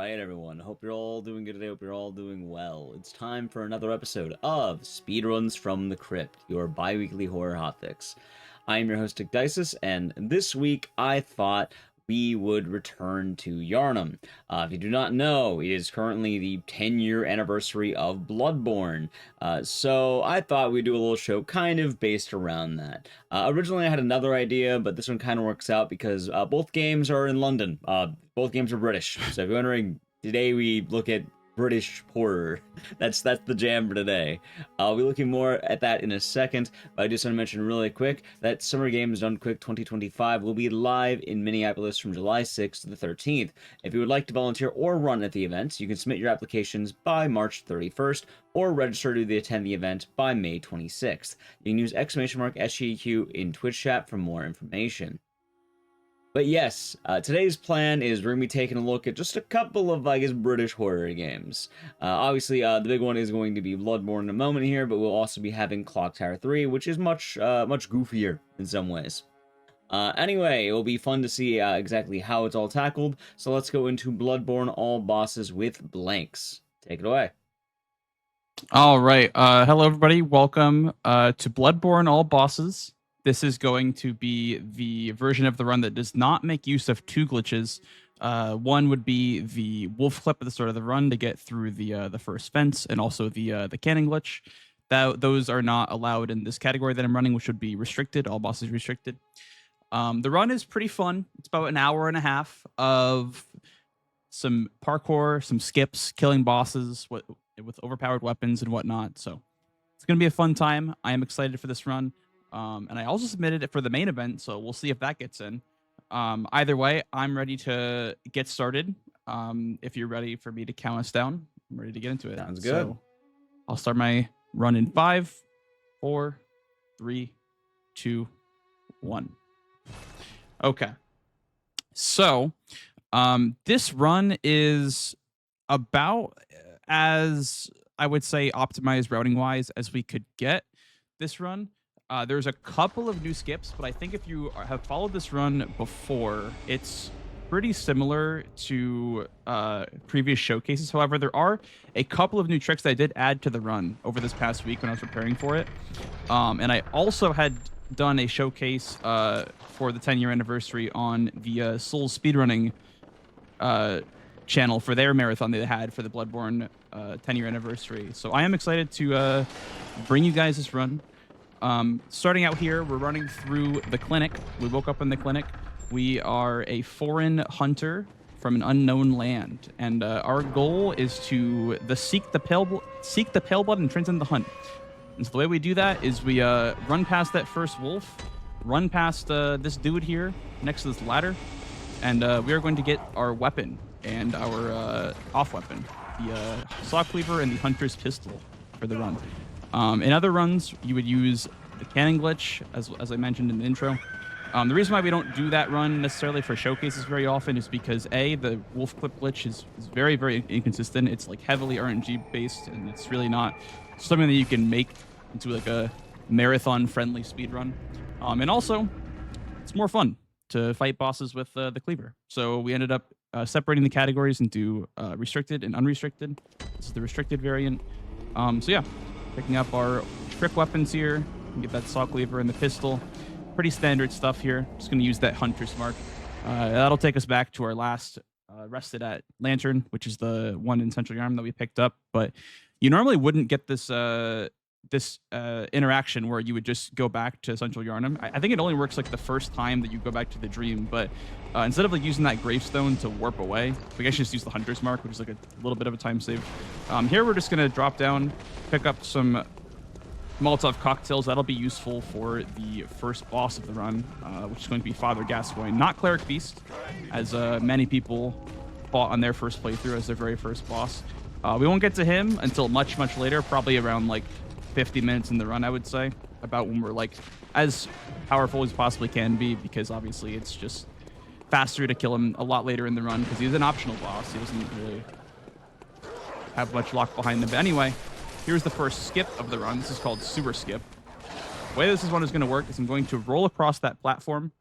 right, everyone. Hope you're all doing good today. Hope you're all doing well. It's time for another episode of Speedruns From the Crypt, your bi-weekly horror hotfix. I am your host, Dices, and this week I thought we would return to Yharnam. If you do not know, it is currently the 10-year anniversary of Bloodborne, so I thought we'd do a little show kind of based around that. Originally I had another idea, but this one kind of works out because both games are in London. Both games are British, so if you're wondering, today we look at British horror. That's the jam for today. I'll be looking more at that in a second, but I just want to mention really quick that Summer Games Done Quick 2025 will be live in Minneapolis from July 6th to the 13th. If you would like to volunteer or run at the event, you can submit your applications by March 31st or register to attend the event by May 26th. You can use !SGDQ in Twitch chat for more information. But yes, today's plan is we're going to be taking a look at just a couple of, British horror games. Obviously, the big one is going to be Bloodborne in a moment here, but we'll also be having Clock Tower 3, which is much goofier in some ways. Anyway, it will be fun to see exactly how it's all tackled, so let's go into Bloodborne All Bosses with Blanks. Take it away. All right. Hello, everybody. Welcome to Bloodborne All Bosses. This is going to be the version of the run that does not make use of two glitches. One would be the wolf clip at the start of the run to get through the first fence, and also the cannon glitch. Those are not allowed in this category that I'm running, which would be restricted. All bosses restricted. The run is pretty fun. It's about an hour and a half of some parkour, some skips, killing bosses with overpowered weapons and whatnot. So it's going to be a fun time. I am excited for this run. And I also submitted it for the main event, so we'll see if that gets in. Either way, I'm ready to get started. If you're ready for me to count us down, I'm ready to get into it. Sounds good. So I'll start my run in 5, 4, 3, 2, 1. Okay. So this run is about as, I would say, optimized routing-wise as we could get this run. There's a couple of new skips, but I think if you have followed this run before, it's pretty similar to previous showcases. However, there are a couple of new tricks that I did add to the run over this past week when I was preparing for it. And I also had done a showcase for the 10-year anniversary on the Souls speedrunning channel for their marathon they had for the Bloodborne 10-year anniversary. So I am excited to bring you guys this run. Starting out here, we're running through the clinic. We woke up in the clinic. We are a foreign hunter from an unknown land, and our goal is to seek the pale blood and transcend the hunt. And so the way we do that is we run past that first wolf, run past this dude here next to this ladder, and we are going to get our weapon and our off weapon, the saw cleaver and the hunter's pistol for the run. In other runs, you would use the cannon glitch, as I mentioned in the intro. The reason why we don't do that run necessarily for showcases very often is because the wolf clip glitch is very, very inconsistent. It's like heavily RNG based, and it's really not something that you can make into like a marathon-friendly speed run. And also, it's more fun to fight bosses with the cleaver. So we ended up separating the categories into restricted and unrestricted. This is the restricted variant. So yeah. Picking up our trick weapons here. Get that saw cleaver and the pistol. Pretty standard stuff here. Just going to use that hunter's mark. That'll take us back to our last rested at Lantern, which is the one in Central Yharnam that we picked up. But you normally wouldn't get this interaction where you would just go back to Central Yharnam. I think it only works like the first time that you go back to the dream, but instead of like using that gravestone to warp away, we actually just use the hunter's mark, which is like a little bit of a time save. Here we're just gonna drop down, pick up some Molotov cocktails. That'll be useful for the first boss of the run, which is going to be Father Gascoigne, not Cleric Beast, as many people fought on their first playthrough as their very first boss. We won't get to him until much later, probably around like 50 minutes in the run, I would say, about when we're like as powerful as possibly can be, because obviously it's just faster to kill him a lot later in the run because he's an optional boss. He doesn't really have much lock behind him. But anyway, here's the first skip of the run. This is called Sewer Skip. The way this one is going to work is I'm going to roll across that platform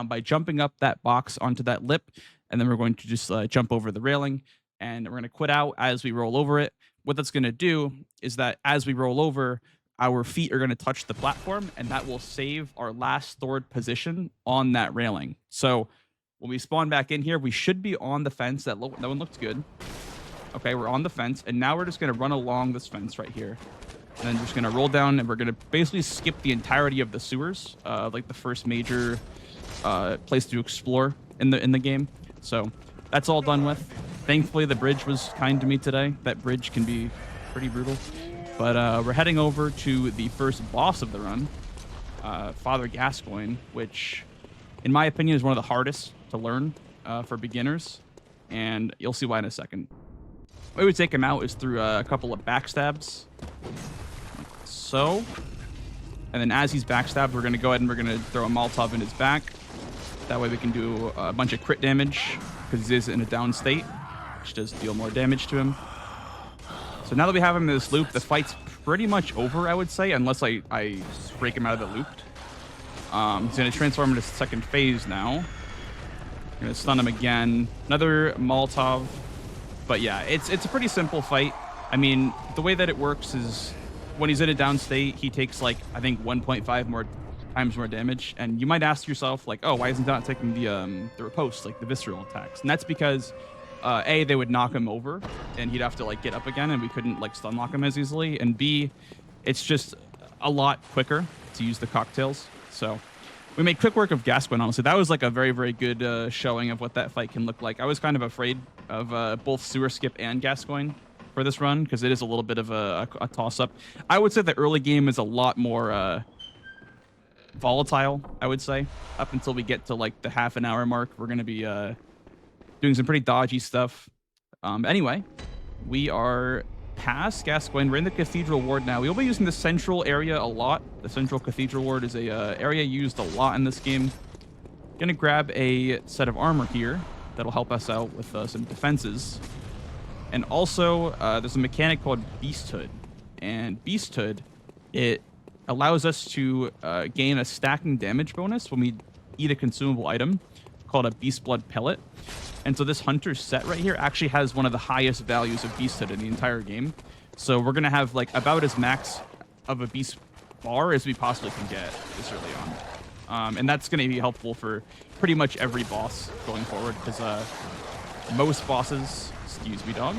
by jumping up that box onto that lip, and then we're going to just jump over the railing. and we're going to quit out as we roll over it. What that's going to do is that as we roll over, our feet are going to touch the platform, and that will save our last stored position on that railing. So when we spawn back in here, we should be on the fence. That one looked good. Okay, we're on the fence, and now we're just going to run along this fence right here. And then just going to roll down, and we're going to basically skip the entirety of the sewers, like the first major place to explore in the game. So that's all done with. Thankfully, the bridge was kind to me today. That bridge can be pretty brutal. But we're heading over to the first boss of the run, Father Gascoigne, which, in my opinion, is one of the hardest to learn for beginners. And you'll see why in a second. The way we take him out is through a couple of backstabs. Like so. And then as he's backstabbed, we're going to go ahead and we're going to throw a Molotov in his back. That way we can do a bunch of crit damage because he is in a down state, which does deal more damage to him. So now that we have him in this loop, the fight's pretty much over, I would say, unless I break him out of the loop. He's going to transform into second phase now. Going to stun him again. Another Molotov. But yeah, it's a pretty simple fight. I mean, the way that it works is when he's in a down state, he takes like, I think 1.5 more times more damage. And you might ask yourself like, oh, why isn't that taking the riposte, like the visceral attacks? And that's because A, they would knock him over and he'd have to like get up again and we couldn't like stun lock him as easily. And B, it's just a lot quicker to use the cocktails. So we made quick work of Gascoigne, honestly. That was like a very, very good showing of what that fight can look like. I was kind of afraid of both Sewer Skip and Gascoigne for this run because it is a little bit of a toss-up. I would say the early game is a lot more volatile, I would say. Up until we get to like the half an hour mark, we're going to be doing some pretty dodgy stuff. Anyway, we are past Gascoigne. We're in the Cathedral Ward now. We will be using the central area a lot. The Central Cathedral Ward is a area used a lot in this game. Gonna grab a set of armor here that'll help us out with some defenses. And also, there's a mechanic called Beasthood. And Beasthood, it allows us to gain a stacking damage bonus when we eat a consumable item called a Beast Blood Pellet. And so this Hunter's set right here actually has one of the highest values of Beasthood in the entire game. So we're going to have like about as max of a Beast bar as we possibly can get this early on. And that's going to be helpful for pretty much every boss going forward because most bosses, excuse me dog,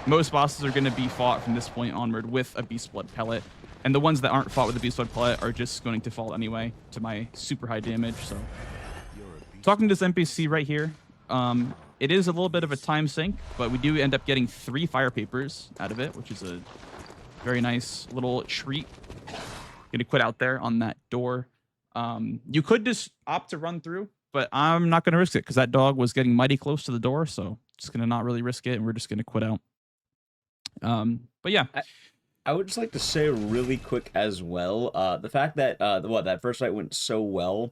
most bosses are going to be fought from this point onward with a Beast Blood Pellet. And the ones that aren't fought with the Beast Blood Pellet are just going to fall anyway to my super high damage. So talking to this NPC right here, it is a little bit of a time sink, but we do end up getting 3 fire papers out of it, which is a very nice little treat. Gonna quit out there on that door. You could just opt to run through, but I'm not gonna risk it because that dog was getting mighty close to the door, so just gonna not really risk it, and we're just gonna quit out. But yeah. I would just like to say really quick as well, the fact that that first fight went so well.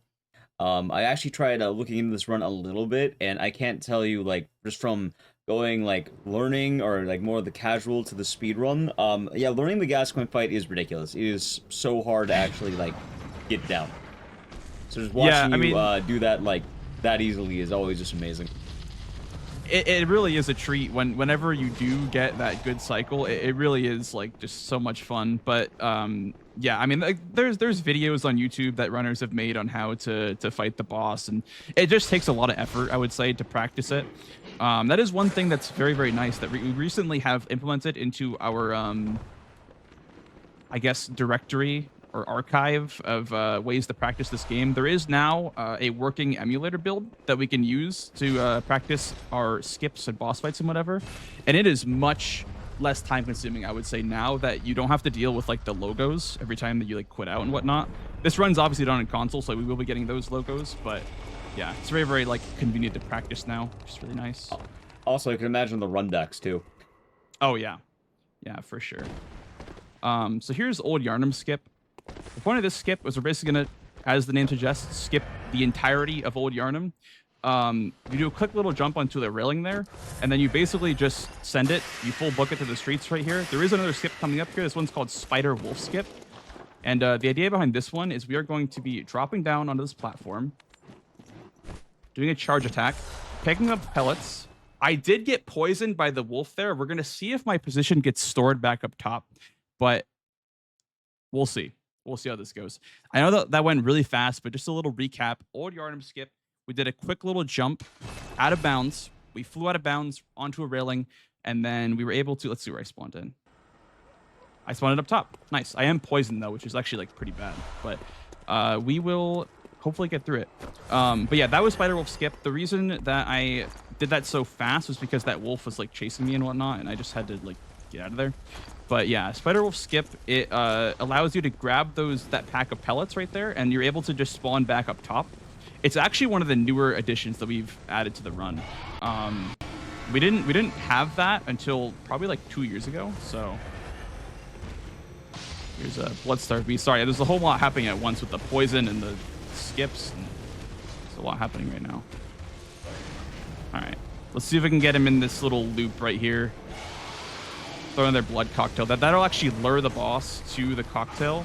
I actually tried looking into this run a little bit, and I can't tell you, like, just from going, like, learning or, like, more of the casual to the speed run, yeah, learning the Gascoigne fight is ridiculous. It is so hard to actually, like, get down. So just watching you do that, like, that easily is always just amazing. It really is a treat whenever you do get that good cycle. It really is like just so much fun. But yeah, I mean, like, there's videos on YouTube that runners have made on how to fight the boss, and it just takes a lot of effort, I would say, to practice it. That is one thing that's very, very nice that we recently have implemented into our I guess directory or archive of ways to practice this game. There is now a working emulator build that we can use to practice our skips and boss fights and whatever. And it is much less time consuming, I would say, now that you don't have to deal with like the logos every time that you like quit out and whatnot. This run's obviously done in console, so we will be getting those logos, but yeah, it's very, very like convenient to practice now, which is really nice. Also, I can imagine the run decks too. Oh yeah. Yeah, for sure. So here's Old Yarnum skip. The point of this skip was we're basically going to, as the name suggests, skip the entirety of Old Yarnum. You do a quick little jump onto the railing there, and then you basically just send it. You full book it to the streets right here. There is another skip coming up here. This one's called Spider Wolf Skip. And the idea behind this one is we are going to be dropping down onto this platform, doing a charge attack, picking up pellets. I did get poisoned by the wolf there. We're gonna see if my position gets stored back up top, but we'll see. We'll see how this goes. I know that went really fast, but just a little recap. Old Yharnam skip. We did a quick little jump out of bounds. We flew out of bounds onto a railing, and then we were able to. Let's see where I spawned in. I spawned it up top. Nice. I am poisoned though, which is actually like pretty bad, but we will hopefully get through it. But yeah, that was Spider Wolf skip. The reason that I did that so fast was because that wolf was like chasing me and whatnot, and I just had to like get out of there. But yeah, Spider Wolf skip, it allows you to grab that pack of pellets right there, and you're able to just spawn back up top. It's actually one of the newer additions that we've added to the run. We didn't have that until probably like 2 years ago. So here's a Bloodstarved Beast. Sorry, there's a whole lot happening at once with the poison and the skips. And there's a lot happening right now. All right, let's see if we can get him in this little loop right here. Throw in their blood cocktail. That'll actually lure the boss to the cocktail.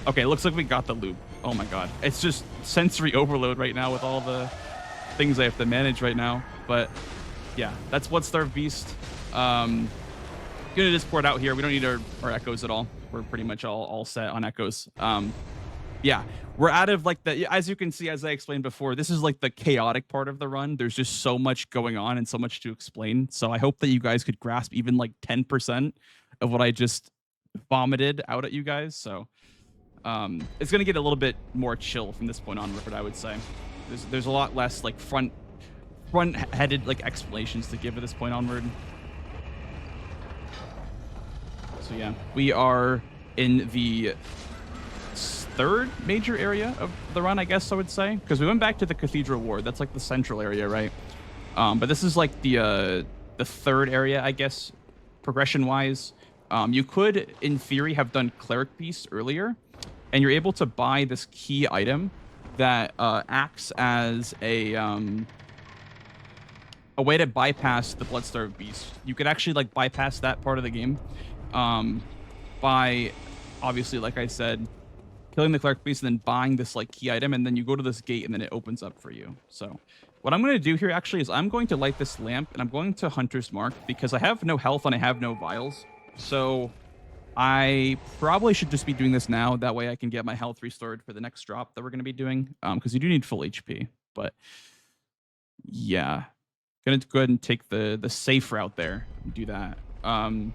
Okay, looks like we got the loop. Oh my god. It's just sensory overload right now with all the things I have to manage right now. But yeah, that's Bloodstarved Beast. Gonna just pour it out here. We don't need our echoes at all. We're pretty much all set on echoes. Yeah, we're out of like as you can see, as I explained before, this is like the chaotic part of the run. There's just so much going on and so much to explain. So I hope that you guys could grasp even like 10% of what I just vomited out at you guys. So it's going to get a little bit more chill from this point onward, I would say. There's a lot less like front-headed like explanations to give at this point onward. So yeah, we are in the third major area of the run, I guess I would say, because we went back to the Cathedral Ward. That's like the central area, right? But this is like the third area, I guess, progression-wise. You could, in theory, have done Cleric Beast earlier, and you're able to buy this key item that acts as a way to bypass the Bloodstarved Beast. You could actually like bypass that part of the game by, obviously, like I said, killing the Cleric Beast and then buying this like key item, and then you go to this gate and then it opens up for you. So what I'm going to do here actually is I'm going to light this lamp and I'm going to Hunter's Mark because I have no health and I have no vials. So I probably should just be doing this now. That way I can get my health restored for the next drop that we're going to be doing, because you do need full HP. But yeah, going to go ahead and take the safe route there and do that. Going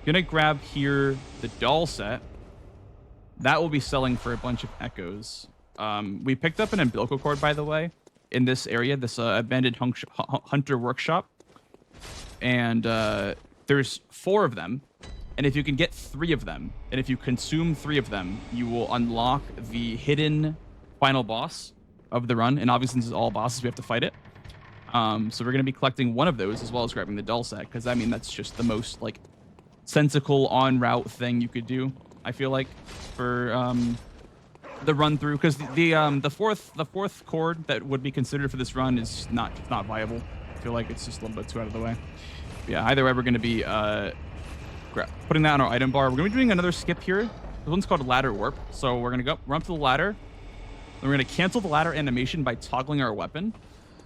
to grab here the doll set. That will be selling for a bunch of echoes. We picked up an umbilical cord, by the way, in this area, this abandoned hunter workshop. And there's 4 of them. And if you can get 3 of them, and if you consume 3 of them, you will unlock the hidden final boss of the run. And obviously, since it's all bosses, we have to fight it. So we're going to be collecting 1 of those as well as grabbing the doll set, because I mean, that's just the most like sensical on route thing you could do, I feel like, for the run through, because the fourth cord that would be considered for this run is not viable. I feel like it's just a little bit too out of the way. But yeah, either way, we're going to be putting that on our item bar. We're going to be doing another skip here. This one's called Ladder Warp. So we're going to run up to the ladder. Then we're going to cancel the ladder animation by toggling our weapon.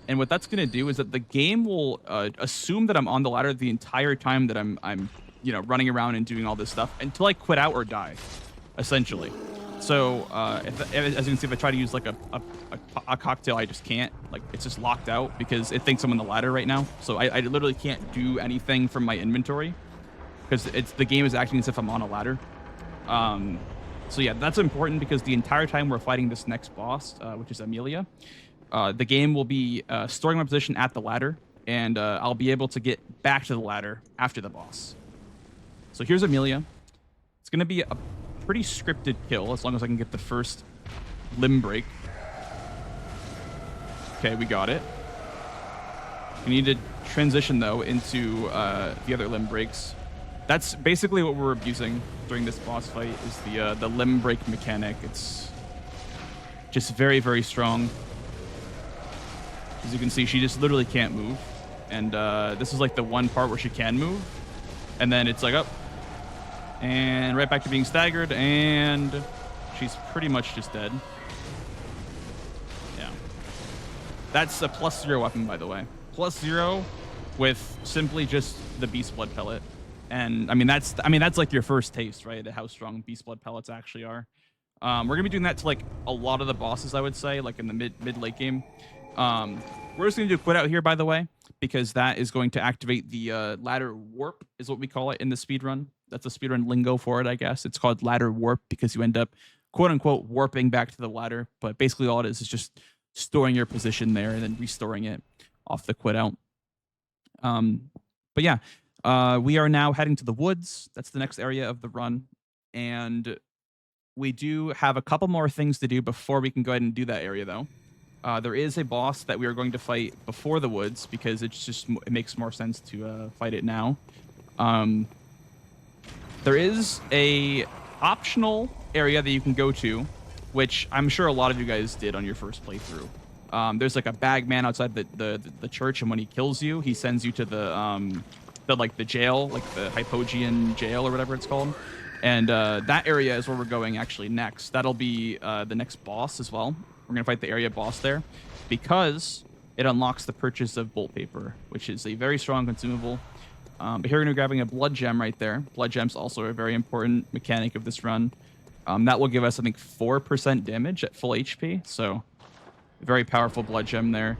And what that's going to do is that the game will assume that I'm on the ladder the entire time that I'm running around and doing all this stuff until I quit out or die, essentially. So as you can see, if I try to use like a cocktail, I just can't. Like, it's just locked out because it thinks I'm on the ladder right now. So I literally can't do anything from my inventory because the game is acting as if I'm on a ladder. So yeah, that's important because the entire time we're fighting this next boss, which is Amelia, the game will be storing my position at the ladder, and I'll be able to get back to the ladder after the boss. So here's Amelia. It's going to be a pretty scripted kill as long as I can get the first limb break. Okay, we got it. We need to transition, though, into the other limb breaks. That's basically what we're abusing during this boss fight, is the limb break mechanic. It's just very, very strong. As you can see, she just literally can't move. And this is like the one part where she can move. And then it's like, up. And right back to being staggered. And she's pretty much just dead. Yeah. That's a +0 weapon, by the way. +0 with simply just the Beast Blood pellet. And I mean that's like your first taste, right? Of how strong Beast Blood pellets actually are. We're gonna be doing that to like a lot of the bosses, I would say, like in the mid late game. We're just gonna do a quit out here, by the way, because that is going to activate the ladder warp, is what we call it in the speedrun. That's a speedrun lingo for it, I guess. It's called ladder warp because you end up, quote unquote, warping back to the ladder. But basically all it is just storing your position there and then restoring it off the quit out. But yeah, we are now heading to the woods. That's the next area of the run. And we do have a couple more things to do before we can go ahead and do that area, though. There is a boss that we are going to fight before the woods because it makes more sense to fight it now. There is a optional area that you can go to, which I'm sure a lot of you guys did on your first playthrough. There's like a bag man outside the church, and when he kills you, he sends you to the jail, like the Hypogean jail or whatever it's called. And that area is where we're going actually next. That'll be the next boss as well. We're going to fight the area boss there because it unlocks the purchase of bolt paper, which is a very strong consumable. But here we're going to be grabbing a blood gem right there. Blood gems also a very important mechanic of this run. That will give us, I think, 4% damage at full HP. So very powerful blood gem there.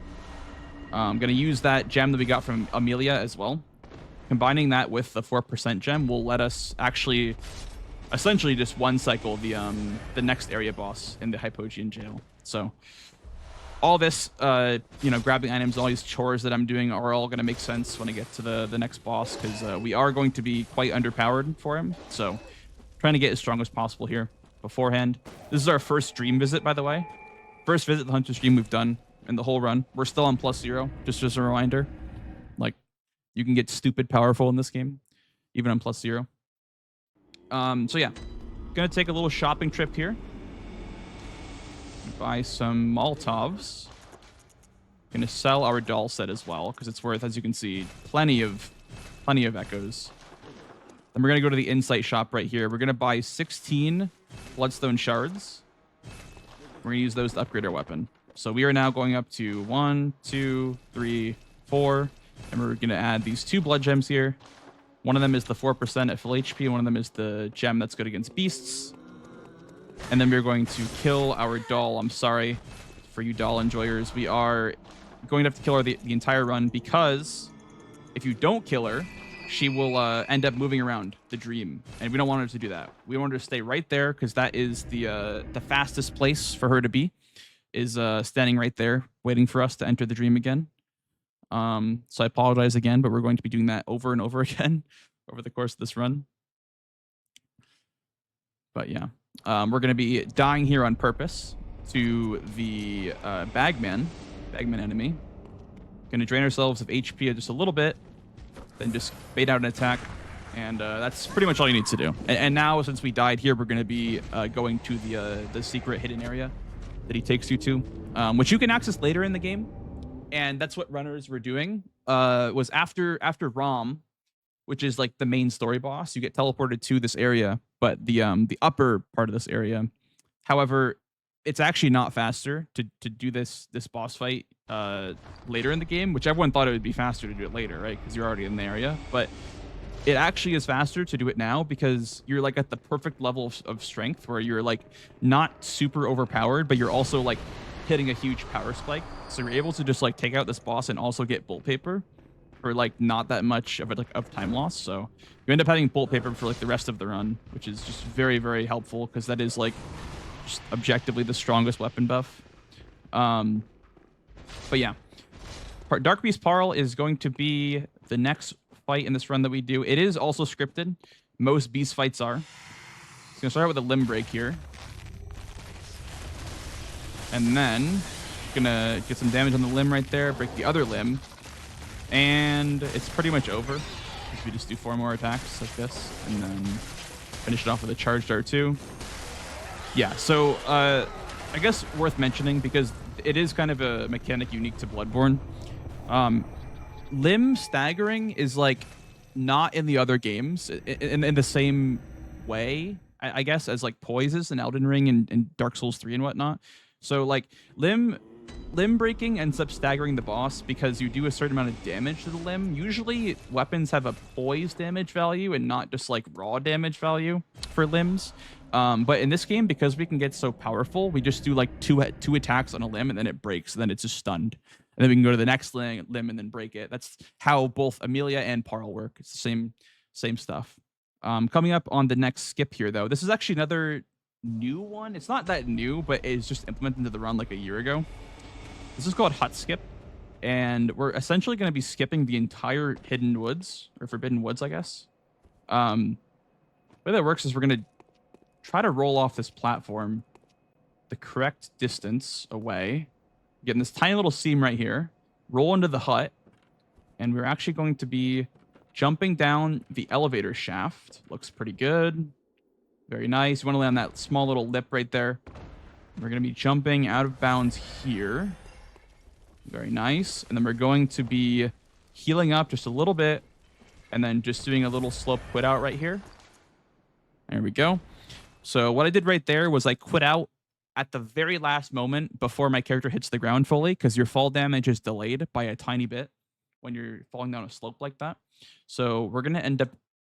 I'm going to use that gem that we got from Amelia as well. Combining that with the 4% gem will let us actually essentially just one cycle the next area boss in the Hypogean jail. So all this, grabbing items, all these chores that I'm doing are all going to make sense when I get to the next boss because we are going to be quite underpowered for him. So trying to get as strong as possible here beforehand. This is our first stream visit, by the way. First visit the Hunter stream we've done in the whole run. We're still on +0, just as a reminder. Like, you can get stupid powerful in this game, even on +0. So yeah, gonna take a little shopping trip here. Buy some Molotovs. Gonna sell our doll set as well because it's worth, as you can see, plenty of echoes. Then we're gonna go to the insight shop right here. We're gonna buy 16 bloodstone shards. We're gonna use those to upgrade our weapon. So we are now going up to 1, 2, 3, 4. And we're going to add these 2 blood gems here. One of them is the 4% at full HP. One of them is the gem that's good against beasts. And then we're going to kill our doll. I'm sorry for you doll enjoyers. We are going to have to kill her the entire run because if you don't kill her, she will end up moving around the dream. And we don't want her to do that. We want her to stay right there because that is the fastest place for her to be, is standing right there waiting for us to enter the dream again. So I apologize again, but we're going to be doing that over and over again over the course of this run. But yeah, we're going to be dying here on purpose to the bagman enemy. Going to drain ourselves of HP just a little bit, then just bait out an attack, and that's pretty much all you need to do. And now, since we died here, we're going to be going to the secret hidden area that he takes you to, which you can access later in the game. And that's what runners were doing. Was after Rom, which is like the main story boss, you get teleported to this area, but the upper part of this area. However, it's actually not faster to do this boss fight later in the game, which everyone thought it would be faster to do it later, right? Because you're already in the area. But it actually is faster to do it now because you're like at the perfect level of strength where you're like not super overpowered, but you're also like hitting a huge power spike. So you're able to just like take out this boss and also get bolt paper for like not that much of time loss. So you end up having bolt paper for like the rest of the run, which is just very, very helpful because that is like just objectively the strongest weapon buff. But yeah, Dark Beast Parl is going to be the next fight in this run that we do. It is also scripted. Most beast fights are. It's gonna start out with a limb break here. And then gonna get some damage on the limb right there, break the other limb, and it's pretty much over. We just do 4 more attacks like this, and then finish it off with a charge dart too. Yeah, so I guess worth mentioning because it is kind of a mechanic unique to Bloodborne. Limb staggering is like not in the other games in the same way, I guess, as like poise is in Elden Ring and Dark Souls 3 and whatnot. So like limb limb breaking ends up staggering the boss because you do a certain amount of damage to the limb. Usually weapons have a poise damage value and not just like raw damage value for limbs. But in this game, because we can get so powerful, we just do like two attacks on a limb and then it breaks, and then it's just stunned. And then we can go to the next limb and then break it. That's how both Amelia and Parl work. It's the same stuff. Coming up on the next skip here, though, this is actually another new one. It's not that new, but it's just implemented into the run like a year ago. This is called Hut Skip, and we're essentially going to be skipping the entire Hidden Woods, or Forbidden Woods, I guess. The way that works is we're going to try to roll off this platform the correct distance away, get in this tiny little seam right here, roll into the hut, and we're actually going to be jumping down the elevator shaft. Looks pretty good. Very nice. You want to land on that small little lip right there. We're going to be jumping out of bounds here. Very nice. And then we're going to be healing up just a little bit and then just doing a little slope quit out right here. There we go. So what I did right there was I quit out at the very last moment before my character hits the ground fully, because your fall damage is delayed by a tiny bit when you're falling down a slope like that. So we're going to end up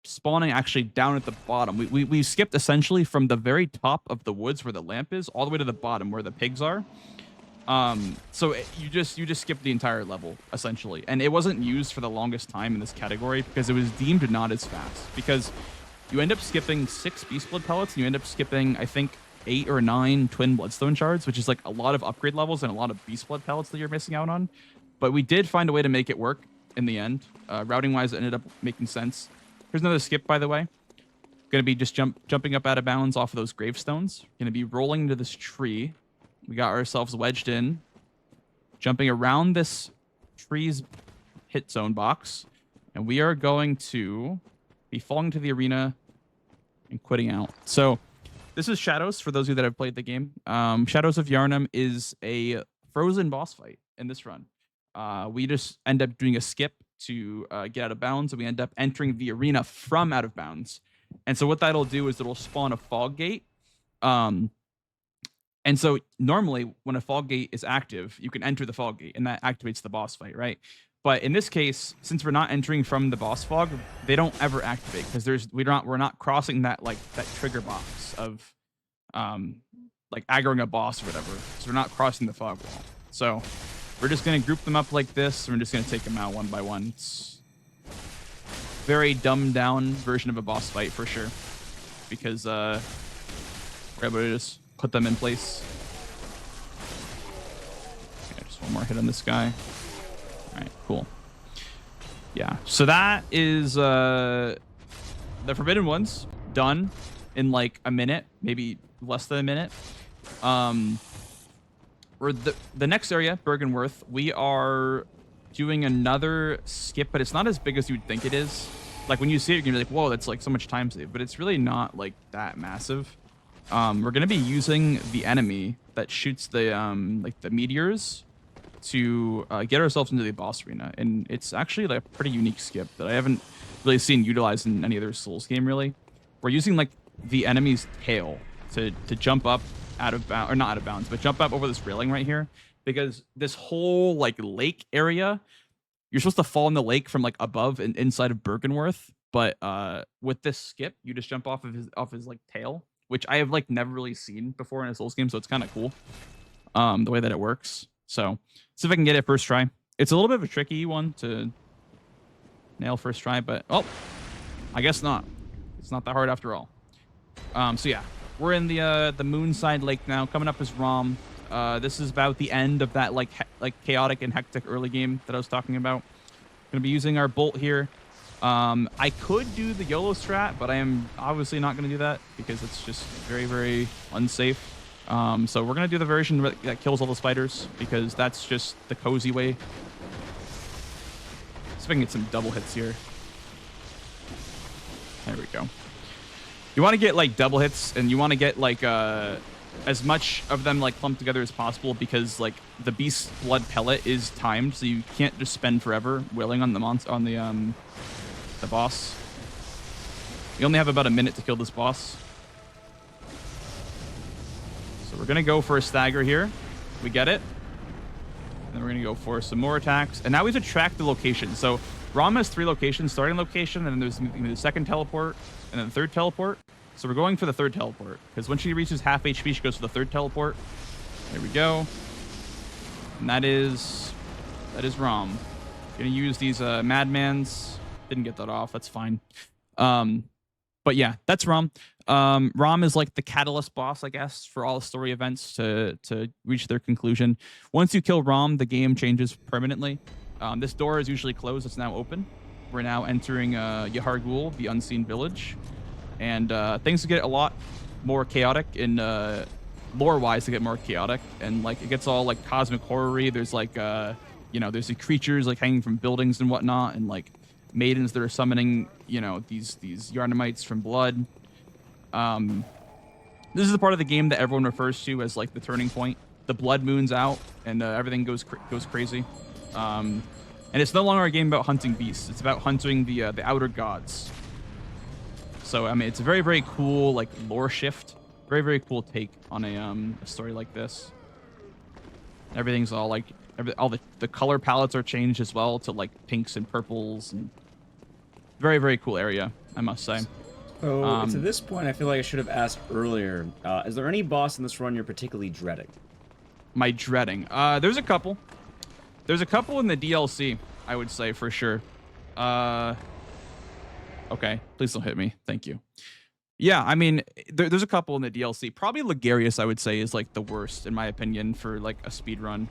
spawning actually down at the bottom. We skipped essentially from the very top of the woods where the lamp is all the way to the bottom where the pigs are. You just skipped the entire level essentially, and it wasn't used for the longest time in this category because it was deemed not as fast, because you end up skipping 6 beast blood pellets and you end up skipping, I think, 8 or 9 twin bloodstone shards, which is like a lot of upgrade levels and a lot of beast blood pellets that you're missing out on. But we did find a way to make it work in the end. Routing wise, it ended up making sense. Here's another skip, by the way. Gonna be just jumping up out of bounds off of those gravestones. Gonna be rolling into this tree. We got ourselves wedged in, jumping around this tree's hit zone box, and we are going to be falling to the arena and quitting out. So this is Shadows, for those of you that have played the game. Shadows of Yharnam is a frozen boss fight in this run. We just end up doing a skip to get out of bounds, and we end up entering the arena from out of bounds. And so what that'll do is it'll spawn a fog gate. And so normally when a fog gate is active, you can enter the fog gate and that activates the boss fight, right? But in this case, since we're not entering from the boss fog, they don't ever activate because we're not crossing that that trigger box of like aggroing a boss or whatever. So we're not crossing the fog wall. So we're just gonna group them up like this, and we're just gonna take them out one by one. It's very dumbed down version of a boss fight for sure, because we're able to just put them in place. Okay, just one more hit on this guy. All right, cool. Yeah, so that is the Forbidden Ones done in like a minute, maybe less than a minute. Or the next area, Bergenworth, we are doing another skip, but it's not as big as you'd think it is. Like when you see it, you're gonna be like, whoa, that's like so much time saved, but it's really not like that massive. We're gonna be using the enemy that shoots the like the meteors to get ourselves into the boss arena, and it's actually like a pretty unique skip that I haven't really seen utilized in any other Souls game. Really, we're using like the enemy's tail to jump up out of bounds, or not out of bounds, but jump up over this railing right here, because this whole like lake area, you're supposed to fall in the lake from like above and inside of Bergenworth, but with this skip, you just jump off of his like tail, which I have like never really seen before in a Souls game, so it's kind of cool the way that it works. So see if I can get it first try. It's a little bit of a tricky one to nail first try, but oh, I guess not. It's not that hard after all. So yeah, we're in the Moonside Lake now. Coming up is Rom. This is about the end of that like chaotic and hectic early game that I was talking about. Gonna be using our bolt here. I could do the YOLO strat, but I am obviously not gonna do that because it's just very, very unsafe. So we're gonna do the version that kills all the spiders because that's just the cozy way. See if I can get some double hits here. There we go. You want to get like double hits, and you want to get like as much of them like clumped together as possible, because like the beast blood pellet is timed, so you can't just spend forever willing on the boss. You only have about a minute to kill this boss. So we're gonna go for a stagger here. We get it. And then we're going to go for some more attacks. And now we have to track the location. So Rom has 3 locations, starting location, and then there's the second teleport, and then the third teleport. So we're going for the third teleport, because when she reaches half HP, she goes for the third teleport. There we go. And that is Rom. Gonna use these Madmans. Didn't get that off. That's fine. But yeah, that's Rom. Rom is like the catalyst boss, I guess, for all the story events to reach their conclusion. Once you kill Rom, the game changes permanently. This door is usually closed. It's now open. We're now entering Yahar Ghul, the Unseen Village. And things get a lot more chaotic in lore-wise. They get more chaotic. And like it gets all like cosmic horror-y. There's like, there's the creatures like hanging from buildings and whatnot. And like maidens that are summoning, these Yarnamites from blood. This is the part of the game that everyone refers to as like the turning point. The blood moon's out and everything goes crazy. And it's no longer a game about hunting beasts. It's about hunting the outer gods. So I mean, it's a very, very cool like lore shift. Very, very cool take on a story like this. Everything's all like all the color palettes are changed as well to like pinks and purples, and very, very cool area, I must say. So to this point, I feel like I should have asked earlier. Is there any boss in this run you're particularly dreading? My dreading. There's a couple. There's a couple in the DLC, I would say for sure. Okay, please don't hit me. Thank you. Yeah, I mean, there's a couple in the DLC. Probably Ligarius, I would say, is like the worst in my opinion for like a speed run.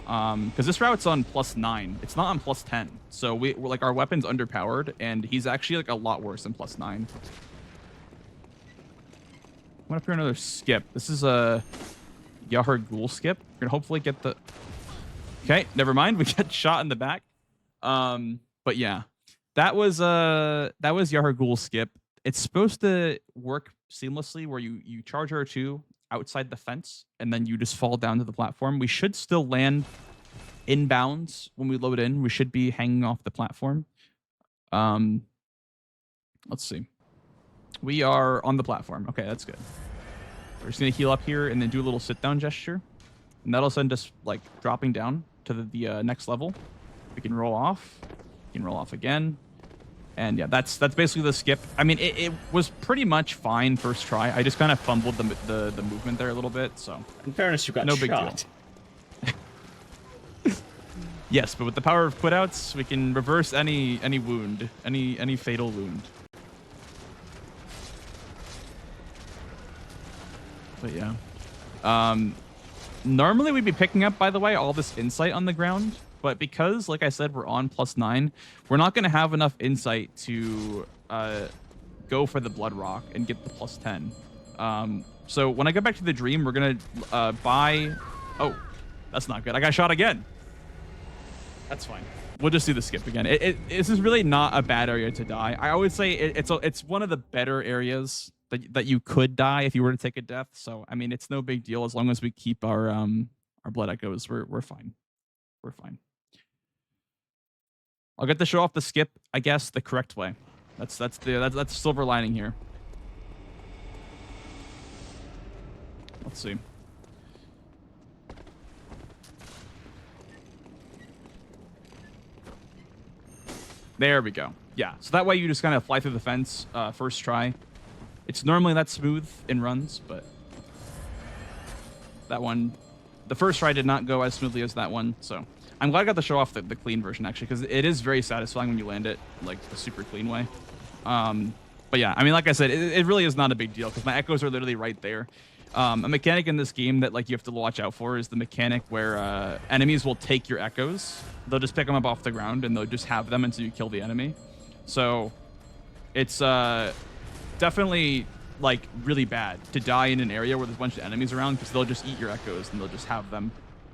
Because this route's on +9. It's not on +10. So we're like our weapon's underpowered, and he's actually like a lot worse than +9. I'm gonna put another skip. This is a Yahar Ghul skip. We're gonna hopefully get the. Okay, never mind. We get shot in the back. But yeah, that was Yahar Ghul skip. It's supposed to work seamlessly where you charge R2 outside the fence and then you just fall down to the platform. We should still land inbounds when we load in. We should be hanging off the platform. Let's see. We are on the platform. Okay, that's good. We're just gonna heal up here and then do a little sit down gesture, and that'll send us like dropping down to the next level. We can roll off. We can roll off again. And yeah, that's basically the skip. I mean, it was pretty much fine first try. I just kind of fumbled the movement there a little bit. So in fairness, you got no shot. Big deal. Yes, but with the power of putouts, we can reverse any wound, any fatal wound. But yeah, normally we'd be picking up, by the way, all this insight on the ground. But because, like I said, we're on +9, we're not going to have enough insight to go for the Blood Rock and get the +10. So when I go back to the dream, we're going to buy... Oh, that's not good. I got shot again. That's fine. We'll just do the skip again. This is really not a bad area to die. I would say it's one of the better areas that you could die if you were to take a death. So, I mean, it's no big deal as long as we keep our Blood Echoes. We're fine. We're fine. I'll get to show off the skip, I guess, the correct way. That's the silver lining here. Let's see. There we go. Yeah, so that way you just kind of fly through the fence first try. It's normally that smooth in runs, but that one, the first try did not go as smoothly as that one, so I'm glad I got to show off the clean version, actually, because it is very satisfying when you land it, like, a super clean way. But yeah, I mean, like I said, it really is not a big deal, because my echoes are literally right there. A mechanic in this game that, like, you have to watch out for is the mechanic where enemies will take your echoes. They'll just pick them up off the ground, and they'll just have them until you kill the enemy. So it's definitely, like, really bad to die in an area where there's a bunch of enemies around, because they'll just eat your echoes, and they'll just have them.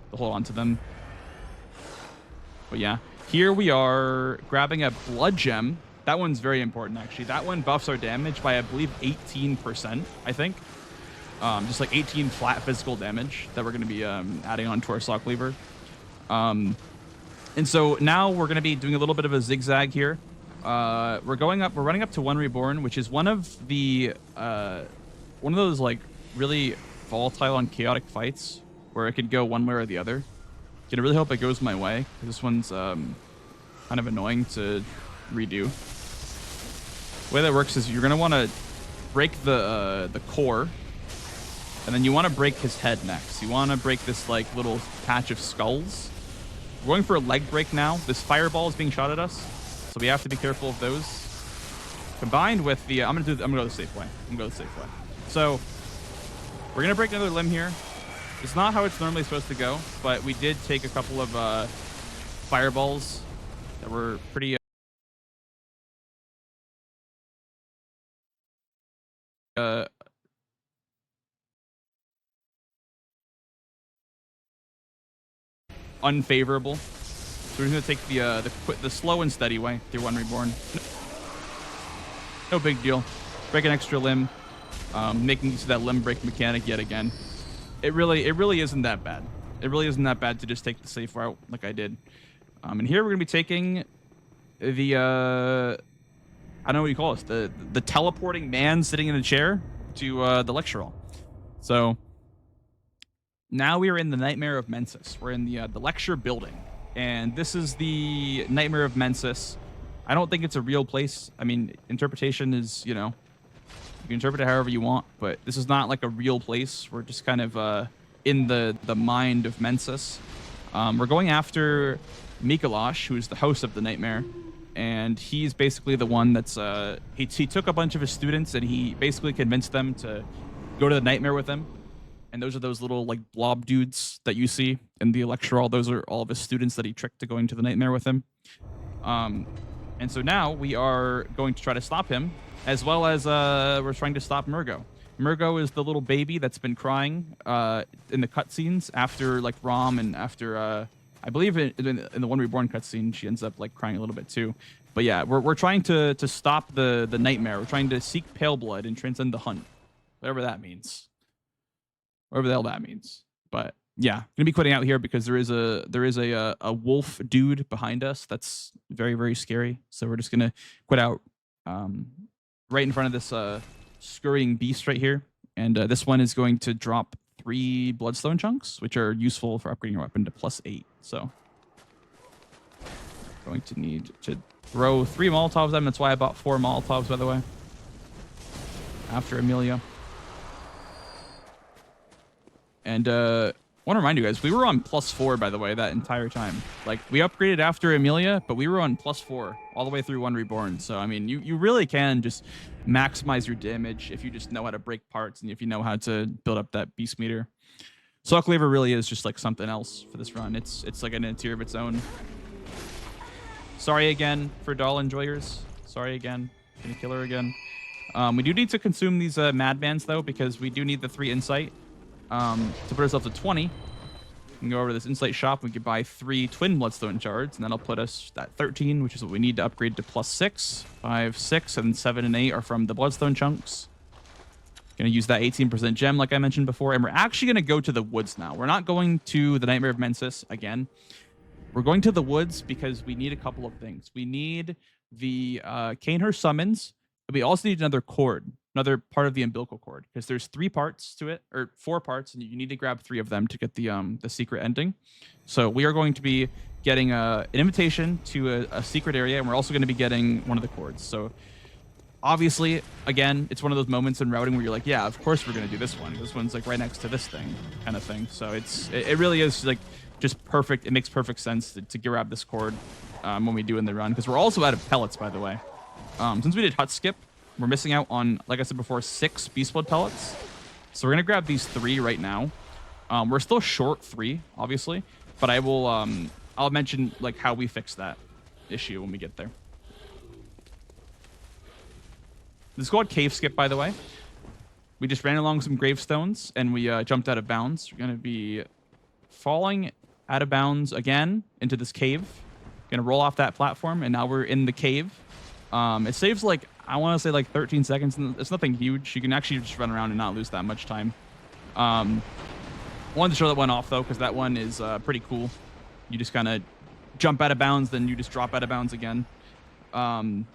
They'll hold on to them. But yeah, here we are grabbing a blood gem. That one's very important, actually. That one buffs our damage by, I believe, 18%, I think. Just like 18 flat physical damage that we're going to be adding on to our Sock Cleaver. And so now we're going to be doing a little bit of a zigzag here. We're running up to One Reborn, which is one of those like really volatile and chaotic fights where it could go one way or the other. Gonna really hope it goes my way, because this one's kind of annoying to redo. The way that works is you're gonna want to break the core, and then you want to break his head next. You want to break this like little patch of skulls. We're going for a leg break now. This fireball is being shot at us, so we have to be careful of those. Combined with the, I'm gonna go the safe way. So we're gonna break another limb here. It's not how it's normally supposed to go, but we did take a couple of fireballs that were pretty unfavorable. So we're gonna take the slow and steady way through One Reborn. No big deal. Break an extra limb, making use of that limb break mechanic yet again. It really isn't that bad. It really isn't that bad to just take the safe route like I did. And here we're gonna be taking the I don't know what you call this, the teleporting man sitting in a chair to the lecture hall. So now we are in the Nightmare of Mensis. We're in the lecture building, and this is the Nightmare of Mensis. I don't think it's a real place. I mean, interpretation is, you know, you can interpret it however you want, but this is not like a real place. We're just kind of in the mind of Mensis. We're going after Mikolash, who is the host of the Nightmare, and he's basically the one that's he took a bunch of his students and he basically convinced them to go to the Nightmare with him. And those are those little like blob dudes that you see in the lecture hall. Those are all of his students that he tricked to going to the Nightmare with him. And so now we are going to try to stop him, as well as we're trying to stop Murgo. Murgo is the little baby that's been crying in the cutscenes after like Rom, and after I believe in the One Reborn cutscene she ends up like crying a little bit too. But yeah, we're trying to stop the Nightmare. We're trying to seek pale blood and transcend the hunt, whatever that means. Whatever the hell that means. But yeah, gonna be quitting out here because there is a wolf dude behind us that's very, very scary. So we're just gonna quit out right in front of this scurrying beast right here. And this one is going to drop 3 bloodstone chunks, which are useful for upgrading your weapon to +8. So going to need to throw 3 Molotovs at them. That's why I bought 4 Molotovs, by the way, after Amelia. And I want to remind you guys, we were on +4, by the way, that entire time. Like, we upgraded after Amelia, but we were on +4 all the way through One Reborn. So, I mean, you really can just maximize your damage if you just know how to break parts and if you know how to build up that beast meter. Soul Cleaver really is just like something else for this run. It's like an tier of its own. Sorry again for doll enjoyers. Sorry again. Gonna kill her again. We do need to consume these Madmans, though, because we do need the 3 insight. To put ourselves at 20, we can go over to this insight shop. We can buy 3 twin bloodstone shards, and that'll put us at 13, which is what we need to upgrade to +6. 5, 6, and 7 and 8 are from the bloodstone chunks. Gonna use that 18% gem like I mentioned before, and we're actually gonna go to the woods now. We're not going to the Nightmare of Mensis again. We're going to the woods because we need a couple of things. We need the Canehurst summons, but we also need another cord. Another part of the umbilical cord, because there's 3 parts to it, or 4 parts, and you need to grab 3 of them to get the secret ending. So we are going to be getting an invitation to a secret area, and we're also going to be getting one of the cords. So obviously, again, it's one of those moments in routing where you're like, yeah, of course we're going to do this one. This one's like right next to this thing, kind of thing. So it really is like just perfect. It makes perfect sense to grab this cord when we do in the run, because we're also out of pellets, by the way. Since we did hut skip, we're missing out on, like I said before, 6 beast blood pellets. So we're gonna grab these 3 right now. We're still short 3, obviously, but I will I'll mention like how we fix that issue when we get there. This is called cave skip, by the way. We just ran along some gravestones and we jumped out of bounds. We're gonna be falling out of bounds again into this cave. Gonna roll off that platform, and now we're in the cave. It saves like, I want to say like 13 seconds. It's nothing huge. You can actually just run around and not lose that much time. Wanted to show that one off, though, because that one is pretty cool. You just kind of jump out of bounds, then you just drop out of bounds again. And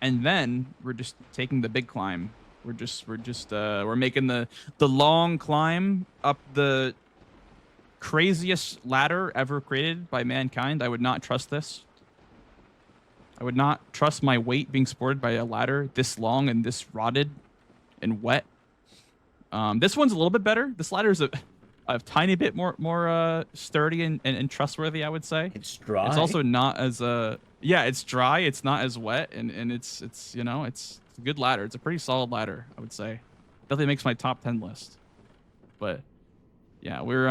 then we're just taking the big climb. We're making the long climb up the craziest ladder ever created by mankind. I would not trust this. I would not trust my weight being supported by a ladder this long and this rotted and wet. This one's a little bit better. This ladder is a tiny bit more sturdy and trustworthy, I would say. It's dry. It's also not as yeah, it's dry. It's not as wet, and it's you know, it's a good ladder. It's a pretty solid ladder, I would say. Definitely makes my top 10 list. But yeah, we're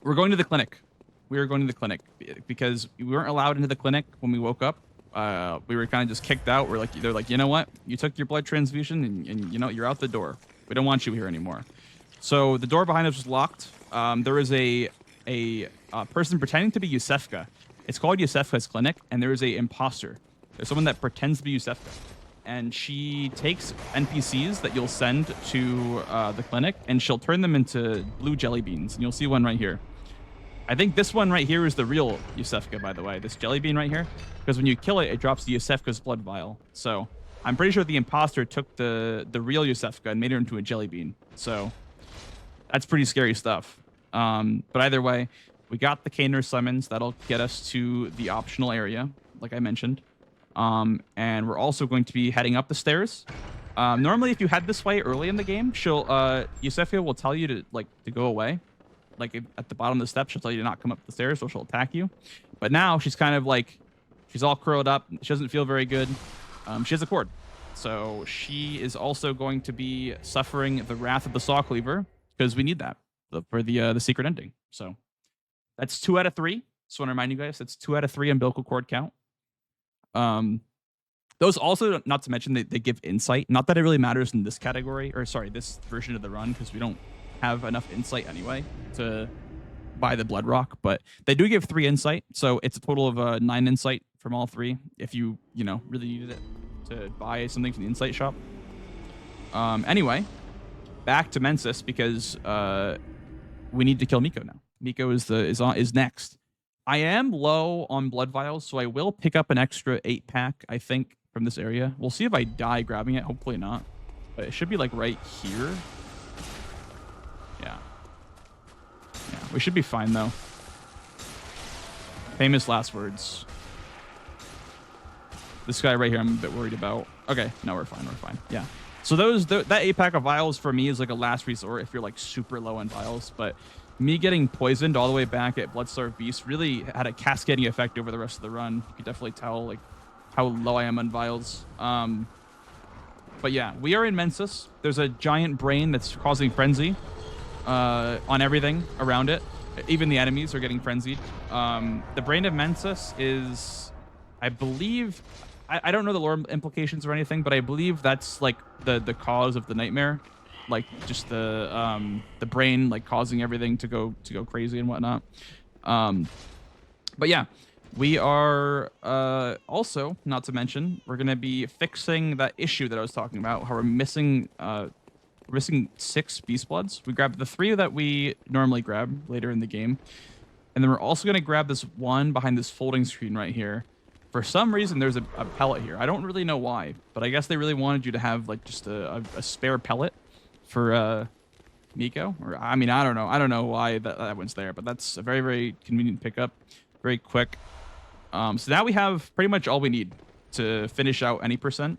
going to the clinic. We were going to the clinic because we weren't allowed into the clinic when we woke up. We were kind of just kicked out. They're like, you know what? You took your blood transfusion and you know, you're out the door. We don't want you here anymore. So the door behind us was locked. There was a person pretending to be Yusefka. It's called Yusefka's clinic, and there is a imposter. There's someone that pretends to be Yusefka, and she takes NPCs that you'll send to the clinic, and she'll turn them into blue jelly beans. And you'll see one right here. I think this one right here is the real Yusefka, by the way. This jelly bean right here, because when you kill it, it drops the Yusefka's blood vial. So I'm pretty sure the imposter took the real Yusefka and made her into a jelly bean. So that's pretty scary stuff. But either way, we got the Kaner summons. That'll get us to the optional area, like I mentioned. And we're also going to be heading up the stairs. Normally, if you head this way early in the game, Yusefka will tell you to go away. Like at the bottom of the steps, she'll tell you to not come up the stairs, or she'll attack you. But now she's kind of like, she's all curled up. She doesn't feel very good. She has a cord. So she is also going to be suffering the wrath of the Saw Cleaver, because we need that for the secret ending. So that's 2 out of 3. Just want to remind you guys, that's 2 out of 3 umbilical cord count. Those also, not to mention, they give insight. Not that it really matters in this category, or sorry, this version of the run, because we don't have enough insight anyway to buy the blood rock, but they do give 3 insight, so it's a total of 9 insight from all 3 if you really needed it to buy something from the insight shop. Anyway, back to Mensis, because we need to kill Miko now. Miko is next. I am low on blood vials, so I will pick up an extra 8-pack, I think, from this area. We'll see if I die grabbing it. Hopefully not, but it should be like right here. Yeah, we should be fine, though. Famous last words. This guy right here, I'm a bit worried about. Okay, no, we're fine. We're fine. Yeah. So that 8-pack of vials for me is like a last resort if you're like super low on vials. But me getting poisoned all the way back at Bloodstarved Beast really had a cascading effect over the rest of the run. You could definitely tell like how low I am on vials. But yeah, we are in Mensis. There's a giant brain that's causing frenzy on everything around it. Even the enemies are getting frenzied. The brain of Mensis is, I believe, I don't know the lore implications or anything, but I believe that's like the cause of the nightmare, like just the brain like causing everything to go crazy and whatnot. But yeah, we are also, not to mention, we're gonna be fixing that issue that I was talking about, how we're missing 6 Beast Bloods. We grabbed the 3 that we normally grab later in the game. And then we're also going to grab this one behind this folding screen right here. For some reason, there's a pellet here. I don't really know why, but I guess they really wanted you to have like just a spare pellet for Miko. Or I mean, I don't know. I don't know why that one's there, but that's a very, very convenient pickup. Very quick. So now we have pretty much all we need to finish out any percent.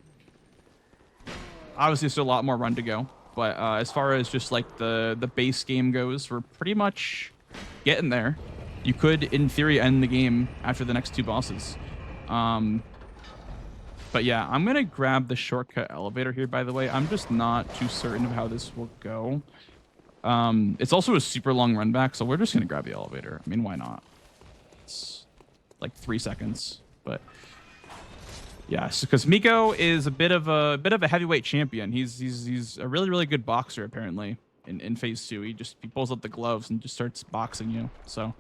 Obviously, there's still a lot more run to go. But as far as just like the base game goes, we're pretty much getting there. You could, in theory, end the game after the next 2 bosses. But yeah, I'm going to grab the shortcut elevator here, by the way. I'm just not too certain of how this will go. It's also a super long run back, so we're just going to grab the elevator. I mean, why not? It's like 3 seconds, but... Yes, because Miko is a bit of a heavyweight champion. He's a really, really good boxer apparently in phase 2. He pulls out the gloves and just starts boxing you. So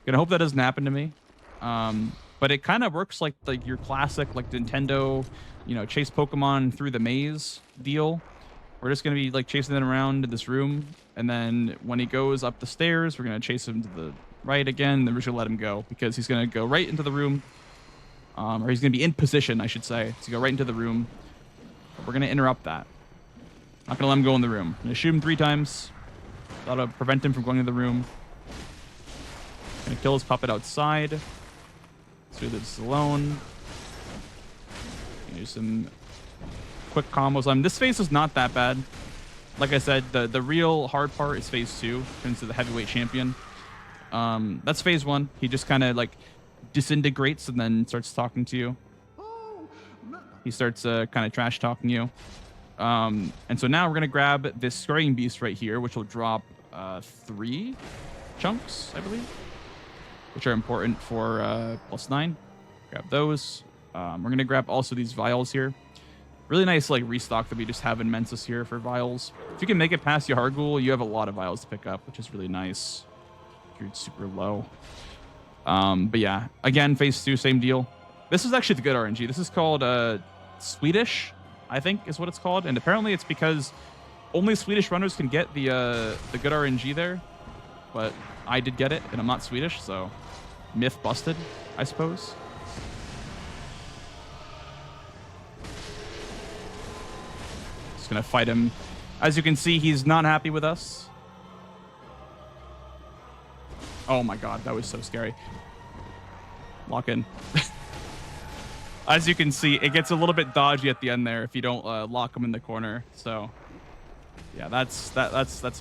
gonna hope that doesn't happen to me. But it kind of works like your classic like Nintendo, chase Pokemon through the maze deal. We're just gonna be like chasing them around in this room, and then when he goes up the stairs, we're gonna chase him to the right again. Then we're just gonna let him go because he's gonna go right into the room. Or he's going to be in position, I should say, to go right into the room. But we're going to interrupt that. Not going to let him go in the room. I'm going to shoot him 3 times. That'll prevent him from going to the room. Gonna kill his puppet outside. So he lives alone. Do some quick combos on him. This phase is not that bad. Like I said, the real hard part is phase 2, turns to the heavyweight champion. That's phase 1. He just kind of like disintegrates and then starts talking to you. He starts kind of trash talking you. And so now we're gonna grab this Scrying Beast right here, which will drop 3 chunks, I believe, which are important for +9. Grab those. We're gonna grab also these vials here. Really nice like restock that we just have in Mensis here for vials. If you can make it past Yahargul, you have a lot of vials to pick up, which is really nice if you're super low. But yeah, again, phase 2, same deal. This is actually the good RNG. This is called Swedish, I think is what it's called. And apparently it's because only Swedish runners can get the good RNG there. But I did get it, and I'm not Swedish, so myth busted, I suppose. Gonna fight him. As you can see, he's not happy with us. Oh my god, that was so scary. Lock in. As you can see, it gets a little bit dodgy at the end there if you don't lock him in the corner. So yeah, that's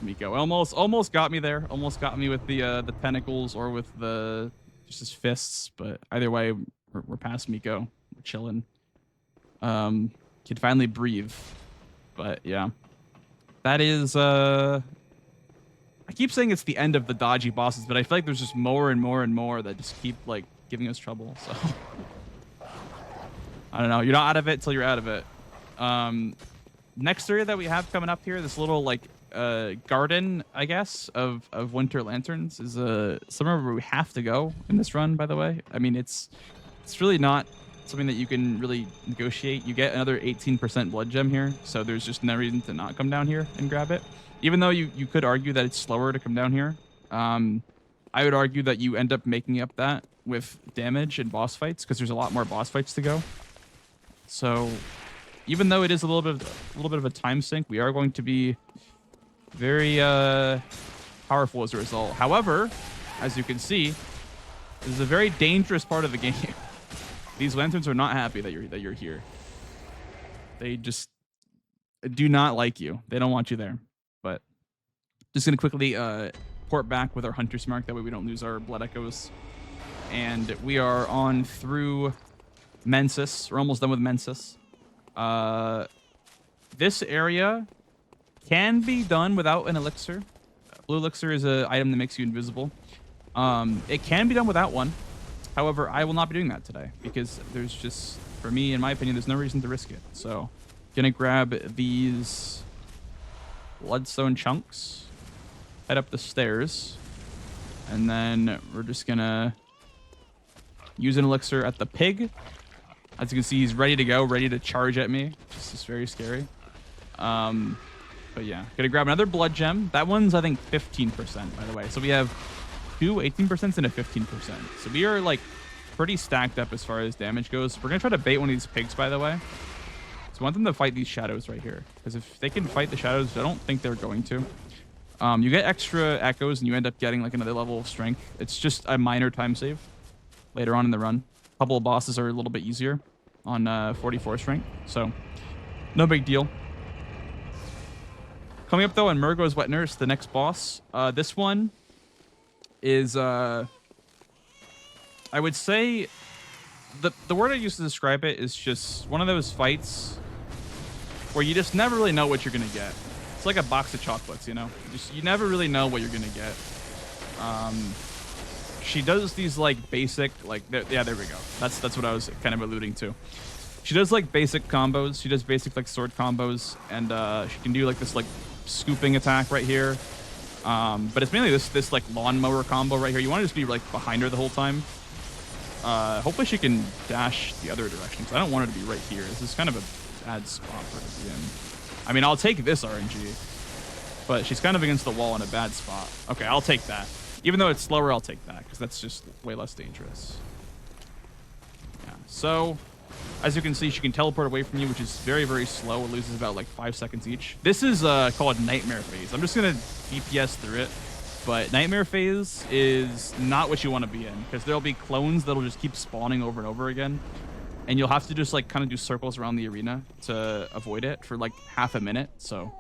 Miko. Almost got me there. Almost got me with the tentacles or with the just his fists. But either way, we're past Miko. We're chilling. Can finally breathe. But yeah, that is, I keep saying it's the end of the dodgy bosses, but I feel like there's just more and more and more that just keep like giving us trouble. So I don't know. You're not out of it till you're out of it. Next area that we have coming up here, this little like garden, I guess, of winter lanterns is somewhere where we have to go in this run, by the way. I mean, it's really not something that you can really negotiate. You get another 18% blood gem here, so there's just no reason to not come down here and grab it. Even though you could argue that it's slower to come down here, I would argue that you end up making up that with damage and boss fights because there's a lot more boss fights to go. So even though it is a little bit of a time sink, we are going to be very powerful as a result. However, as you can see, this is a very dangerous part of the game. These lanterns are not happy that you're here. They just do not like you. They don't want you there. But just gonna quickly port back with our hunter's mark. That way we don't lose our blood echoes. And we are on through Mensis. We're almost done with Mensis. This area can be done without an elixir. Blue elixir is an item that makes you invisible. It can be done without one. However, I will not be doing that today because there's just, for me, in my opinion, there's no reason to risk it. So, gonna grab these bloodstone chunks, head up the stairs, and then we're just gonna use an elixir at the pig. As you can see, he's ready to go, ready to charge at me. This is very scary. But yeah, gonna grab another blood gem. That one's, I think, 15%, by the way. So we have 2 18% and a 15%. So we are like pretty stacked up as far as damage goes. We're gonna try to bait one of these pigs, by the way. So I want them to fight these shadows right here, because if they can fight the shadows, I don't think they're going to. You get extra echoes and you end up getting like another level of strength. It's just a minor time save later on in the run. A couple of bosses are a little bit easier on 44 strength, so no big deal. Coming up though on Murgo's Wet Nurse, the next boss. This one is I would say the word I use to describe it is just one of those fights where you just never really know what you're gonna get. It's like a box of chocolates, you know? You never really know what you're gonna get. She does these like basic, like, yeah, there we go. That's what I was kind of alluding to. She does like basic combos. She does basic like sword combos, and she can do like this like scooping attack right here. But it's mainly this like lawnmower combo right here. You want to just be like behind her the whole time. Hopefully she can dash the other direction, because I don't want her to be right here. This is kind of a bad spot for her to be in. I mean, I'll take this RNG, but she's kind of against the wall in a bad spot. Okay, I'll take that. Even though it's slower, I'll take that, because that's just way less dangerous. Yeah, so as you can see, she can teleport away from you, which is very, very slow. It loses about like 5 seconds each. This is called Nightmare Phase. I'm just going to DPS through it. But Nightmare Phase is not what you want to be in, because there'll be clones that'll just keep spawning over and over again. And you'll have to just like kind of do circles around the arena to avoid it for like half a minute. So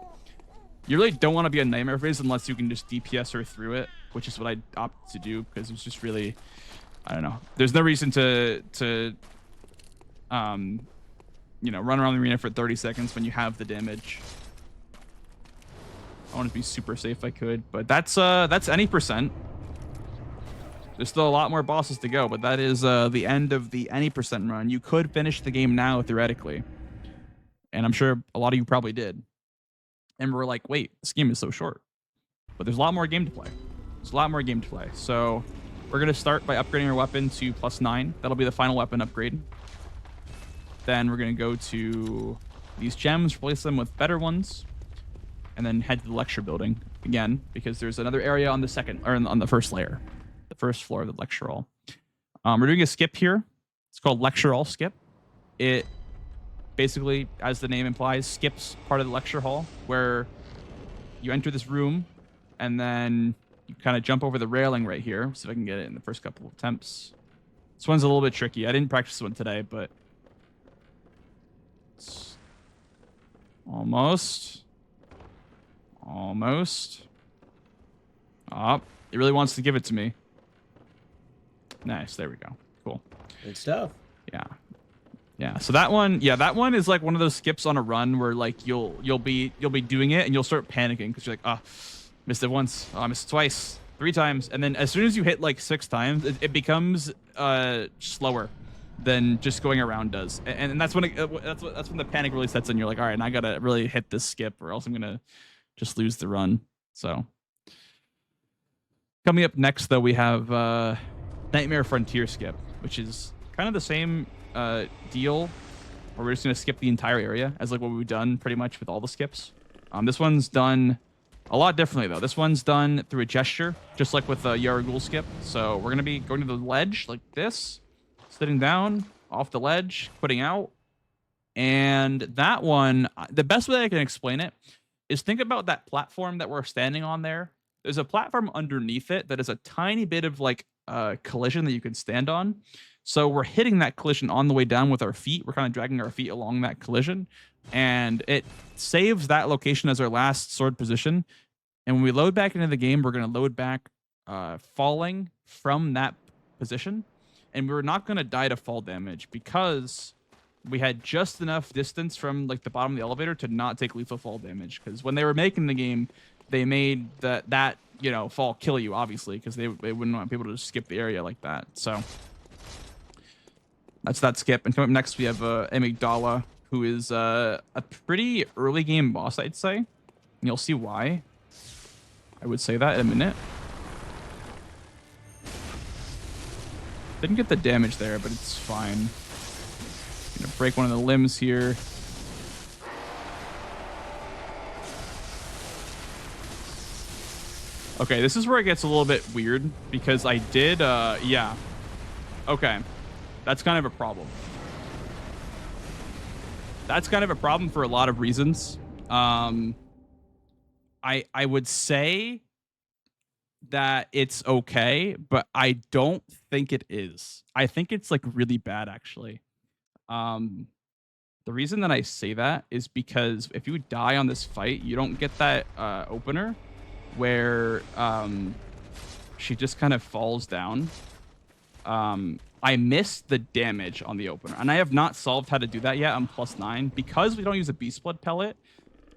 you really don't want to be in Nightmare Phase unless you can just DPS her through it, which is what I opted to do, because it's just really, I don't know. There's no reason to you know, run around the arena for 30 seconds when you have the damage. I want to be super safe if I could, but that's any percent. There's still a lot more bosses to go, but that is the end of the any percent run. You could finish the game now theoretically, and I'm sure a lot of you probably did. And we're like, wait, this game is so short, but there's a lot more game to play. There's a lot more game to play. So we're gonna start by upgrading our weapon to +9. That'll be the final weapon upgrade. Then we're gonna go to these gems, replace them with better ones, and then head to the lecture building again, because there's another area on the second, or on the first layer, the first floor of the lecture hall. We're doing a skip here. It's called lecture hall skip. It basically, as the name implies, skips part of the lecture hall, where you enter this room and then you kind of jump over the railing right here. See if I can get it in the first couple of attempts. This one's a little bit tricky. I didn't practice this one today, but it's almost. Oh, it really wants to give it to me. Nice. There we go. Cool. Good stuff. Yeah. So that one, that one is like one of those skips on a run where like you'll be doing it and you'll start panicking because you're like, oh, missed it once. Oh, I missed it twice, 3 times, and then as soon as you hit like 6 times, it becomes slower than just going around does, and that's when that's when the panic really sets in. You're like, all right, and I gotta really hit this skip, or else I'm gonna just lose the run. So coming up next, though, we have Nightmare Frontier skip, which is kind of the same deal, where we're just gonna skip the entire area as like what we've done pretty much with all the skips. This one's done a lot differently though. This one's done through a gesture, just like with the Yaragul skip. So we're gonna be going to the ledge like this, sitting down off the ledge, putting out, and that one, the best way I can explain it is think about that platform that we're standing on there. There's a platform underneath it that is a tiny bit of like collision that you can stand on. So we're hitting that collision on the way down with our feet. We're kind of dragging our feet along that collision, and it saves that location as our last sword position. And when we load back into the game, we're going to load back falling from that position. And we're not going to die to fall damage because we had just enough distance from like the bottom of the elevator to not take lethal fall damage. Because when they were making the game, they made that you know, fall kill you, obviously, because they wouldn't want people to just skip the area like that. So that's that skip. And coming up next, we have Amygdala, who is a pretty early game boss, I'd say. And you'll see why I would say that in a minute. Didn't get the damage there, but it's fine. Gonna break one of the limbs here. Okay, this is where it gets a little bit weird because I did, yeah. Okay, that's kind of a problem. That's kind of a problem for a lot of reasons. I would say that it's okay, but I don't think it is. I think it's like really bad, actually. The reason that I say that is because if you die on this fight, you don't get that opener where she just kind of falls down. I missed the damage on the opener, and I have not solved how to do that yet. I'm +9 because we don't use a beast blood pellet.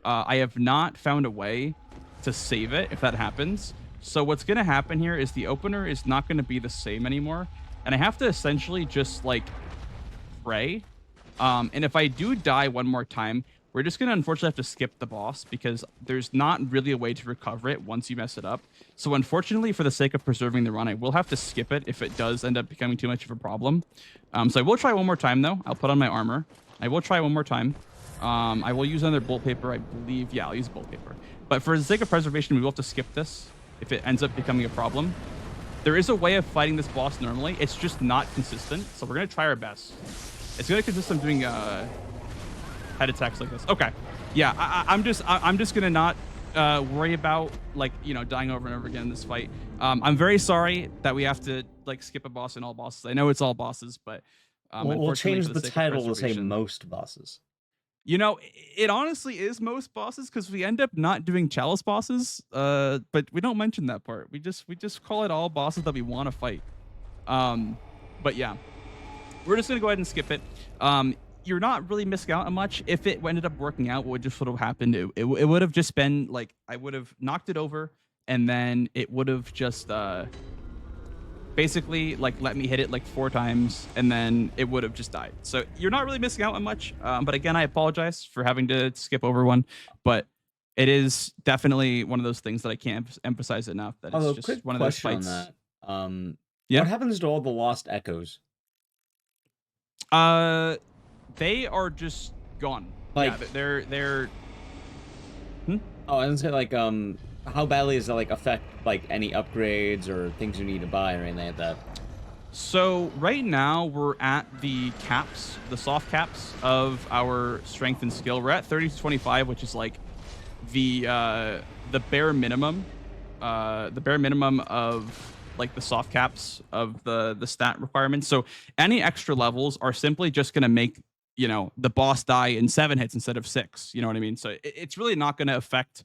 I have not found a way to save it if that happens. So what's going to happen here is the opener is not going to be the same anymore, and I have to essentially just like pray. And if I do die one more time, we're just going to unfortunately have to skip the boss because there's not really a way to recover it once you mess it up. So unfortunately, for the sake of preserving the run, I will have to skip it if it does end up becoming too much of a problem. So I will try one more time, though. I'll put on my armor. I will try one more time. I will use another bolt paper, I believe. Yeah, I'll use bolt paper. But for the sake of preservation, we will have to skip this if it ends up becoming a problem. There is a way of fighting this boss normally. It's just not consistent. So we're going to try our best. It's going to consist of doing head attacks like this. Okay. Yeah, I'm just going to not worry about like dying over and over again in this fight. I'm very sorry that we have to like skip a boss in all bosses. I know it's all bosses, but We'll unfortunately, change for the sake of title to say preservation, most bosses. it honestly is most bosses because we end up not doing chalice bosses. But we don't mention that part. We just call it all bosses that we want to fight. But yeah, we're just gonna go ahead and skip it. You're not really missing out on much. If it ended up working out, what just would have happened? It would have just been like I would have knocked it over, and then it would have just basically like let me hit it like 4 times, and then it would have just died. So you're not really missing out on much. But again, I apologize for having to skip over one, but it is definitely one of those things that I can't emphasize enough. That it's just quick one of those question fights. on that. Yeah. What happens to all the lost echoes? They are just gone. Like, yeah, they're. Oh, I was gonna say like how badly does that like affect like any upgrades or things you need to buy or anything like that? So right now we're at the caps, the soft caps of our strength and skill. We're at 30 to 25, which is like the bare minimum, of like the soft caps of the stat requirements. So any extra levels are simply just going to make the boss die in 7 hits instead of 6. You know what I mean? So it's really not going to affect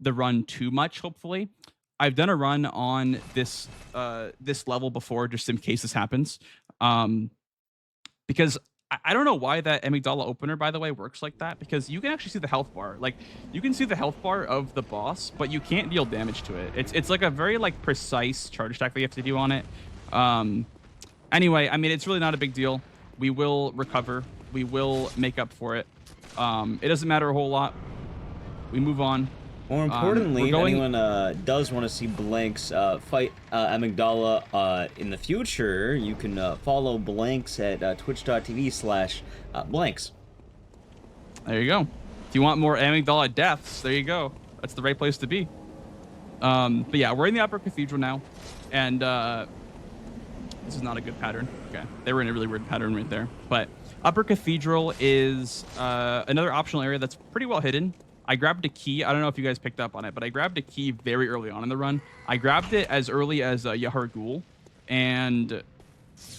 the run too much. Hopefully, I've done a run on this level before, just in case this happens, because I don't know why that amygdala opener, by the way, works like that, because you can actually see the health bar. Like, you can see the health bar of the boss, but you can't deal damage to it. It's like a very like precise charge attack that you have to do on it. Anyway, I mean, it's really not a big deal. We will recover. We will make up for it. It doesn't matter a whole lot. We move on. More importantly, if anyone does want to see Blanks fight Amygdala in the future, you can follow Blanks at twitch.tv/Blanks. There you go. If you want more Amygdala deaths, there you go. That's the right place to be. But yeah, we're in the Upper Cathedral now, and this is not a good pattern. Okay, they were in a really weird pattern right there. But Upper Cathedral is another optional area that's pretty well hidden. I grabbed a key. I don't know if you guys picked up on it, but I grabbed a key very early on in the run. I grabbed it as early as Yahar Ghul, and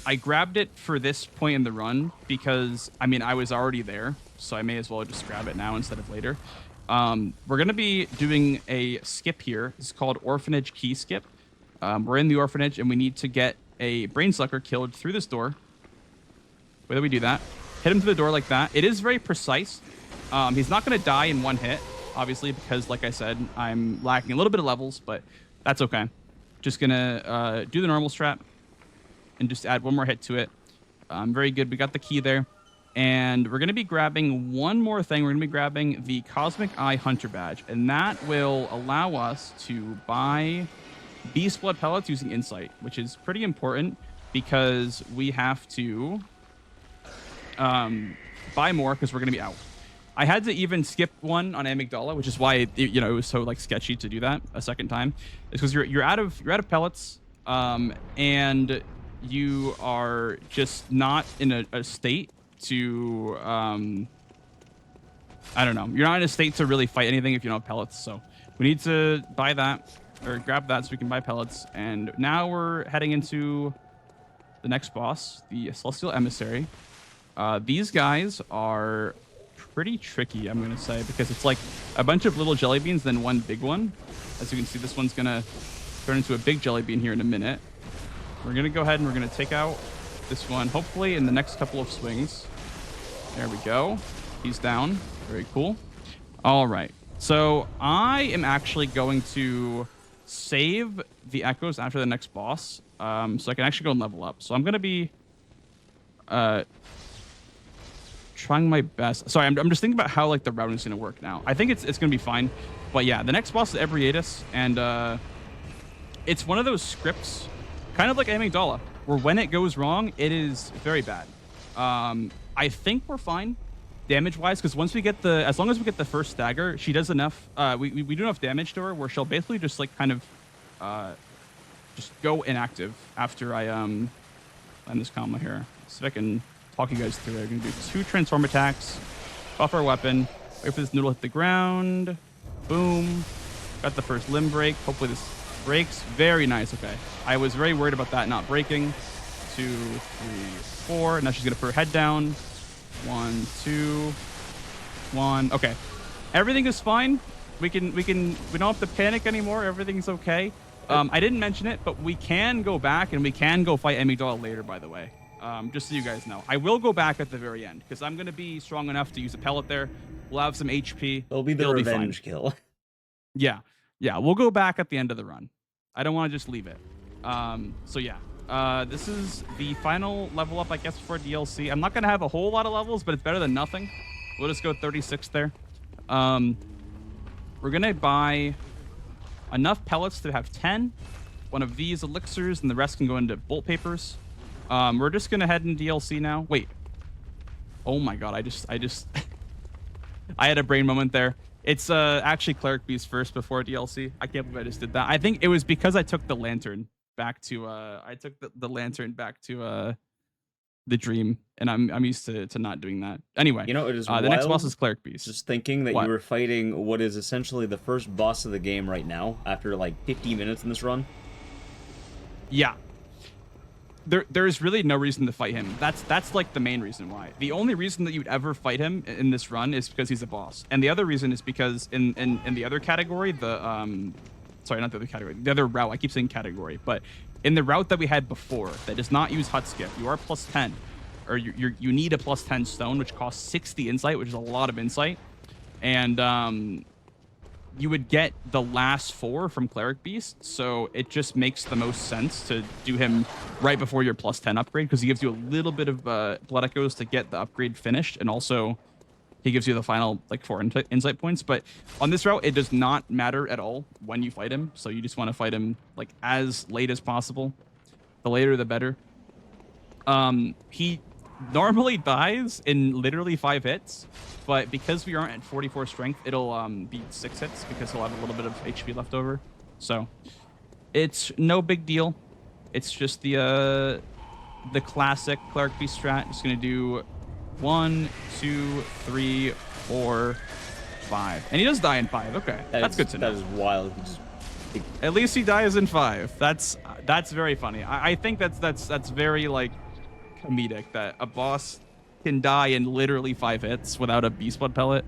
I grabbed it for this point in the run because, I mean, I was already there, so I may as well just grab it now instead of later. We're going to be doing a skip here. It's called Orphanage Key Skip. We're in the orphanage, and we need to get a Brainsucker killed through this door. Wait till we do that. Hit him through the door like that. It is very precise. He's not going to die in 1 hit, obviously, because, like I said, I'm lacking a little bit of levels, but that's okay. Just going to do the normal strat and just add 1 more hit to it. Very good. We got the key there. And we're going to be grabbing one more thing. We're going to be grabbing the Cosmic Eye Hunter Badge, and that will allow us to buy Beast Blood pellets using Insight, which is pretty important because we have to buy more because we're going to be out. I had to even skip one on Amygdala, which is why it was so like sketchy to do that a second time. It's because you're out of pellets, and you are just not in a state to I don't know. You're not in a state to really fight anything if you don't have pellets. So we need to buy that or grab that so we can buy pellets. And now we're heading into the next boss, the Celestial Emissary. These guys are pretty tricky, I'm gonna say, because it's like a bunch of little jelly beans, then one big one. As you can see, this one's gonna turn into a big jelly bean here in a minute. We're gonna go ahead and we're gonna take out this one, hopefully in the next couple of swings. There we go. He's down. Very cool. All right. So I am actually going to save the echoes after the next boss, so I can actually go and level up. So I'm gonna be trying my best. Sorry, I'm just thinking about how like the routing is going to work now. I think it's going to be fine. But yeah, the next boss is Ebrietas, and it's one of those scripts, kind of like Amygdala, where when it goes wrong, it is very bad. I think we're fine damage-wise, because once we get as long as we get the first stagger, she does enough, we do enough damage to her where she'll basically just like kind of just go inactive after I end this combo here. See if I can talk you guys through it. I'm going to do 2 transform attacks, buff our weapon, wait for this noodle to hit the ground, boom, Got the first limb break. Hopefully this breaks. Very nice. Okay. I was very worried about that not breaking. 2, 3, 4. Now she's going to put her head down. 1, 2, 1. Okay. Everything is fine. We don't have to panic anymore. Everything's okay. I didn't mention it, but we can go back and we can go fight Amygdala later, by the way. Just so you guys know. I will go back at the very end because I'm going to be strong enough to use a pellet there. We'll have some HP. It'll be the revenge kill. Yeah. Yeah. We'll go back at the end of the run. I don't want to just leave it. So yeah. This is the final level up, I guess, for DLC. I'm not going to have a whole lot of levels, but it's better than nothing. We'll just go 36 there. We're going to buy enough pellets to have 10. One of these elixirs, and the rest can go into bolt papers. We're just going to head in DLC now. Wait. Oh my god, I just I had a brain moment there. It's actually Cleric Beast first before DLC. I can't believe I just did that. I think it was because I took the lantern back to the lantern back to the dream, and I'm used to not doing that. Anyway, you know, it is the next boss is Cleric Beast. Just thinking that you were fighting what is essentially the first boss of the game right now after like 50 minutes in this run. Yeah. There's really no reason to fight him. That's like the main reason why. The only reason that you'd ever fight him in this run is because he's a boss. And the other reason is because in the other category, sorry, not the other category, the other route, I keep saying category, but in the route that we had before that does not use hut skip, you are plus 10, or you need a plus 10 stone, which costs 60 insight, which is a lot of insight. And you would get the last 4 from Cleric Beast, so it just makes the most sense to do him right before your plus 10 upgrade, because he gives you a little bit of blood echoes to get the upgrade finished, and also he gives you the final like 4 insight points. But on this route, it does not matter at all when you fight him, so you just want to fight him like as late as possible. The later, the better. He normally dies in literally 5 hits, but because we aren't at 44 strength, it'll be 6 hits because he'll have a little bit of HP left over. So it's no big deal. It's just the classic Cleric Beast strat. Just gonna do 1, 2, 3, 4, 5, and he does die in 5. Okay, that's good to know. That is wild. At least he dies in 5. That's very funny. I think that's very like comedic that a boss can die in literally 5 hits without a beast blood pellet.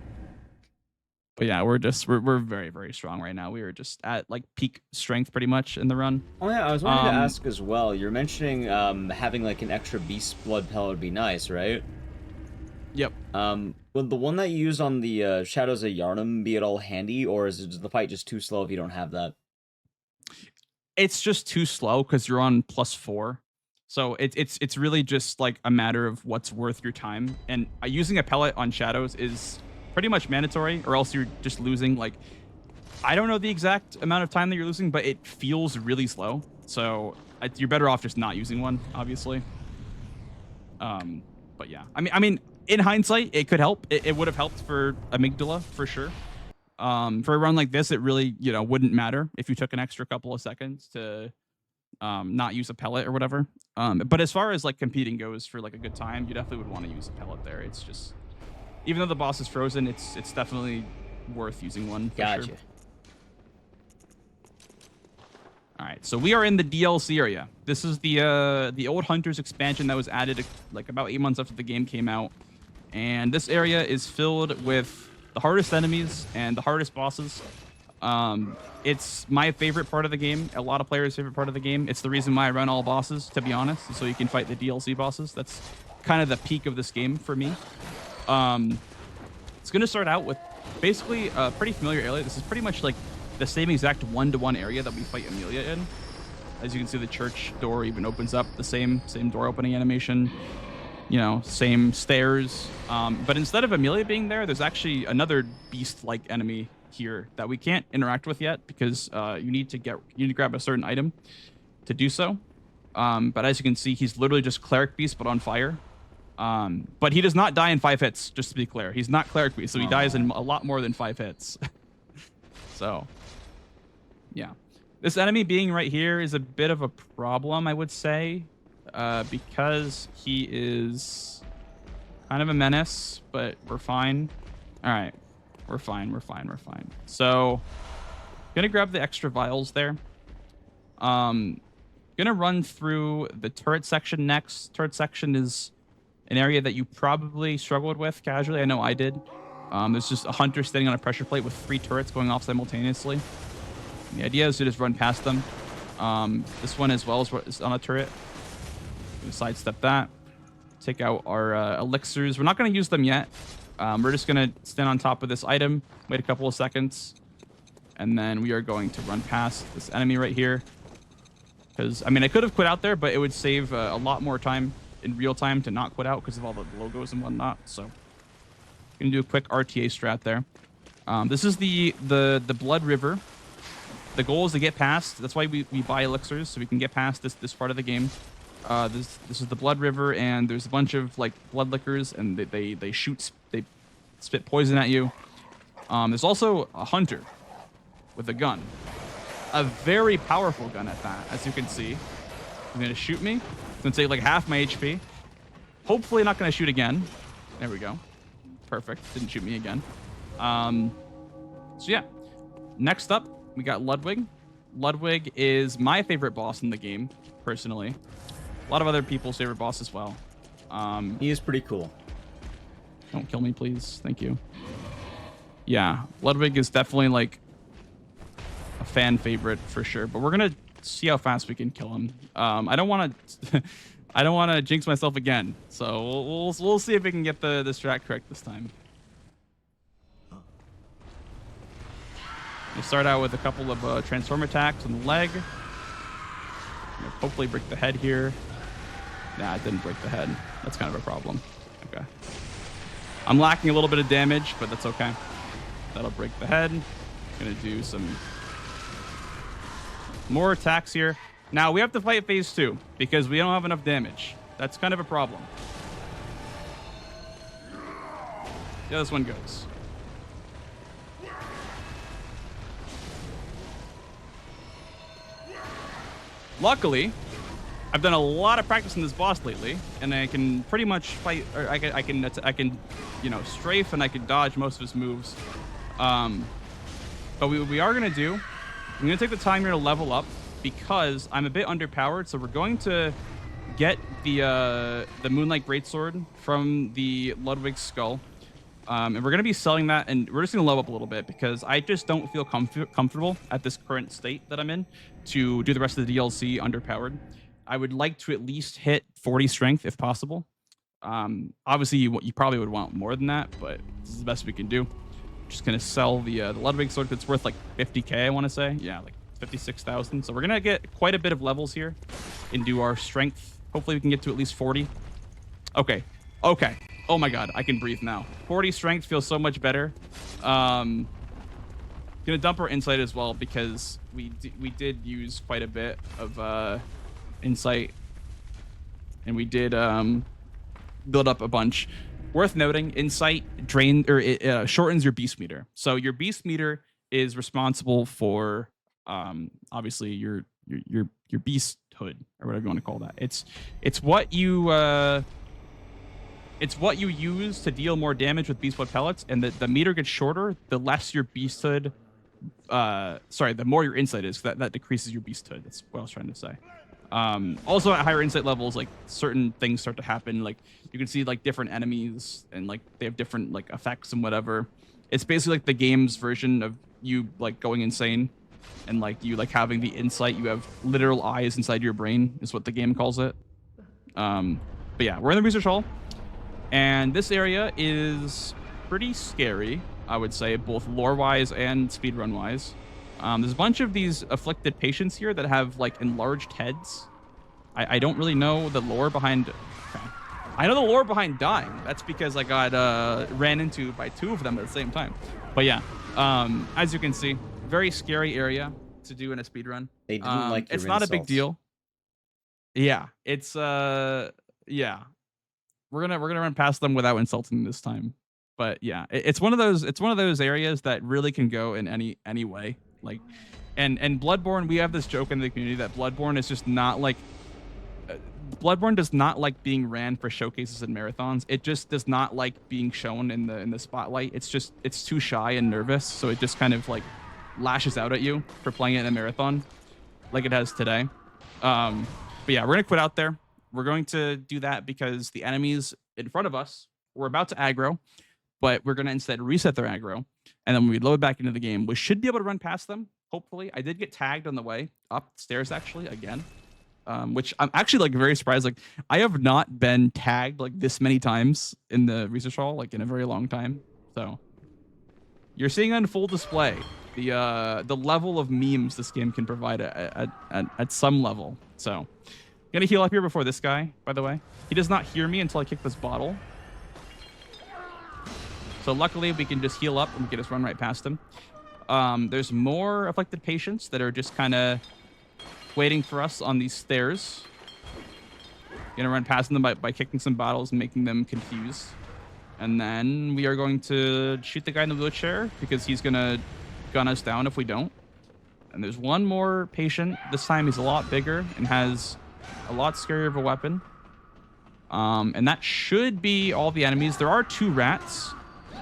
But yeah, we're very, very strong right now. We are just at like peak strength pretty much in the run. Oh yeah, I was wanting to ask as well. You're mentioning having like an extra beast blood pellet would be nice, right? Yep. Would the one that you use on the Shadows of Yharnam be at all handy, or is the fight just too slow if you don't have that? It's just too slow because you're on +4. So it's really just like a matter of what's worth your time. And using a pellet on Shadows is pretty much mandatory, or else you're just losing like, I don't know the exact amount of time that you're losing, but it feels really slow. So you're better off just not using one, obviously. But yeah, I mean, in hindsight, it could help. It would have helped for Amygdala for sure. For a run like this, it really, wouldn't matter if you took an extra couple of seconds to not use a pellet or whatever. But as far as like competing goes for like a good time, you definitely would want to use a pellet there. It's just, even though the boss is frozen, it's definitely worth using one. Gotcha. Sure. All right, so we are in the DLC area. This is the Old Hunters expansion that was added like about 8 months after the game came out, and this area is filled with the hardest enemies and the hardest bosses. It's my favorite part of the game. A lot of players' favorite part of the game. It's the reason why I run all bosses, to be honest, so you can fight the DLC bosses. That's kind of the peak of this game for me. It's going to start out with basically a pretty familiar area. This is pretty much like the same exact one-to-one area that we fight Amelia in. As you can see, the church door even opens up, the same door opening animation, same stairs. But instead of Amelia being there, there's actually another beast-like enemy here that we can't interact with yet because you need to grab a certain item to do so. But as you can see, he's literally just Cleric Beast but on fire. But he does not die in 5 hits, just to be clear. He's not Cleric Beast, so he dies in a lot more than 5 hits. So, yeah. This enemy being right here is a bit of a problem, I would say, because he is kind of a menace, but we're fine. All right. We're fine. So Gonna grab the extra vials there. Gonna run through the turret section next. Turret section is an area that you probably struggled with casually. I know I did. There's just a hunter standing on a pressure plate with 3 turrets going off simultaneously. And the idea is to just run past them. This one as well is on a turret. Gonna sidestep that. Take out our elixirs. We're not gonna use them yet. We're just gonna stand on top of this item, wait a couple of seconds, and then we are going to run past this enemy right here. Because, I mean, I could have quit out there, but it would save a lot more time in real time to not quit out because of all the logos and whatnot. So, gonna do a quick RTA strat there. This is the Blood River. The goal is to get past. That's why we buy elixirs, so we can get past this part of the game. This is the Blood River, and there's a bunch of like blood lickers, and they spit poison at you. There's also a hunter with a gun. A very powerful gun at that, as you can see. He's gonna shoot me. It's gonna take like half my HP. Hopefully not gonna shoot again. There we go. Perfect. Didn't shoot me again. So yeah. Next up, we got Ludwig. Ludwig is my favorite boss in the game, personally. A lot of other people's favorite boss as well. He is pretty cool. Don't kill me, please. Thank you. Yeah, Ludwig is definitely like a fan favorite for sure, but we're gonna see how fast we can kill him. I don't want to I don't want to jinx myself again, so we'll see if we can get the strat correct this time. We'll start out with a couple of transform attacks on the leg. Hopefully break the head here. Nah, it didn't break the head. That's kind of a problem. Okay. I'm lacking a little bit of damage, but that's okay. That'll break the head. Gonna do some more attacks here. Now, we have to fight phase 2 because we don't have enough damage. That's kind of a problem. See how this one goes. Luckily, I've done a lot of practice in this boss lately, and I can pretty much fight, or I can, you know, strafe and I can dodge most of his moves. But we are gonna do. I'm gonna take the time here to level up because I'm a bit underpowered. So we're going to get the Moonlight Greatsword from the Ludwig Skull, and we're gonna be selling that, and we're just gonna level up a little bit because I just don't feel comfortable at this current state that I'm in to do the rest of the DLC underpowered. I would like to at least hit 40 strength if possible. Obviously, you probably would want more than that, but this is the best we can do. Just gonna sell the Ludwig sword that's worth like 50k, I want to say. Yeah, like 56,000. So we're gonna get quite a bit of levels here and do our strength. Hopefully we can get to at least 40. Okay. Okay. Oh my god, I can breathe now. 40 strength feels so much better. Gonna dump our insight as well because we did use quite a bit of insight, and we did build up a bunch. Worth noting, insight it shortens your beast meter. So your beast meter is responsible for obviously your beasthood, or whatever you want to call that. It's what you use to deal more damage with beast blood pellets, and the meter gets shorter the less your beasthood. The more your insight is. That decreases your beasthood. That's what I was trying to say. Also at higher insight levels, like certain things start to happen. Like you can see like different enemies and like they have different like effects and whatever. It's basically like the game's version of you like going insane and like you like having the insight. You have literal eyes inside your brain is what the game calls it. But yeah, we're in the research hall, and this area is pretty scary, I would say, both lore-wise and speedrun-wise. There's a bunch of these afflicted patients here that have like enlarged heads. I don't really know the lore behind. Okay. I know the lore behind dying. That's because I got ran into by 2 of them at the same time. But yeah, as you can see, very scary area to do in a speedrun. They didn't like your It's not a big insults. deal. Yeah, it's yeah. We're gonna run past them without insulting them this time. But yeah, it's one of those areas that really can go in any way. Like, and Bloodborne, we have this joke in the community that Bloodborne is just not like. Bloodborne does not like being ran for showcases and marathons. It just does not like being shown in the spotlight. It's too shy and nervous, so it just kind of like lashes out at you for playing it in a marathon like it has today. But yeah, we're gonna quit out there. We're going to do that because the enemies in front of us, we're about to aggro, but we're gonna instead reset their aggro, and then when we load back into the game, we should be able to run past them. Hopefully, I did get tagged on the way upstairs actually again, which I'm actually like very surprised. Like I have not been tagged like this many times in the research hall like in a very long time. So you're seeing on full display the level of memes this game can provide at some level. So gonna heal up here before this guy, by the way. He does not hear me until I kick this bottle. So luckily we can just heal up and we can just run right past him. There's more afflicted patients that are just kind of waiting for us on these stairs. Gonna run past them by kicking some bottles and making them confused. And then we are going to shoot the guy in the wheelchair because he's gonna gun us down if we don't. And there's one more patient. This time he's a lot bigger and has a lot scarier of a weapon. And that should be all the enemies. There are 2 rats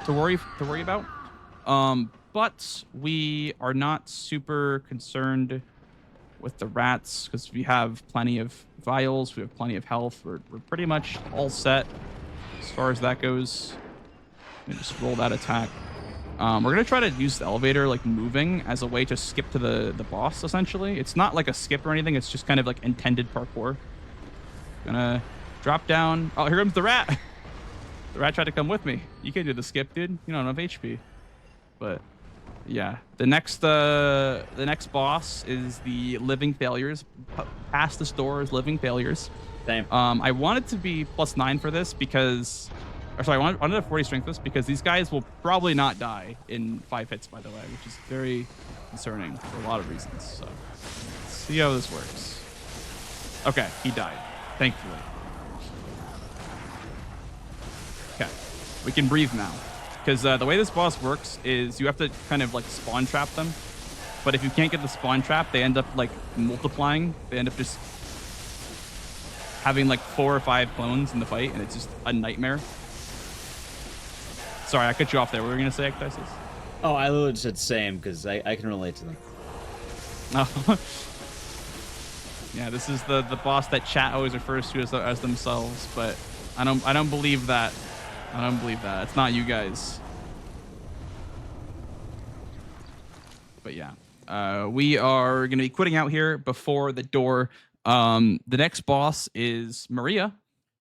to worry about. But we are not super concerned with the rats because we have plenty of vials. We have plenty of health. We're pretty much all set as far as that goes. Let me just roll that attack. We're going to try to use the elevator like moving as a way to skip to the boss, essentially. It's not like a skip or anything. It's just kind of like intended parkour. Gonna drop down. Oh, here comes the rat. The rat tried to come with me. You can't do the skip, dude. You don't have HP. But yeah, the next boss is the living failures. Past this door is living failures. Same. I wanted to be +9 for this because, or sorry, I wanted a 40 strength this because these guys will probably not die in 5 hits, by the way, which is very concerning for a lot of reasons. So let's see how this works. Okay, he died, thankfully. Okay, we can breathe now. Because the way this boss works is you have to kind of like spawn trap them. But if you can't get the spawn trap, they end up like multiplying. They end up just having like 4 or 5 clones in the fight, and it's just a nightmare. Sorry, I cut you off there. What were you going to say, Ecdysis? Oh, I literally said same because I can relate to them. Oh. Yeah, this is the boss that chat always refers to as themselves, but I don't believe that. I don't believe that. It's not you guys. But yeah, we are going to be quitting out here before the door. The next boss is Maria.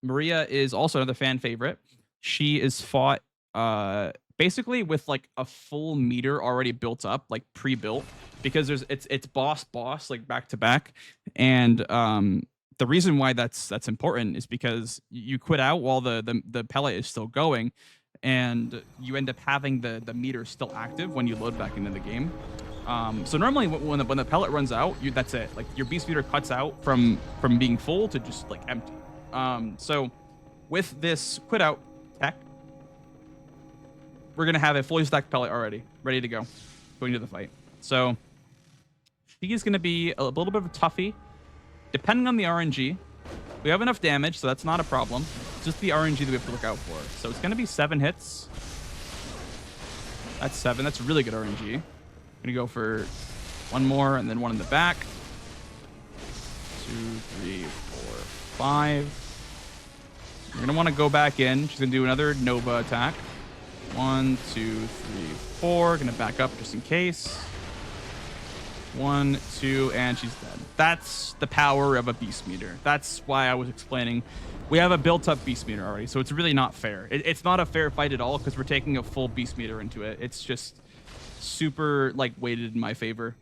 Maria is also another fan favorite. She is fought basically with like a full meter already built up, like pre-built, because it's boss like back to back, and the reason why that's important is because you quit out while the pellet is still going, and you end up having the meter still active when you load back into the game. So normally when the pellet runs out, that's it. Like your beast meter cuts out from being full to just like empty. So with this quit out tech, we're gonna have a fully stacked pellet already ready to go going to the fight. So she is gonna be a little bit of a toughie. Depending on the RNG, we have enough damage, so that's not a problem. It's just the RNG that we have to look out for. So it's going to be 7 hits. That's 7. That's really good RNG. I'm going to go for 1 more and then 1 in the back. 2, 3, 4, 5. You're going to want to go back in. She's going to do another Nova attack. 1, 2, 3, 4. Going to back up just in case. 1, 2, and she's dead. That's the power of a beast meter. That's why I was explaining. We have a built-up beast meter already, so it's really not fair. It's not a fair fight at all because we're taking a full beast meter into it. It's just super like weighted in my favor.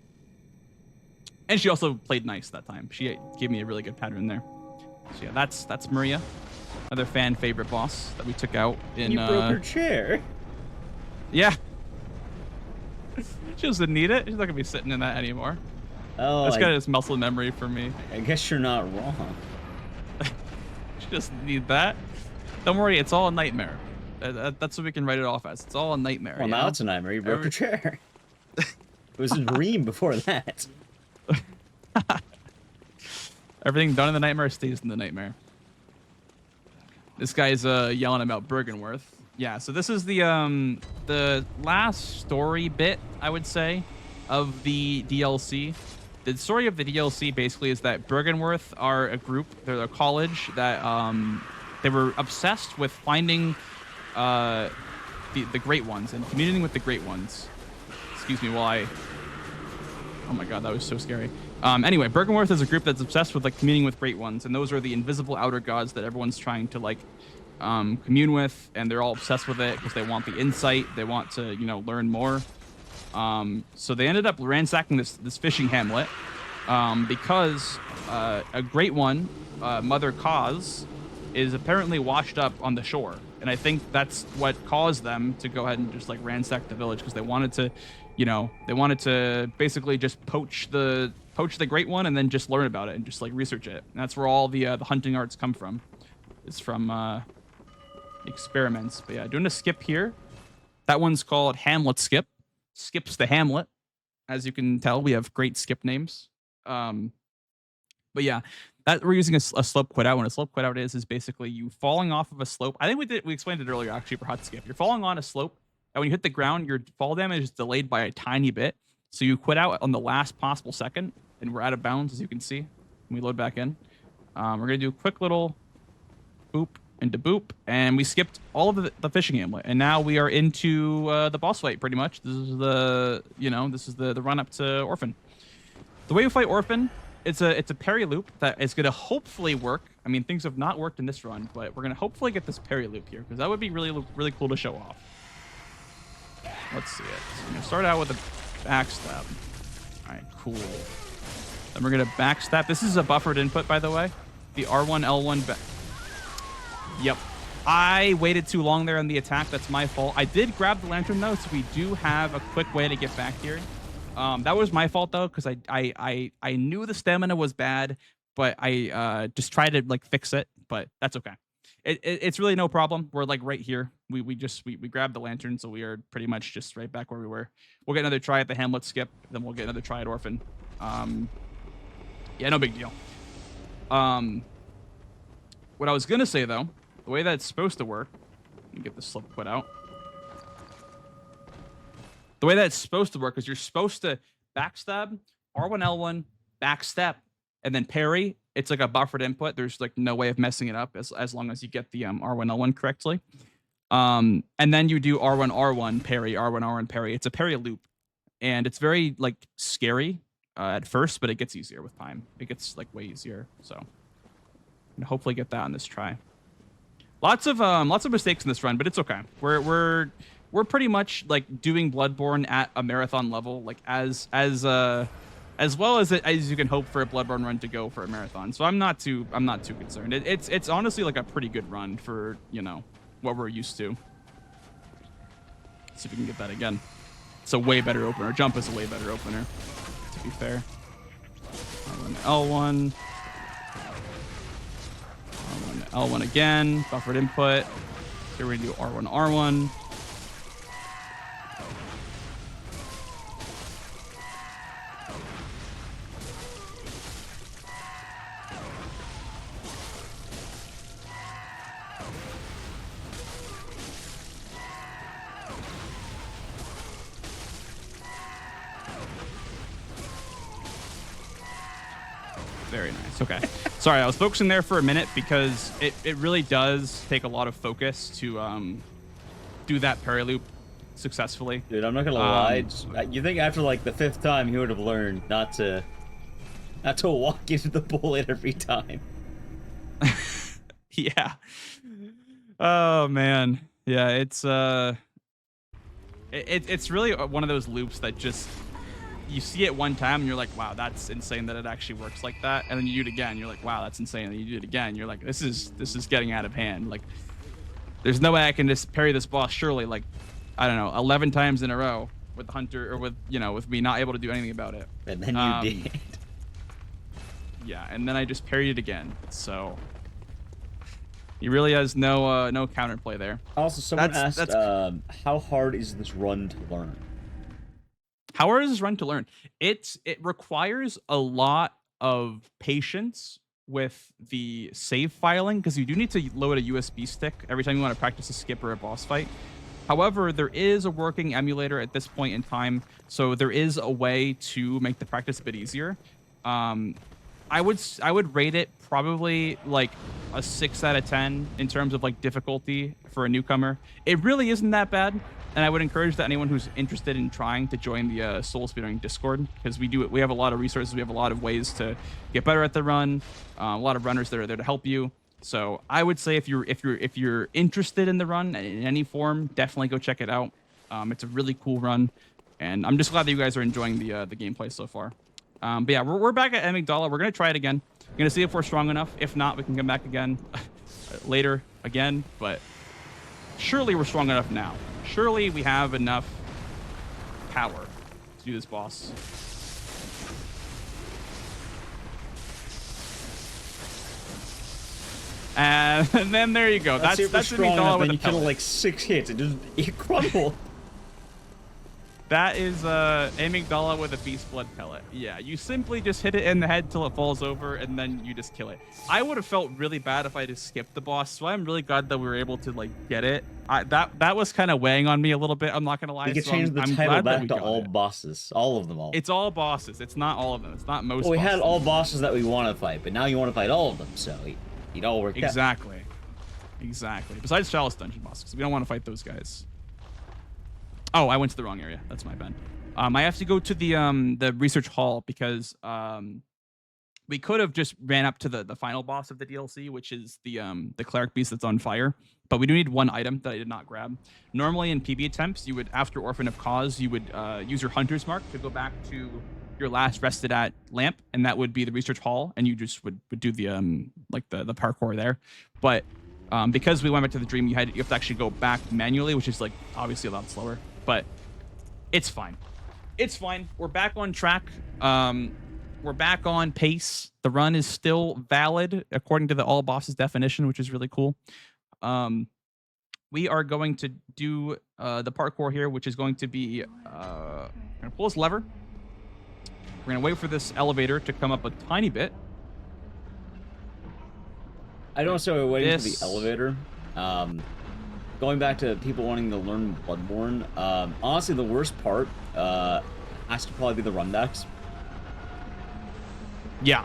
And she also played nice that time. She gave me a really good pattern there. So yeah, that's Maria, another fan favorite boss that we took out in. You broke her chair. Yeah. She doesn't need it. She's not gonna be sitting in that anymore. Oh, that's kind of just muscle memory for me. I guess you're not wrong. She doesn't need that. Don't worry, it's all a nightmare. That's what we can write it off as. It's all a nightmare. Well, now it's a nightmare. You broke your chair. It was a dream before that. Everything done in the nightmare stays in the nightmare. This guy's yelling about Bergenworth. Yeah, so this is the last story bit, I would say. of the DLC. The story of the DLC basically is that Bergenworth are a group. They're a college that they were obsessed with finding the Great Ones and communing with the Great Ones. Excuse me while I... Oh my god, that was so scary. Anyway, Bergenworth is a group that's obsessed with like communing with Great Ones, and those are the invisible outer gods that everyone's trying to like commune with, and they're all obsessed with it because they want the insight. They want to, you know, learn more. So they ended up ransacking this fishing hamlet because a Great One, Mother Cause, is apparently washed up on the shore, and I think that's what caused them to go ahead and just like ransack the village because they wanted to, you know, they wanted to basically just poach the Great One and then just learn about it and just like research it. And that's where all the hunting arts come from. It's from experiments. But yeah, doing a skip here. That one's called Hamlet Skip. Skips the Hamlet. As you can tell, we have great skip names. But yeah, that we're using a slope quit out. What a slope quit out is basically you falling off of a slope. I think we explained it earlier actually for hot skip. You're falling on a slope, and when you hit the ground, your fall damage is delayed by a tiny bit. So you quit out on the last possible second, and we're out of bounds, as you can see. When we load back in, we're gonna do a quick little boop into boop, and we skipped all of the fishing hamlet, and now we are into the boss fight. Pretty much, this is the the run up to Orphan. The way we fight Orphan, it's a parry loop that is gonna hopefully work. I mean, things have not worked in this run, but we're gonna hopefully get this parry loop here because that would be really cool to show off. Let's see it. So I'm gonna start out with a backstab. All right, cool. Then we're gonna backstab. This is a buffered input, by the way. The R1 L1. Yep. I waited too long there on the attack. That's my fault. I did grab the lantern though, so we do have a quick way to get back here. That was my fault though, because I knew the stamina was bad, but I just tried to like fix it. But that's okay. It's really no problem. We're like right here. We grabbed the lantern, so we are pretty much just right back where we were. We'll get another try at the Hamlet skip, then we'll get another try at Orphan. Yeah, no big deal. What I was gonna say though, the way that's supposed to work, let me get this slip put out. The way that's supposed to work is you're supposed to backstab, R1 L1, backstep, and then parry. It's like a buffered input. There's like no way of messing it up as long as you get the R1 L1 correctly. And then you do R1 R1 parry, R1 R1 parry. It's a parry loop, and it's very like scary at first, but it gets easier with time. It gets like way easier. So and hopefully get that on this try. Lots of mistakes in this run, but it's okay. We're pretty much like doing Bloodborne at a marathon level, like as well as you can hope for a Bloodborne run to go for a marathon. So I'm not too concerned. It's honestly like a pretty good run for, you know, what we're used to. Let's see if we can get that again. It's a way better opener. Jump is a way better opener, to be fair. L1. L1 again, buffered input. Here we're gonna do R1 R1. Very nice. Okay. Sorry, I was focusing there for a minute because it really does take a lot of focus to do that parry loop successfully. Dude, I'm not gonna lie. You think after like the 5th time he would have learned not to walk into the bullet every time? Yeah. Oh man. Yeah, it's really one of those loops that just you see it one time and you're like, wow, that's insane that it actually works like that. And then you do it again, you're like, wow, that's insane. And you do it again, you're like, this is getting out of hand. Like, there's no way I can just parry this boss surely, like, I don't know, 11 times in a row with the hunter, or with, you know, with me not able to do anything about it. And then you did. Yeah, and then I just parried it again. So he really has no counterplay there. Also, someone asked, how hard is this run to learn? How hard is this run to learn? It requires a lot of patience with the save filing, because you do need to load a USB stick every time you want to practice a skip or a boss fight. However, there is a working emulator at this point in time, so there is a way to make the practice a bit easier. I would rate it probably like a 6 out of 10 in terms of like difficulty for a newcomer. It really isn't that bad, and I would encourage that anyone who's interested in trying to join the Soul Speedrunning Discord, because we have a lot of resources, we have a lot of ways to get better at the run, a lot of runners that are there to help you. So I would say if you're interested in the run in any form, definitely go check it out. It's a really cool run, and I'm just glad that you guys are enjoying the gameplay so far. But yeah, we're back at Amygdala. We're gonna try it again. We're gonna see if we're strong enough. If not, we can come back again later again. But surely we're strong enough now. Surely we have enough power to do this boss. And then there you go. That's Amygdala with a pellet. You kill like 6 hits. It crumbled. That is Amygdala with a beast blood pellet. Yeah, you simply just hit it in the head till it falls over, and then you just kill it. I would have felt really bad if I just skipped the boss, so I'm really glad that we were able to like get it. That was kind of weighing on me a little bit. I'm not gonna lie. You could change the title back to all bosses, all of them. It's all bosses. It's not all of them. It's not most. Well, we bosses. had all bosses that we want to fight, but now you want to fight all of them, so it all worked out. Exactly. Besides Chalice Dungeon bosses, we don't want to fight those guys. Oh, I went to the wrong area. That's my bad. I have to go to the research hall because we could have just ran up to the final boss of the DLC, which is the cleric beast that's on fire. But we do need one item that I did not grab. Normally in PB attempts, you would, after Orphan of Cause, you would use your hunter's mark to go back to your last rested at lamp, and that would be the research hall, and you just would do the the parkour there. But because we went back to the dream, you have to actually go back manually, which is like obviously a lot slower. But it's fine. It's fine. We're back on track. We're back on pace. The run is still valid according to the all bosses definition, which is really cool. We are going to do the parkour here, which is going to be we're gonna pull this lever. We're gonna wait for this elevator to come up a tiny bit. I don't know, we're waiting for the elevator. Going back to people wanting to learn Bloodborne, honestly, the worst part has to probably be the runbacks. Yeah.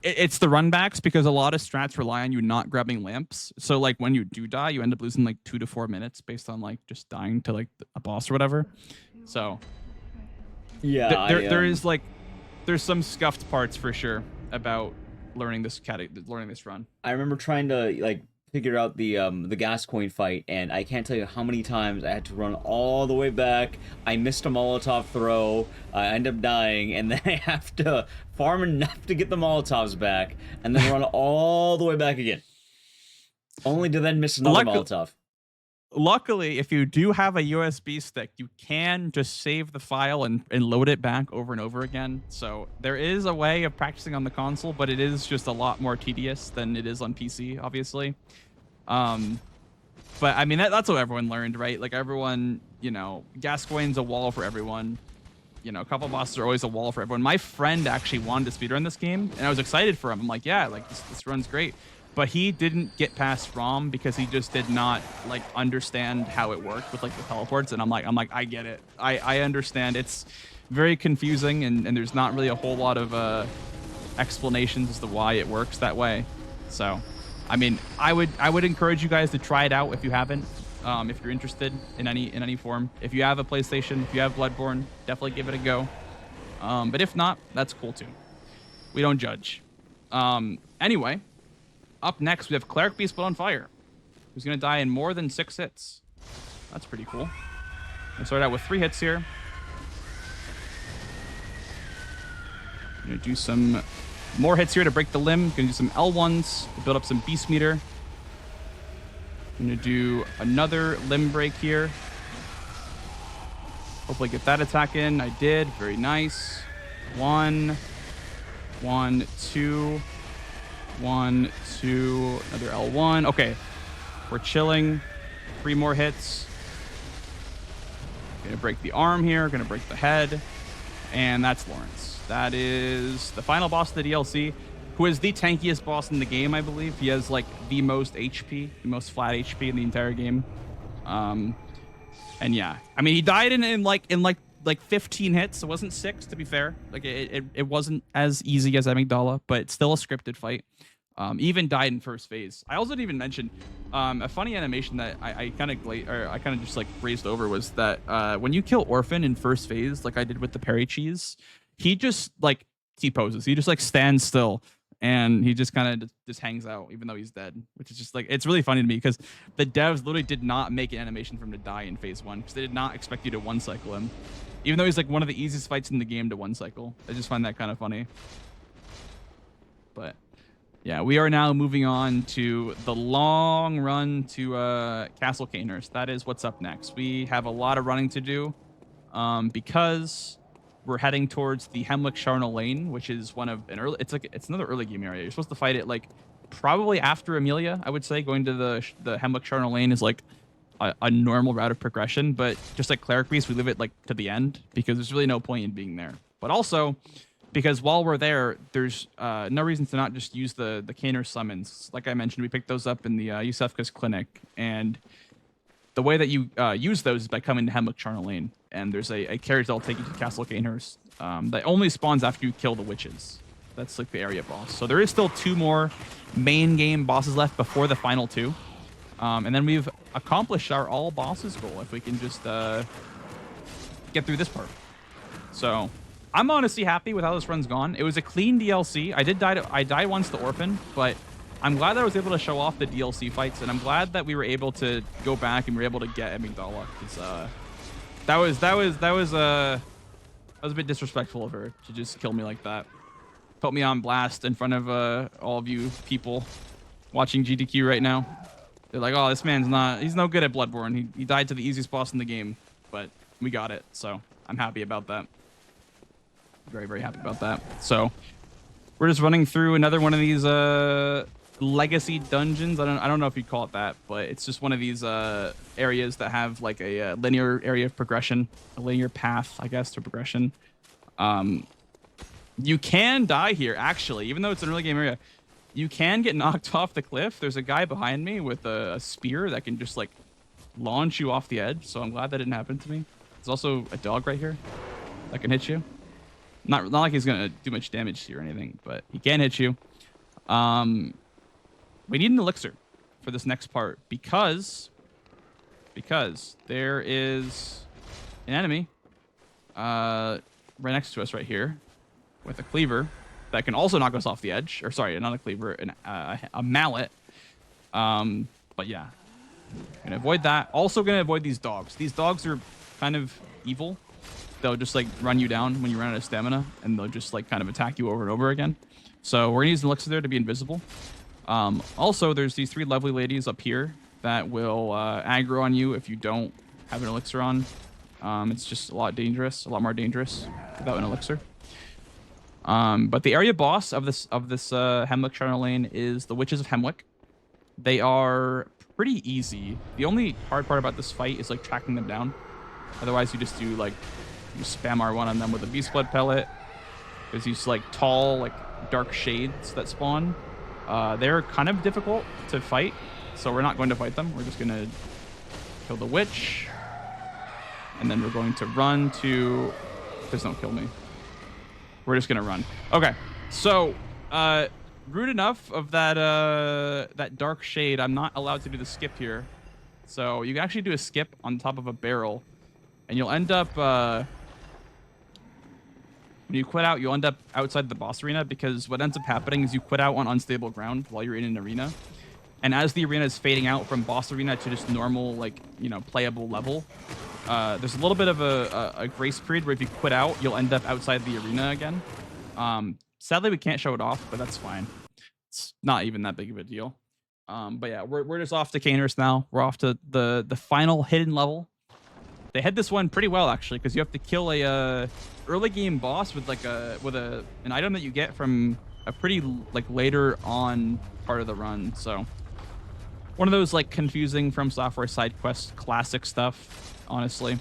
It's the runbacks because a lot of strats rely on you not grabbing lamps. So like when you do die, you end up losing like 2 to 4 minutes based on like just dying to like a boss or whatever. So yeah, there's some scuffed parts for sure about learning this run. I remember trying to like figure out the Gascoigne fight, and I can't tell you how many times I had to run all the way back. I missed a Molotov throw. I end up dying, and then I have to farm enough to get the Molotovs back, and then run all the way back again. Only to then miss another Molotov. Luckily, if you do have a USB stick, you can just save the file and load it back over and over again. So there is a way of practicing on the console, but it is just a lot more tedious than it is on PC, obviously. But I mean, that's what everyone learned, right? Like everyone, Gascoigne's a wall for everyone. A couple bosses are always a wall for everyone. My friend actually wanted to speedrun this game, and I was excited for him. I'm like, yeah, like this run's great. But he didn't get past ROM because he just did not like understand how it worked with like the teleports. And I'm like, I get it. I understand. It's very confusing, and there's not really a whole lot of explanations as to why it works that way. So, I mean, I would encourage you guys to try it out if you haven't. If you're interested in any form. If you have a PlayStation, if you have Bloodborne, definitely give it a go. But if not, that's cool too. We don't judge. Anyway. Up next, we have Cleric Beast Blood on Fire, who's going to die in more than 6 hits. That's pretty cool. We'll start out with 3 hits here. Going to do some more hits here to break the limb. Going to do some L1s to build up some Beast Meter. Going to do another limb break here. Hopefully get that attack in. I did. Very nice. 1, 2... 1, 2, another L1. Okay, we're chilling. 3 more hits. Gonna break the arm here, gonna break the head. And that's Lawrence. That is the final boss of the DLC, who is the tankiest boss in the game, I believe. He has like the most HP, the most flat HP in the entire game. And yeah, I mean, he died in like 15 hits. It wasn't 6, to be fair. Like it wasn't as easy as Amygdala, but it's still a scripted fight. He even died in first phase. I also didn't even mention a funny animation that I kind of just like grazed over was that when you kill Orphan in first phase, like I did with the Perry cheese, he just like T-poses. He just like stands still and he just kind of just hangs out even though he's dead, which is just like, it's really funny to me because the devs literally did not make an animation for him to die in phase 1 because they did not expect you to one cycle him, even though he's like one of the easiest fights in the game to one cycle. I just find that kind of funny. But yeah, we are now moving on to the long run to Castle Canehurst. That is what's up next. We have a lot of running to do because we're heading towards the Hemlock Charnel Lane, which is one of an early. It's another early game area. You're supposed to fight it like probably after Amelia. I would say going to the Hemlock Charnel Lane is like a normal route of progression, but just like Cleric Beast, we leave it like to the end because there's really no point in being there. But also because while we're there, there's no reason to not just use the Canehurst summons. Like I mentioned, we picked those up in the Yusefka's clinic, and the way that you use those is by coming to Hemlock Charnel Lane, and there's a carriage that'll take you to Castle Canehurst that only spawns after you kill the witches. That's like the area boss. So there is still 2 more main game bosses left before the final 2. And then we've accomplished our all bosses goal if we can just get through this part. So I'm honestly happy with how this run's gone. It was a clean DLC. I died once to Orphan, but I'm glad that I was able to show off the DLC fights, and I'm glad that we were able to go back and we were able to get Amygdala. Because that was a bit disrespectful of her to just kill me like that. Put me on blast in front of all of you people watching GDQ right now. They're like, oh, this man's he's no good at Bloodborne. He died to the easiest boss in the game, but we got it. So I'm happy about that. Very, very happy about that. So we're just running through another one of these legacy dungeons. I don't know if you'd call it that, but it's just one of these areas that have like a linear area of progression, a linear path, I guess, to progression. You can die here, actually, even though it's an early game area. You can get knocked off the cliff. There's a guy behind me with a spear that can just like launch you off the edge. So I'm glad that didn't happen to me. There's also a dog right here that can hit you. Not like he's gonna do much damage to you or anything, but he can hit you. We need an elixir for this next part because there is an enemy right next to us right here with a cleaver that can also knock us off the edge. Or sorry, not a cleaver, a mallet. But yeah, gonna avoid that. Also gonna avoid these dogs. These dogs are kind of evil. They'll just like run you down when you run out of stamina, and they'll just like kind of attack you over and over again. So we're gonna use an elixir there to be invisible. Also, there's these 3 lovely ladies up here that will aggro on you if you don't have an elixir on. It's just a lot more dangerous without an elixir. But the area boss of this Hemlock Charnel Lane is the Witches of Hemlock. They are pretty easy. The only hard part about this fight is like tracking them down. Otherwise, you just do like you spam R1 on them with a Beast Blood pellet. There's these like tall, like dark shades that spawn. They're kind of difficult to fight, so we're not going to fight them. We're just gonna kill the witch, and then we're going to run to. Please don't kill me. We're just gonna run. Okay, so rude enough of that that dark shade, I'm not allowed to do the skip here. So you can actually do a skip on top of a barrel, and you'll end up when you quit out, you'll end up outside the boss arena, because what ends up happening is you quit out on unstable ground while you're in an arena. And as the arena is fading out from boss arena to just normal, like, you know, playable level, there's a little bit of a grace period where if you quit out, you'll end up outside the arena again. Sadly, we can't show it off, but that's fine. It's not even that big of a deal. But yeah, we're just off to Canehurst now. We're off to the final hidden level. They had this one pretty well, actually, because you have to kill a early game boss with like an item that you get from a pretty like later on part of the run. So one of those like confusing From Software side quest classic stuff, honestly.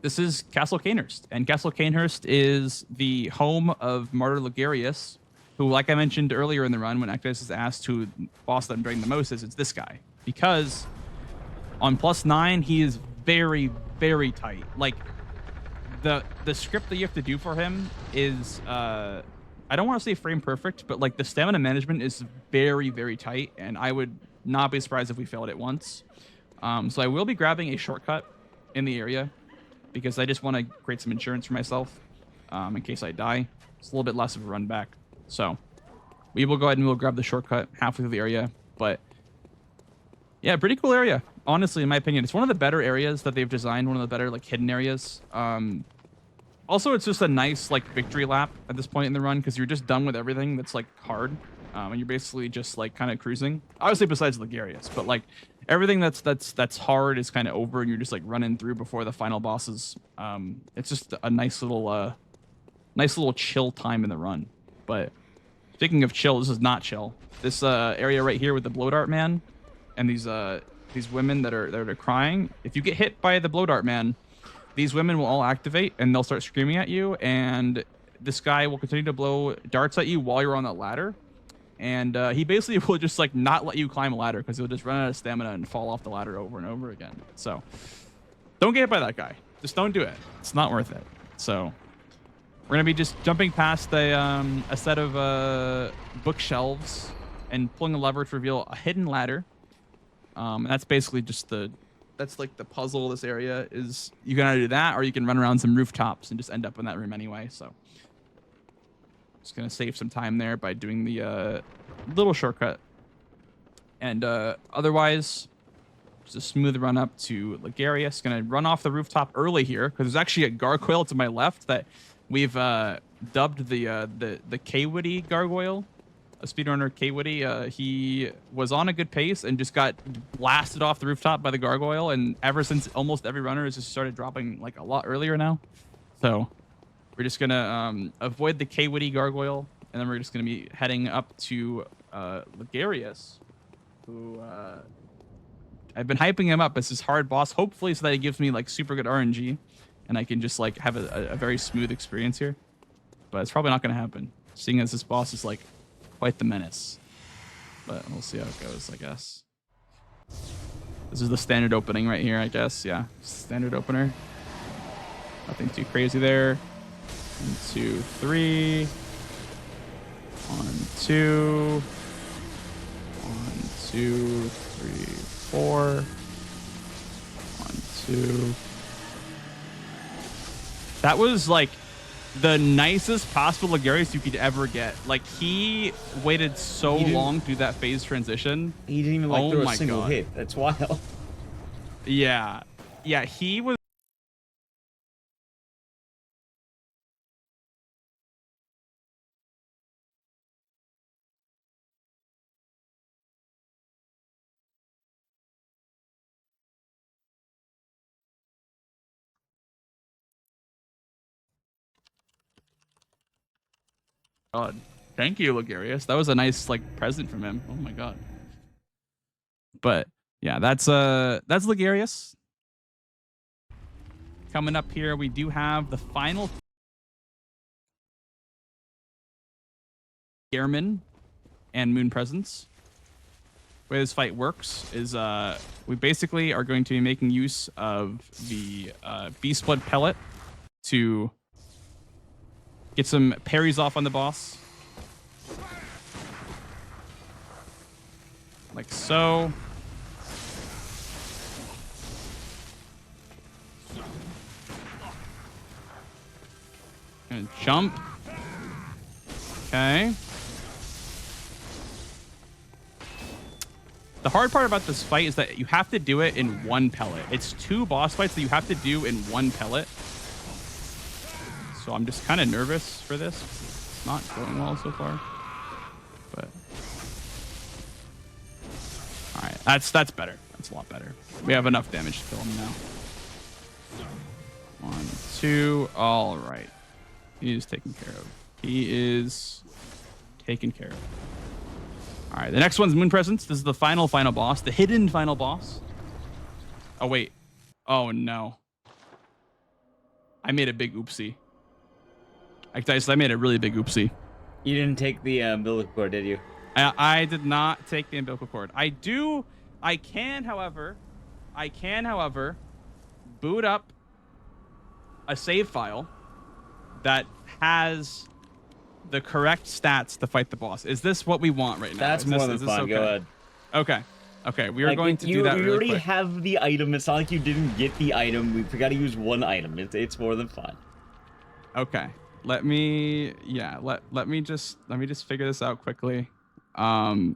This is Castle Canehurst, and Castle Canehurst is the home of Martyr Ligarius, who, like I mentioned earlier in the run, when Activists is asked who boss that I'm dragging the most is, it's this guy, because On +9, he is very, very tight. Like, the script that you have to do for him is, I don't want to say frame perfect, but like the stamina management is very, very tight, and I would not be surprised if we failed it once. So I will be grabbing a shortcut in the area because I just want to create some insurance for myself in case I die. It's a little bit less of a run back. So we will go ahead and we'll grab the shortcut halfway through the area. But yeah, pretty cool area. Honestly, in my opinion, it's one of the better areas that they've designed. One of the better like hidden areas. Also, it's just a nice like victory lap at this point in the run because you're just done with everything that's like hard, and you're basically just like kind of cruising. Obviously, besides Ligarius, but like everything that's hard is kind of over, and you're just like running through before the final bosses. It's just a nice little chill time in the run. But speaking of chill, this is not chill. This area right here with the blow dart man and these women that are crying. If you get hit by the blow dart man, these women will all activate and they'll start screaming at you, and this guy will continue to blow darts at you while you're on the ladder. And he basically will just like not let you climb a ladder because he'll just run out of stamina and fall off the ladder over and over again. So don't get hit by that guy. Just don't do it. It's not worth it. So we're gonna be just jumping past a set of bookshelves and pulling a lever to reveal a hidden ladder. And that's basically just that's like the puzzle of this area is you can either do that or you can run around some rooftops and just end up in that room anyway. So just gonna save some time there by doing the little shortcut. And otherwise, just a smooth run up to Ligarius. Gonna run off the rooftop early here because there's actually a gargoyle to my left that we've dubbed the K-Witty gargoyle. A speedrunner K-Witty, he was on a good pace and just got blasted off the rooftop by the gargoyle, and ever since almost every runner has just started dropping like a lot earlier now. So we're just gonna avoid the K-Witty gargoyle, and then we're just gonna be heading up to Ligarius, who I've been hyping him up as this hard boss, hopefully so that he gives me like super good RNG and I can just like have a very smooth experience here. But it's probably not gonna happen, seeing as this boss is like quite the menace. But we'll see how it goes, I guess. This is the standard opening right here, I guess. Yeah, standard opener. Nothing too crazy there. 1, 2, 3. 1, 2. 1, 2, 3, 4. 1, 2. That was like the nicest possible Ligarius you could ever get. Like, he waited so long to do that phase transition. He didn't even like throw a single hit. That's wild. Yeah. Yeah, he was. God. Thank you, Ligarius. That was a nice like present from him. Oh my god. But yeah, that's Ligarius. Coming up here, we do have the final Airman and Moon Presence. The way this fight works is we basically are going to be making use of the Beast Blood Pellet to get some parries off on the boss. Like so. Gonna jump. Okay. The hard part about this fight is that you have to do it in one pellet. It's 2 boss fights that you have to do in one pellet. So I'm just kind of nervous for this. It's not going well so far. But all right, that's better. That's a lot better. We have enough damage to kill him now. 1, 2. All right. He is taken care of. He is taken care of. All right, the next one's Moon Presence. This is the final boss, the hidden final boss. Oh, wait. Oh, no. I made a big oopsie. I made a really big oopsie. You didn't take the umbilical cord, did you? I did not take the umbilical cord. I can, however, I can, however, boot up a save file that has the correct stats to fight the boss. Is this what we want right now? That's more than fun. Okay? Go ahead. Okay. Okay, we are Like, going to do that you really already quick. have the item. It's not like you didn't get the item. We got to use one item. It's more than fun. Okay. Let me just figure this out quickly. Hang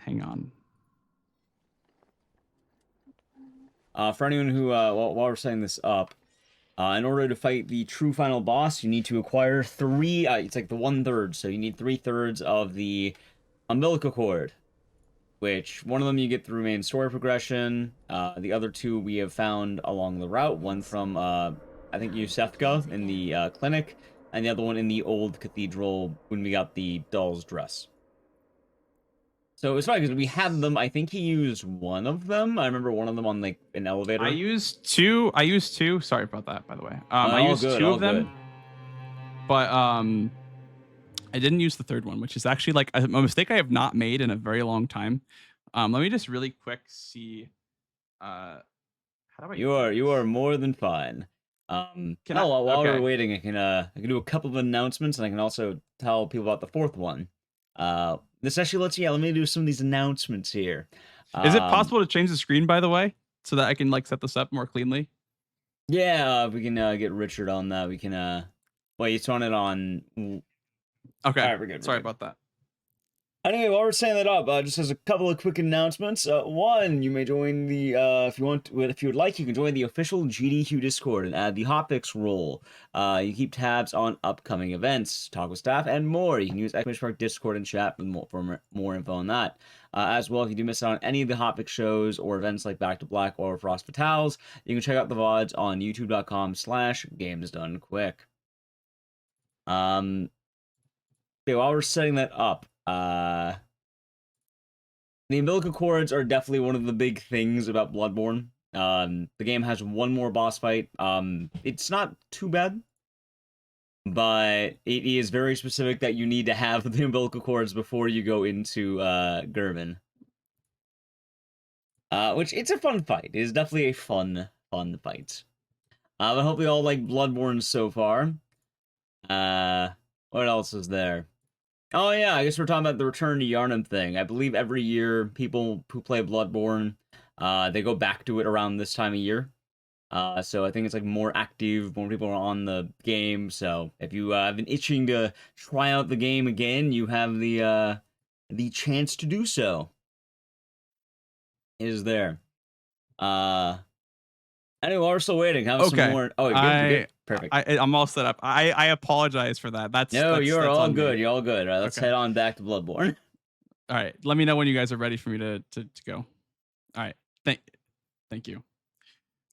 on. For anyone who while we're setting this up, in order to fight the true final boss, you need to acquire 3. It's like the 1/3, so you need 3/3 of the umbilical cord. Which one of them you get through main story progression. The other 2 we have found along the route. One from I think Yusefka in the clinic, and the other one in the old cathedral when we got the doll's dress. So it was funny because we had them. I think he used one of them. I remember one of them on like an elevator. I used two. Sorry about that, by the way. I used good, 2 of them, good. but I didn't use the third one, which is actually like a mistake I have not made in a very long time. Let me just really quick see. How do I? You are more than fine. While we're waiting, I can do a couple of announcements, and I can also tell people about the 4th one. This actually let me do some of these announcements here. Is it possible to change the screen, by the way, so that I can like set this up more cleanly? Yeah, we can get Richard on that. We can wait, you turn it on. Okay. All right, we're good. Sorry about that. Anyway, while we're setting that up, just as a couple of quick announcements. One, you may join the if you would like, you can join the official GDQ Discord and add the Hotfix role. You keep tabs on upcoming events, talk with staff, and more. You can use !Discord and chat for more info on that. As well, if you do miss out on any of the Hotfix shows or events like Back to Black or Frost Fatales, you can check out the VODs on youtube.com/gamesdonequick. Okay, while we're setting that up, the umbilical cords are definitely one of the big things about Bloodborne. The game has one more boss fight. It's not too bad, but it is very specific that you need to have the umbilical cords before you go into German. Which, it's a fun fight. It is definitely a fun fight. But hope you all like Bloodborne so far. What else is there? Oh yeah, I guess we're talking about the Return to Yharnam thing. I believe every year people who play Bloodborne, they go back to it around this time of year. So I think it's like more active, more people are on the game. So if you have been itching to try out the game again, you have the chance to do so. It is there. Anyway, while we're still waiting, have some more. Oh, good. Perfect. I'm all set up. I apologize for that. You're all good. You're all good. All right, let's head on back to Bloodborne. All right, let me know when you guys are ready for me to go. All right, thank you.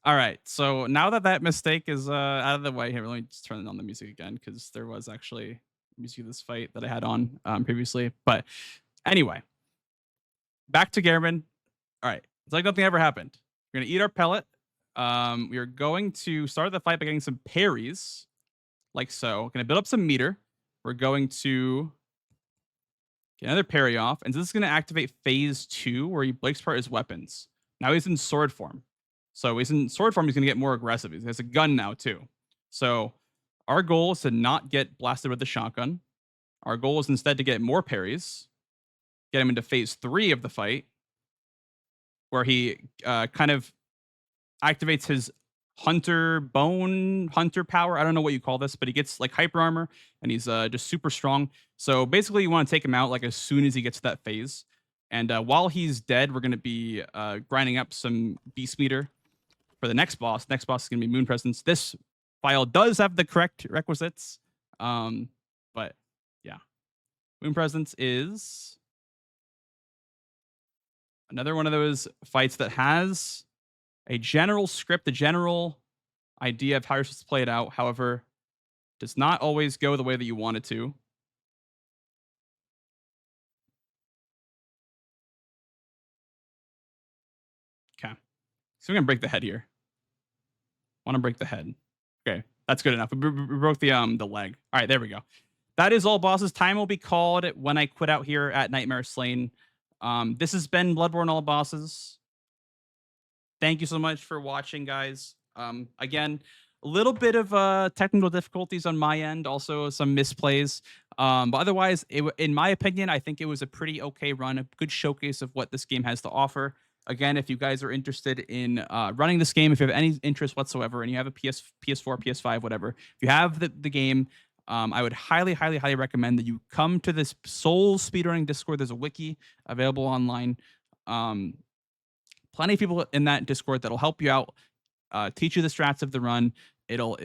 All right, so now that mistake is out of the way, here, let me just turn on the music again because there was actually music of this fight that I had on previously. But anyway, back to Gehrman. All right, it's like nothing ever happened. We're gonna eat our pellet. We are going to start the fight by getting some parries, like so. We're going to build up some meter. We're going to get another parry off, and this is going to activate phase 2, where he breaks apart his weapons. Now he's in sword form. So he's in sword form, he's going to get more aggressive. He has a gun now, too. So our goal is to not get blasted with the shotgun. Our goal is instead to get more parries, get him into phase 3 of the fight, where he kind of activates his hunter power. I don't know what you call this, but he gets like hyper armor and he's just super strong. So basically you want to take him out like as soon as he gets to that phase. And while he's dead, we're going to be grinding up some beast meter for the next boss. Next boss is going to be Moon Presence. This file does have the correct requisites. But yeah, Moon Presence is another one of those fights that has a general script, a general idea of how you're supposed to play it out. However, does not always go the way that you want it to. Okay. So we're going to break the head here. Want to break the head. Okay. That's good enough. We broke the leg. All right, there we go. That is all bosses. Time will be called when I quit out here at Nightmare Slain. This has been Bloodborne All Bosses. thank you so much for watching, guys. Again, a little bit of technical difficulties on my end, also some misplays. But otherwise, in my opinion, I think it was a pretty okay run, a good showcase of what this game has to offer. Again, if you guys are interested in running this game, if you have any interest whatsoever, and you have a PS4, PS5, whatever, if you have the game, I would highly, highly, highly recommend that you come to this Soul Speedrunning Discord. There's a wiki available online. Um, Plenty of people in that Discord that'll help you out, teach you the strats of the run. They'll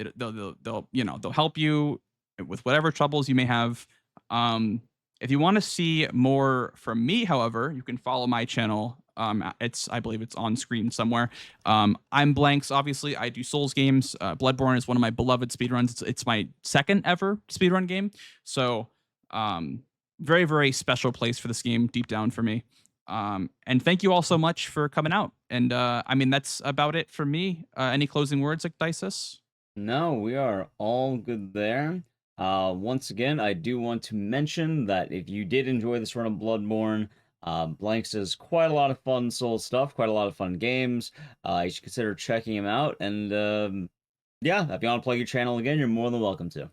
help you with whatever troubles you may have. If you want to see more from me, however, you can follow my channel. I believe it's on screen somewhere. I'm Blanks. Obviously, I do Souls games. Bloodborne is one of my beloved speedruns. It's my second ever speedrun game. So, very, very special place for this game deep down for me. And thank you all so much for coming out. And I mean, that's about it for me. Any closing words, Ecdysis? No, we are all good there. Once again, I do want to mention that if you did enjoy this run of Bloodborne, Blanks does quite a lot of fun Soul stuff, quite a lot of fun games. You should consider checking him out. And yeah, if you want to plug your channel again, you're more than welcome to.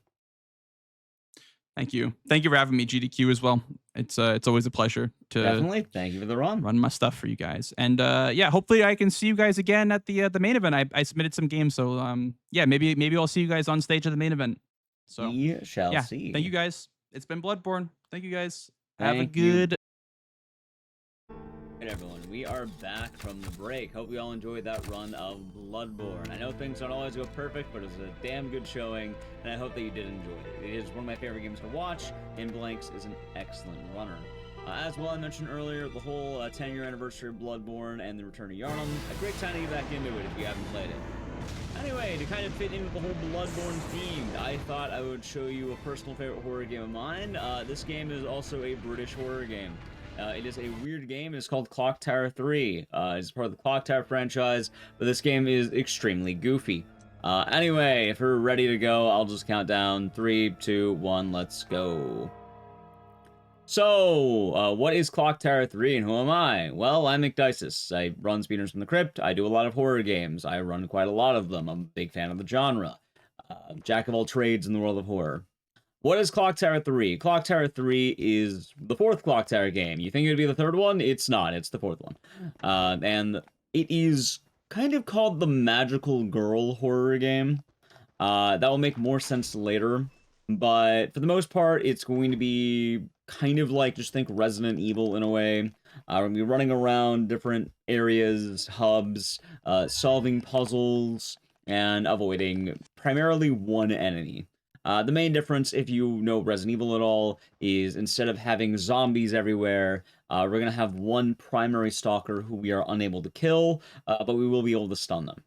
Thank you. Thank you for having me, GDQ, as well. It's always a pleasure to Definitely. Thank you for the run. run my stuff for you guys. And yeah, hopefully I can see you guys again at the main event. I submitted some games, so yeah, maybe I'll see you guys on stage at the main event. So We shall yeah, see. thank you guys. It's been Bloodborne. Thank you guys. Have a Thank you. good. Hey everyone, we are back from the break. Hope you all enjoyed that run of Bloodborne. I know things don't always go perfect, but it was a damn good showing, and I hope that you did enjoy it. It is one of my favorite games to watch, and Blanks is an excellent runner. As well, I mentioned earlier, the whole 10-year anniversary of Bloodborne and the Return of Yharnam. A great time to get back into it if you haven't played it. Anyway, to kind of fit in with the whole Bloodborne theme, I thought I would show you a personal favorite horror game of mine. This game is also a British horror game. It is a weird game. It's called Clock Tower 3. It's part of the Clock Tower franchise, but this game is extremely goofy. Anyway, if we're ready to go, I'll just count down. 3, 2, 1, let's go. So, what is Clock Tower 3 and who am I? Well, I'm Ecdysis. I run Speedruns From the Crypt. I do a lot of horror games. I run quite a lot of them. I'm a big fan of the genre. Jack of all trades in the world of horror. What is Clock Tower 3? Clock Tower 3 is the fourth Clock Tower game. You think it would be the third one? It's not. It's the fourth one. And it is kind of called the magical girl horror game. That will make more sense later. But for the most part, it's going to be kind of like, just think Resident Evil in a way. We're going to be running around different areas, hubs, solving puzzles, and avoiding primarily one enemy. The main difference, if you know Resident Evil at all, is instead of having zombies everywhere, we're going to have one primary stalker who we are unable to kill, but we will be able to stun them.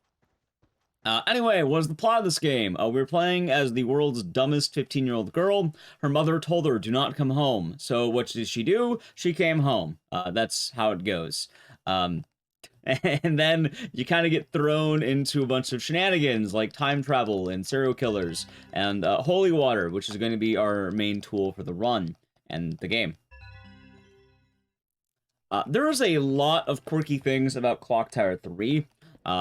Anyway, what is the plot of this game? We're playing as the world's dumbest 15-year-old girl. Her mother told her, do not come home. So what did she do? She came home. That's how it goes. And then you kind of get thrown into a bunch of shenanigans like time travel and serial killers and holy water, which is going to be our main tool for the run and the game. There is a lot of quirky things about Clock Tower 3.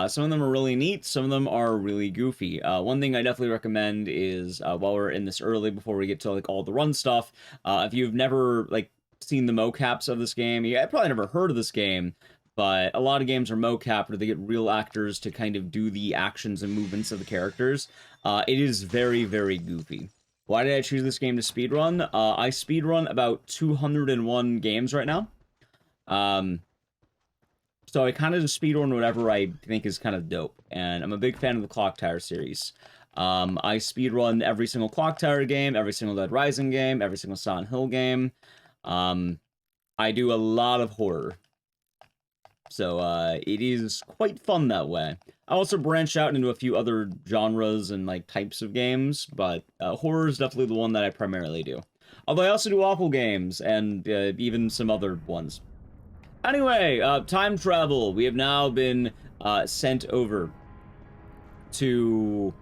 Some of them are really neat, some of them are really goofy. One thing I definitely recommend is, while we're in this early, before we get to like all the run stuff, if you've never like seen the mocaps of this game, you probably never heard of this game, but a lot of games are mocap where they get real actors to kind of do the actions and movements of the characters. It is very, very goofy. Why did I choose this game to speedrun? I speedrun about 201 games right now. So I kind of just speedrun whatever I think is kind of dope, and I'm a big fan of the Clock Tower series. I speedrun every single Clock Tower game, every single Dead Rising game, every single Silent Hill game. I do a lot of horror. So, it is quite fun that way. I also branch out into a few other genres and, like, types of games, but horror is definitely the one that I primarily do. Although I also do awful games, and even some other ones. Anyway, time travel. We have now been sent over to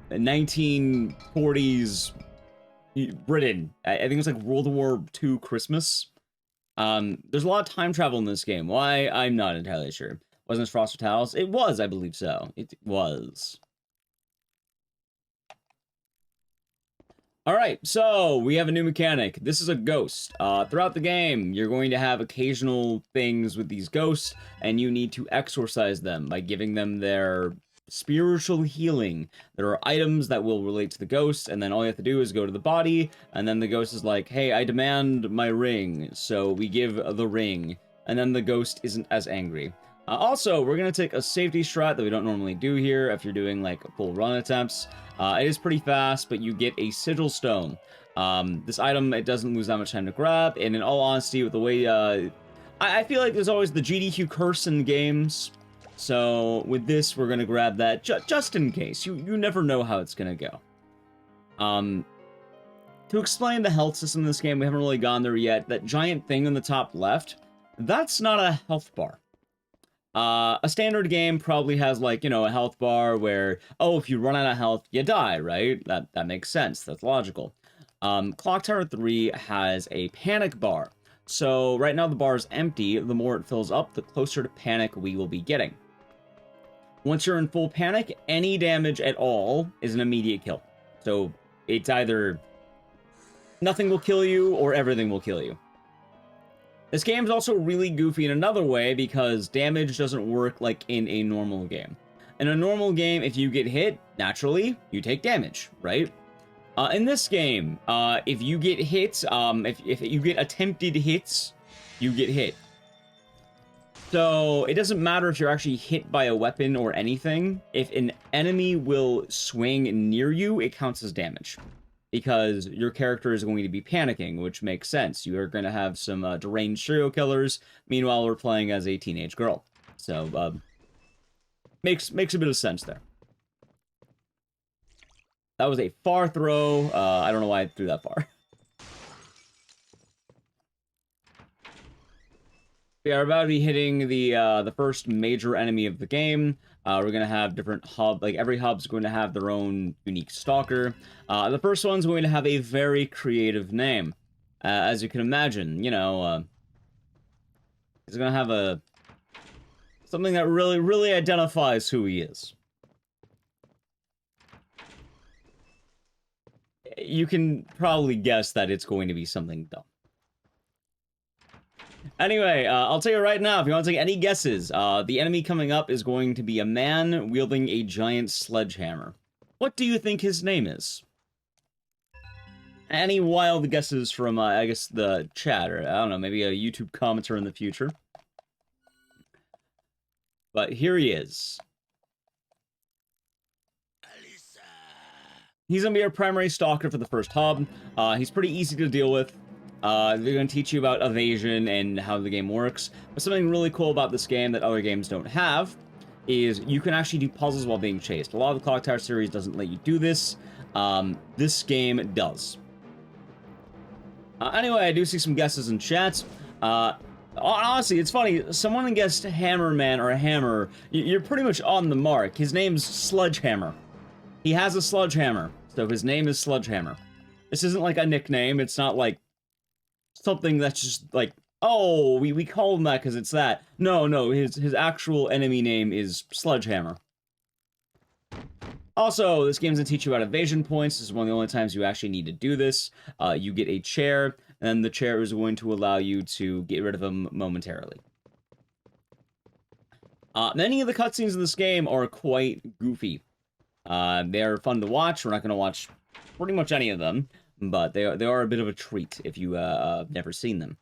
1940s Britain. I think it's like World War II Christmas. There's a lot of time travel in this game. Why? I'm not entirely sure. Wasn't it Frost Fatales? It was, I believe so. It was. All right, so we have a new mechanic. This is a ghost. Throughout the game, you're going to have occasional things with these ghosts, and you need to exorcise them by giving them their spiritual healing. There are items that will relate to the ghost, and then all you have to do is go to the body, and then the ghost is like, hey, I demand my ring, so we give the ring, and then the ghost isn't as angry. Also, we're going to take a safety strat that we don't normally do here if you're doing like full run attempts. It is pretty fast, but you get a sigil stone. This item, it doesn't lose that much time to grab, and in all honesty, with the way, I feel like there's always the GDQ curse in games, so with this, we're gonna grab that just in case. You never know how it's gonna go. To explain the health system in this game, we haven't really gone there yet. That giant thing on the top left, that's not a health bar. A standard game probably has, like, you know, a health bar where, oh, if you run out of health, you die, right? That makes sense. That's logical. Clock Tower 3 has a panic bar. So right now the bar is empty. The more it fills up, the closer to panic we will be getting. Once you're in full panic, any damage at all is an immediate kill. So it's either nothing will kill you or everything will kill you. This game's also really goofy in another way because damage doesn't work like in a normal game. In a normal game, if you get hit, naturally, you take damage, right? In this game, if you get hit, if you get attempted hits, you get hit. So it doesn't matter if you're actually hit by a weapon or anything. If an enemy will swing near you, it counts as damage. Because your character is going to be panicking, which makes sense. You are going to have some deranged serial killers. Meanwhile, we're playing as a teenage girl. So, makes a bit of sense there. That was a far throw. I don't know why I threw that far. We are about to be hitting the first major enemy of the game. We're going to have different like every hub's going to have their own unique stalker. The first one's going to have a very creative name. As you can imagine, you know, he's going to have something that really identifies who he is. You can probably guess that it's going to be something dumb. Anyway, I'll tell you right now, if you want to take any guesses, the enemy coming up is going to be a man wielding a giant sledgehammer. What do you think his name is? Any wild guesses from, I guess, the chat, or, I don't know, maybe a YouTube commenter in the future? But here he is. He's gonna be our primary stalker for the first hub. He's pretty easy to deal with. They're going to teach you about evasion and how the game works. But something really cool about this game that other games don't have is you can actually do puzzles while being chased. A lot of the Clock Tower series doesn't let you do this. This game does. Anyway, I do see some guesses in chat. Honestly, it's funny. Someone guessed Hammerman or Hammer. You're pretty much on the mark. His name's Sledgehammer. He has a sledgehammer, so his name is Sledgehammer. This isn't like a nickname. It's not like something that's just like, oh, we call him that because it's that. No, his actual enemy name is Sledgehammer. Also, this game's gonna teach you about evasion points. This is one of the only times you actually need to do this. You get a chair, and the chair is going to allow you to get rid of him momentarily. Many of the cutscenes in this game are quite goofy. They're fun to watch. We're not gonna watch pretty much any of them, but they are a bit of a treat if you never seen them.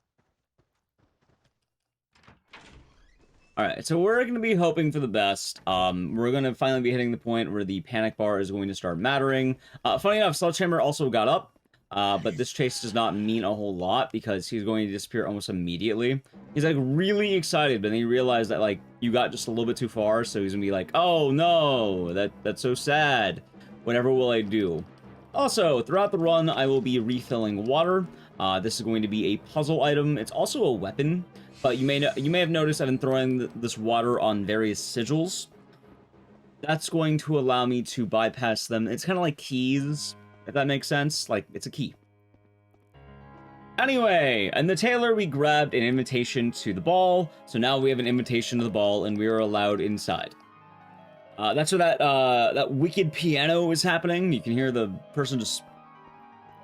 Alright, so we're going to be hoping for the best. We're going to finally be hitting the point where the panic bar is going to start mattering. Funny enough, Sledgehammer also got up, but this chase does not mean a whole lot because he's going to disappear almost immediately. He's like really excited, but then he realized that like you got just a little bit too far, so he's going to be like, oh no, that's so sad. Whatever will I do? Also, throughout the run, I will be refilling water. This is going to be a puzzle item. It's also a weapon, but you may have noticed I've been throwing this water on various sigils. That's going to allow me to bypass them. It's kind of like keys, if that makes sense. Like, it's a key. Anyway, in the tailor, we grabbed an invitation to the ball, so now we have an invitation to the ball, and we are allowed inside. That's where that wicked piano is happening. You can hear the person just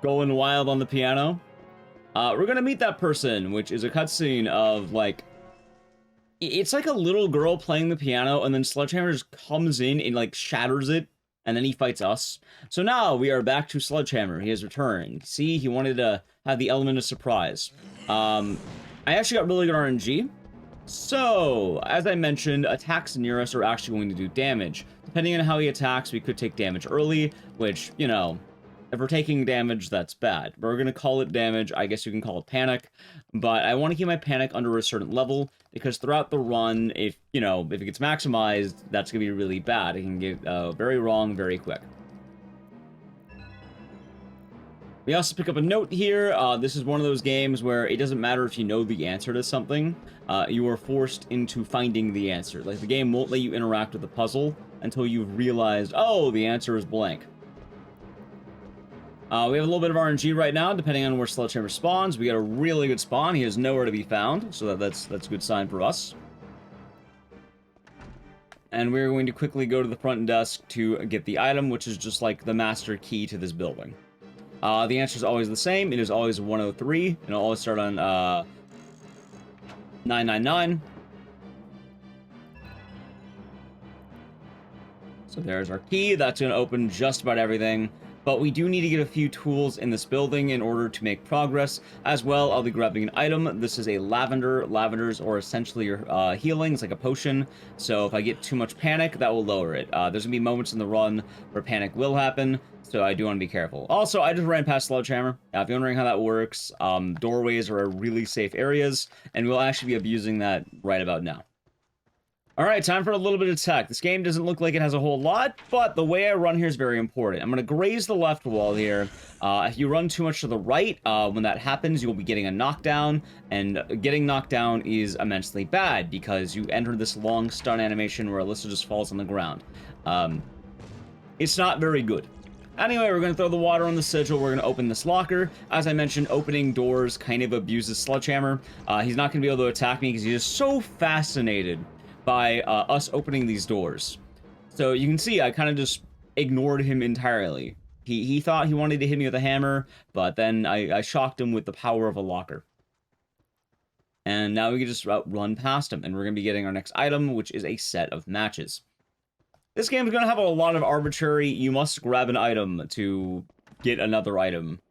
going wild on the piano. We're gonna meet that person, which is a cutscene of, like, it's like a little girl playing the piano, and then Sledgehammer just comes in and, like, shatters it, and then he fights us. So now we are back to Sledgehammer. He has returned. See, he wanted to have the element of surprise. I actually got really good RNG. So, as I mentioned, attacks near us are actually going to do damage. Depending on how he attacks, we could take damage early, which, you know, if we're taking damage, that's bad. We're going to call it damage. I guess you can call it panic. But I want to keep my panic under a certain level, because throughout the run, if it gets maximized, that's going to be really bad. It can get very wrong very quick. We also pick up a note here. This is one of those games where it doesn't matter if you know the answer to something. You are forced into finding the answer. Like, the game won't let you interact with the puzzle until you've realized, oh, the answer is blank. We have a little bit of RNG right now, depending on where Sledgehammer spawns. We got a really good spawn. He is nowhere to be found, so that's a good sign for us. And we're going to quickly go to the front desk to get the item, which is just like the master key to this building. The answer is always the same. It is always 103, and it'll always start on 999. So there's our key. That's going to open just about everything. But we do need to get a few tools in this building in order to make progress. As well, I'll be grabbing an item. This is a lavender. Lavenders are essentially your healing. It's like a potion. So if I get too much panic, that will lower it. There's going to be moments in the run where panic will happen. So I do want to be careful. Also, I just ran past Sledgehammer. If you're wondering how that works, doorways are really safe areas. And we'll actually be abusing that right about now. Alright, time for a little bit of tech. This game doesn't look like it has a whole lot, but the way I run here is very important. I'm going to graze the left wall here. If you run too much to the right, when that happens, you'll be getting a knockdown, and getting knocked down is immensely bad, because you enter this long stun animation where Alyssa just falls on the ground. It's not very good. Anyway, we're going to throw the water on the sigil. We're going to open this locker. As I mentioned, opening doors kind of abuses Sledgehammer. He's not going to be able to attack me because he's just so fascinated by us opening these doors. So you can see I kind of just ignored him entirely. He thought he wanted to hit me with a hammer, but then I shocked him with the power of a locker. And now we can just run past him, and we're going to be getting our next item, which is a set of matches. This game is going to have a lot of arbitrary, you must grab an item to get another item.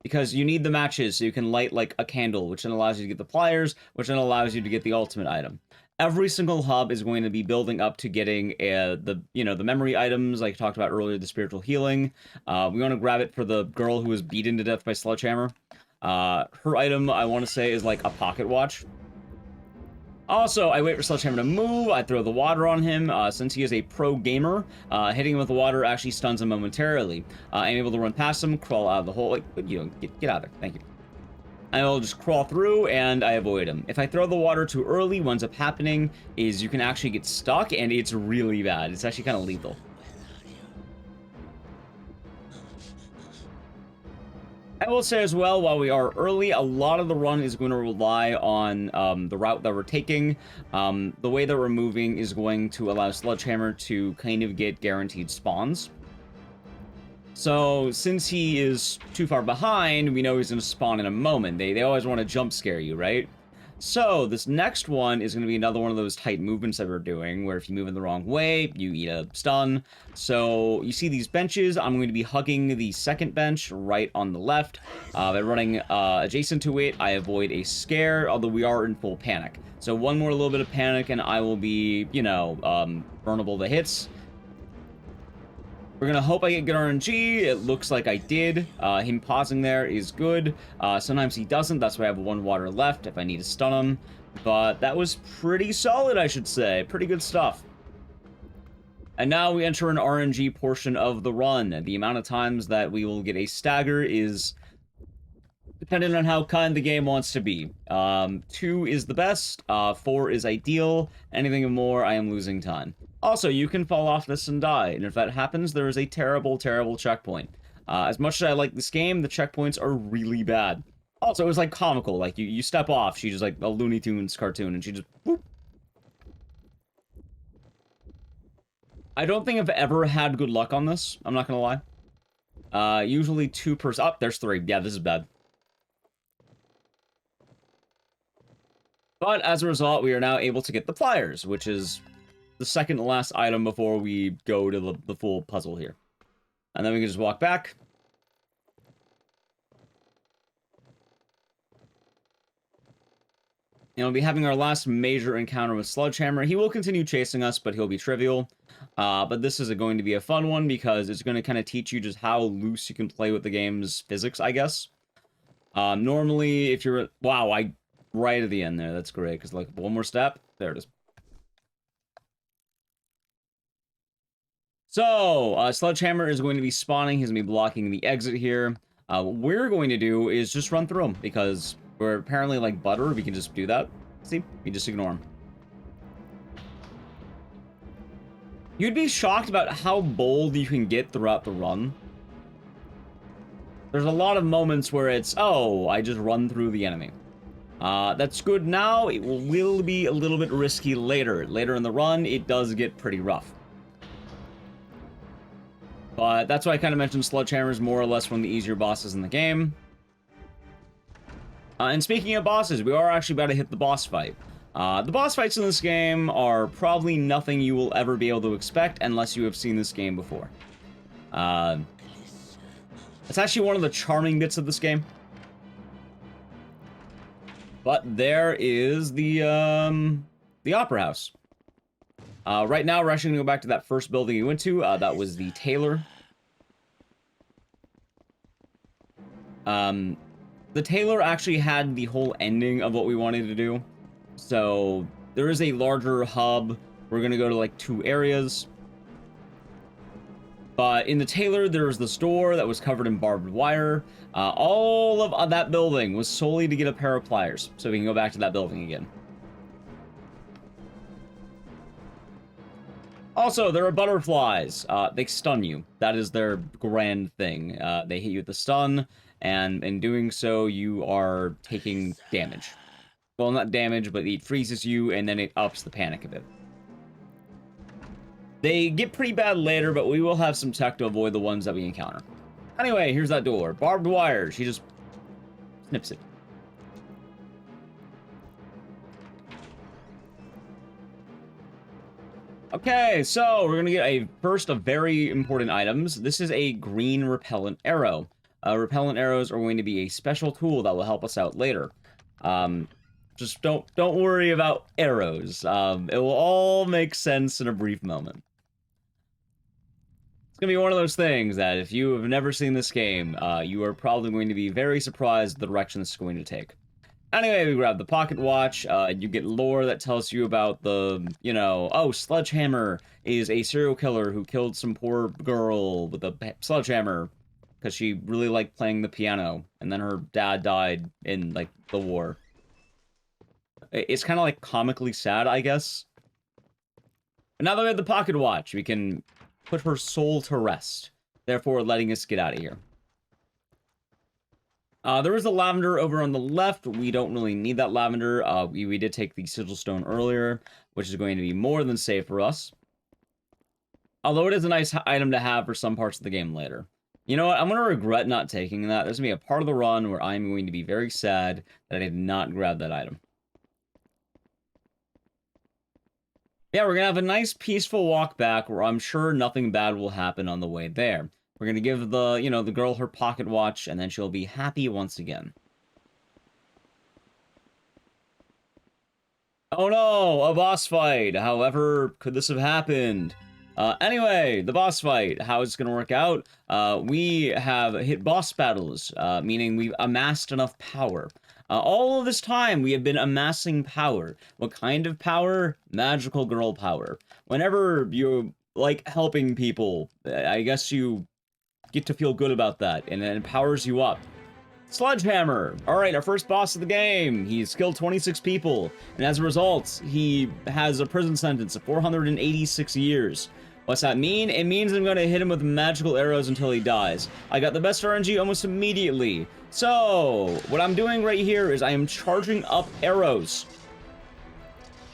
Because you need the matches so you can light like a candle, which then allows you to get the pliers, which then allows you to get the ultimate item. Every single hub is going to be building up to getting the memory items, like I talked about earlier, the spiritual healing. We want to grab it for the girl who was beaten to death by Sledgehammer. Her item, I want to say, is like a pocket watch. Also, I wait for Sledgehammer to move. I throw the water on him. Since he is a pro gamer, hitting him with the water actually stuns him momentarily. I'm able to run past him, crawl out of the hole. Like, get out of there. Thank you. I will just crawl through, and I avoid him. If I throw the water too early, what ends up happening is you can actually get stuck, and it's really bad. It's actually kind of lethal. I will say as well, while we are early, a lot of the run is going to rely on the route that we're taking. The way that we're moving is going to allow Sledgehammer to kind of get guaranteed spawns. So, since he is too far behind, we know he's going to spawn in a moment. They always want to jump scare you, right? So, this next one is going to be another one of those tight movements that we're doing, where if you move in the wrong way, you eat a stun. So, you see these benches. I'm going to be hugging the second bench right on the left. By running adjacent to it, I avoid a scare, although we are in full panic. So, one more little bit of panic, and I will be, vulnerable to hits. We're going to hope I get good RNG. It looks like I did. Him pausing there is good. Sometimes he doesn't. That's why I have one water left if I need to stun him. But that was pretty solid, I should say. Pretty good stuff. And now we enter an RNG portion of the run. The amount of times that we will get a stagger is dependent on how kind the game wants to be. 2 is the best. 4 is ideal. Anything more, I am losing time. Also, you can fall off this and die, and if that happens, there is a terrible, terrible checkpoint. As much as I like this game, the checkpoints are really bad. Also, it was like comical. Like you step off, she's just like a Looney Tunes cartoon, and she just whoop. I don't think I've ever had good luck on this. I'm not gonna lie. Usually 2 per. Oh, there's 3. Yeah, this is bad. But as a result, we are now able to get the pliers, which is the second to last item before we go to the full puzzle here. And then we can just walk back. And we'll be having our last major encounter with Sledgehammer. He will continue chasing us, but he'll be trivial. But this is going to be a fun one because it's going to kind of teach you just how loose you can play with the game's physics, I guess. Normally, if you're... Wow, right at the end there. That's great, because like one more step. There it is. So, Sledgehammer is going to be spawning. He's going to be blocking the exit here. What we're going to do is just run through him, because we're apparently like butter. We can just do that. See? We just ignore him. You'd be shocked about how bold you can get throughout the run. There's a lot of moments where it's, oh, I just run through the enemy. That's good now. It will be a little bit risky later. Later in the run, it does get pretty rough. But that's why I kind of mentioned Sledgehammer is more or less one of the easier bosses in the game. And speaking of bosses, we are actually about to hit the boss fight. The boss fights in this game are probably nothing you will ever be able to expect unless you have seen this game before. It's actually one of the charming bits of this game. But there is the Opera House. Right now, we're actually going to go back to that first building we went to. That was the Tailor. The Tailor actually had the whole ending of what we wanted to do. So, there is a larger hub. We're going to go to, like, 2 areas. But in the Tailor, there's the store that was covered in barbed wire. All of that building was solely to get a pair of pliers. So we can go back to that building again. Also, there are butterflies. They stun you. That is their grand thing. They hit you with the stun, and in doing so, you are taking damage. Well, not damage, but it freezes you, and then it ups the panic a bit. They get pretty bad later, but we will have some tech to avoid the ones that we encounter. Anyway, here's that door. Barbed wire. She just snips it. Okay, so we're gonna get first of very important items. This is a green repellent arrow. Repellent arrows are going to be a special tool that will help us out later. Just don't worry about arrows. It will all make sense in a brief moment. It's gonna be one of those things that if you have never seen this game, you are probably going to be very surprised at the direction this is going to take. Anyway, we grab the pocket watch, you get lore that tells you about the, you know, oh, Sledgehammer is a serial killer who killed some poor girl with a sledgehammer because she really liked playing the piano, and then her dad died in, like, the war. It's kind of, like, comically sad, I guess. But now that we have the pocket watch, we can put her soul to rest, therefore letting us get out of here. There is a lavender over on the left. We don't really need that lavender. We did take the sigil stone earlier, which is going to be more than safe for us. Although it is a nice item to have for some parts of the game later. You know what? I'm going to regret not taking that. There's going to be a part of the run where I'm going to be very sad that I did not grab that item. Yeah, we're going to have a nice peaceful walk back where I'm sure nothing bad will happen on the way there. We're going to give the, you know, the girl her pocket watch, and then she'll be happy once again. Oh no, a boss fight. However, could this have happened? Anyway, the boss fight, how it's going to work out. We have hit boss battles, meaning we've amassed enough power. All of this time, we have been amassing power. What kind of power? Magical girl power. Whenever you like helping people, I guess you get to feel good about that, and it empowers you up. Sledgehammer! Alright, our first boss of the game. He's killed 26 people, and as a result, he has a prison sentence of 486 years. What's that mean? It means I'm gonna hit him with magical arrows until he dies. I got the best RNG almost immediately. So, what I'm doing right here is I am charging up arrows.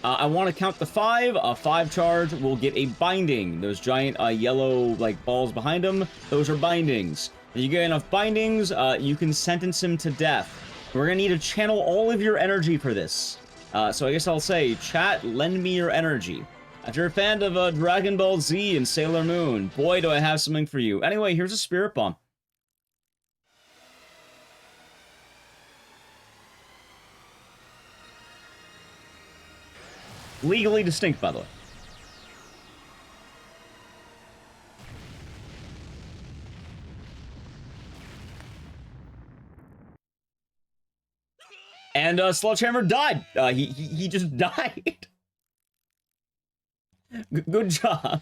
I want to count to 5. A 5 charge will get a binding. Those giant yellow like balls behind him, those are bindings. If you get enough bindings, you can sentence him to death. We're gonna need to channel all of your energy for this. So I guess I'll say, chat, lend me your energy. If you're a fan of Dragon Ball Z and Sailor Moon, boy, do I have something for you. Anyway, here's a spirit bomb. Legally distinct, by the way. And Sledgehammer died. He just died. Good job.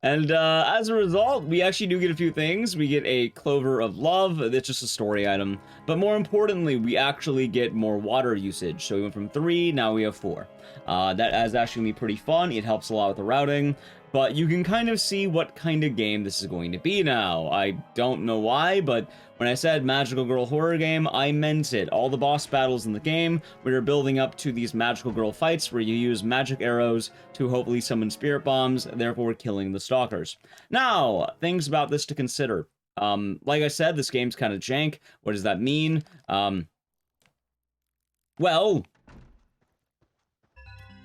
And as a result, we actually do get a few things. We get a Clover of Love. That's just a story item. But more importantly, we actually get more water usage. So we went from 3, now we have 4. That is actually going to be pretty fun. It helps a lot with the routing. But you can kind of see what kind of game this is going to be now. I don't know why, but when I said Magical Girl Horror Game, I meant it. All the boss battles in the game, we are building up to these Magical Girl fights where you use magic arrows to hopefully summon spirit bombs, therefore killing the stalkers. Now, things about this to consider. Like I said, this game's kind of jank. What does that mean? Well,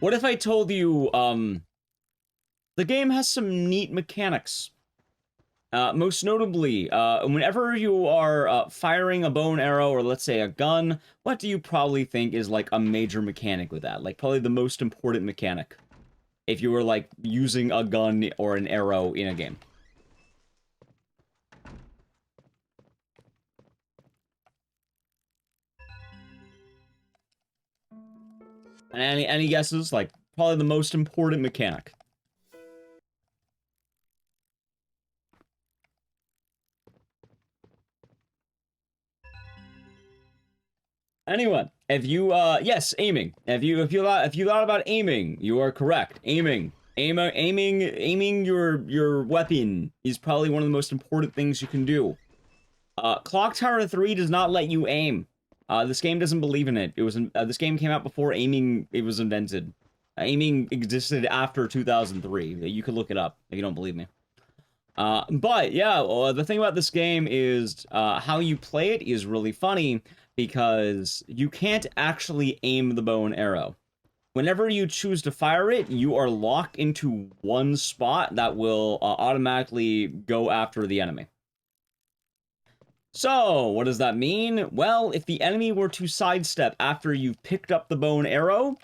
what if I told you, the game has some neat mechanics. Most notably, whenever you are firing a bow and arrow, or let's say a gun, what do you probably think is like a major mechanic with that? Like probably the most important mechanic. If you were like using a gun or an arrow in a game. Any guesses? Like probably the most important mechanic. Anyone, if you yes, aiming. If you thought about aiming, you are correct. Aiming your weapon is probably one of the most important things you can do. Clock Tower 3 does not let you aim. This game doesn't believe in it. This game came out before aiming was invented. Aiming existed after 2003. You could look it up if you don't believe me. But yeah, the thing about this game is how you play it is really funny because you can't actually aim the bow and arrow. Whenever you choose to fire it, you are locked into one spot that will automatically go after the enemy. So, what does that mean? Well, if the enemy were to sidestep after you've picked up the bow and arrow,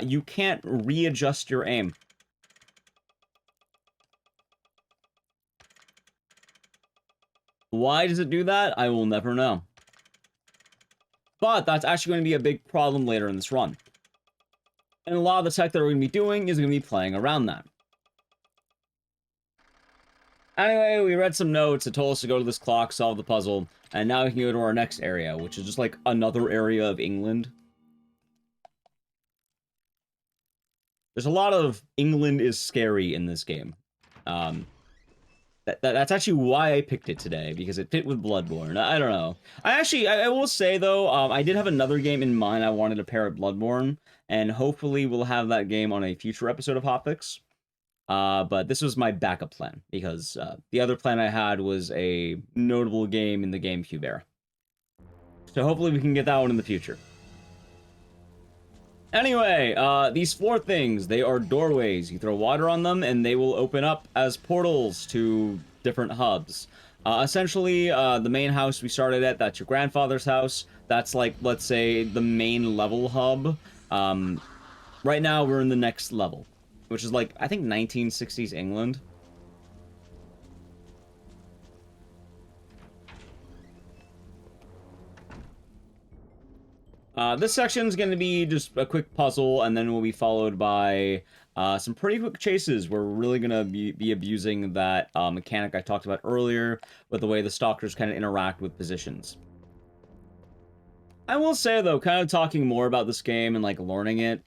you can't readjust your aim. Why does it do that? I will never know. But that's actually going to be a big problem later in this run. And a lot of the tech that we're going to be doing is going to be playing around that. Anyway, we read some notes. It told us to go to this clock, solve the puzzle, and now we can go to our next area, which is just like another area of England. There's a lot of England is scary in this game. That's actually why I picked it today, because it fit with Bloodborne. I don't know. I will say, though, I did have another game in mind I wanted to pair with Bloodborne, and hopefully we'll have that game on a future episode of Hotfix. But this was my backup plan, because the other plan I had was a notable game in the GameCube era. So hopefully we can get that one in the future. Anyway, these 4 things, they are doorways. You throw water on them, and they will open up as portals to different hubs. Essentially, the main house we started at, that's your grandfather's house. That's like, let's say, the main level hub. Right now, we're in the next level, which is like, I think 1960s England. This section is going to be just a quick puzzle, and then we'll be followed by some pretty quick chases. We're really going to be abusing that mechanic I talked about earlier with the way the stalkers kind of interact with positions. I will say, though, kind of talking more about this game and, like, learning it,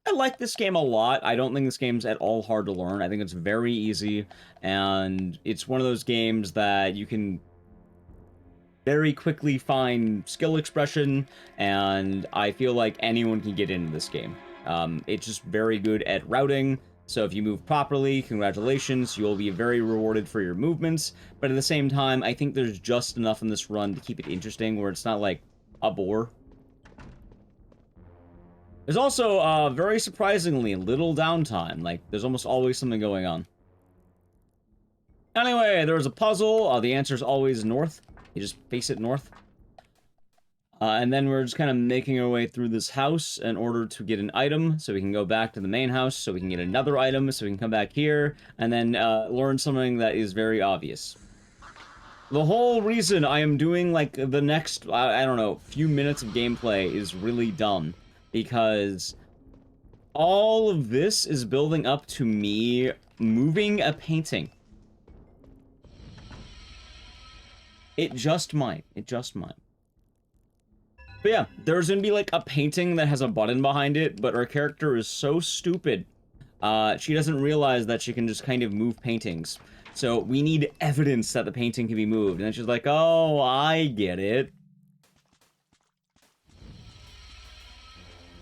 I like this game a lot. I don't think this game's at all hard to learn. I think it's very easy, and it's one of those games that you can very quickly find skill expression, and I feel like anyone can get into this game. It's just very good at routing, so if you move properly, congratulations, you'll be very rewarded for your movements, but at the same time, I think there's just enough in this run to keep it interesting, where it's not like a bore. There's also, very surprisingly, little downtime. Like, there's almost always something going on. Anyway, there's a puzzle. The answer's always north. You just face it north. And then we're just kind of making our way through this house in order to get an item, so we can go back to the main house, so we can get another item, so we can come back here, and then learn something that is very obvious. The whole reason I am doing, like, the next, I don't know, few minutes of gameplay is really dumb. Because all of this is building up to me moving a painting. It just might. It just might. But yeah, there's gonna be like a painting that has a button behind it, but our character is so stupid. She doesn't realize that she can just kind of move paintings. So we need evidence that the painting can be moved. And then she's like, oh, I get it.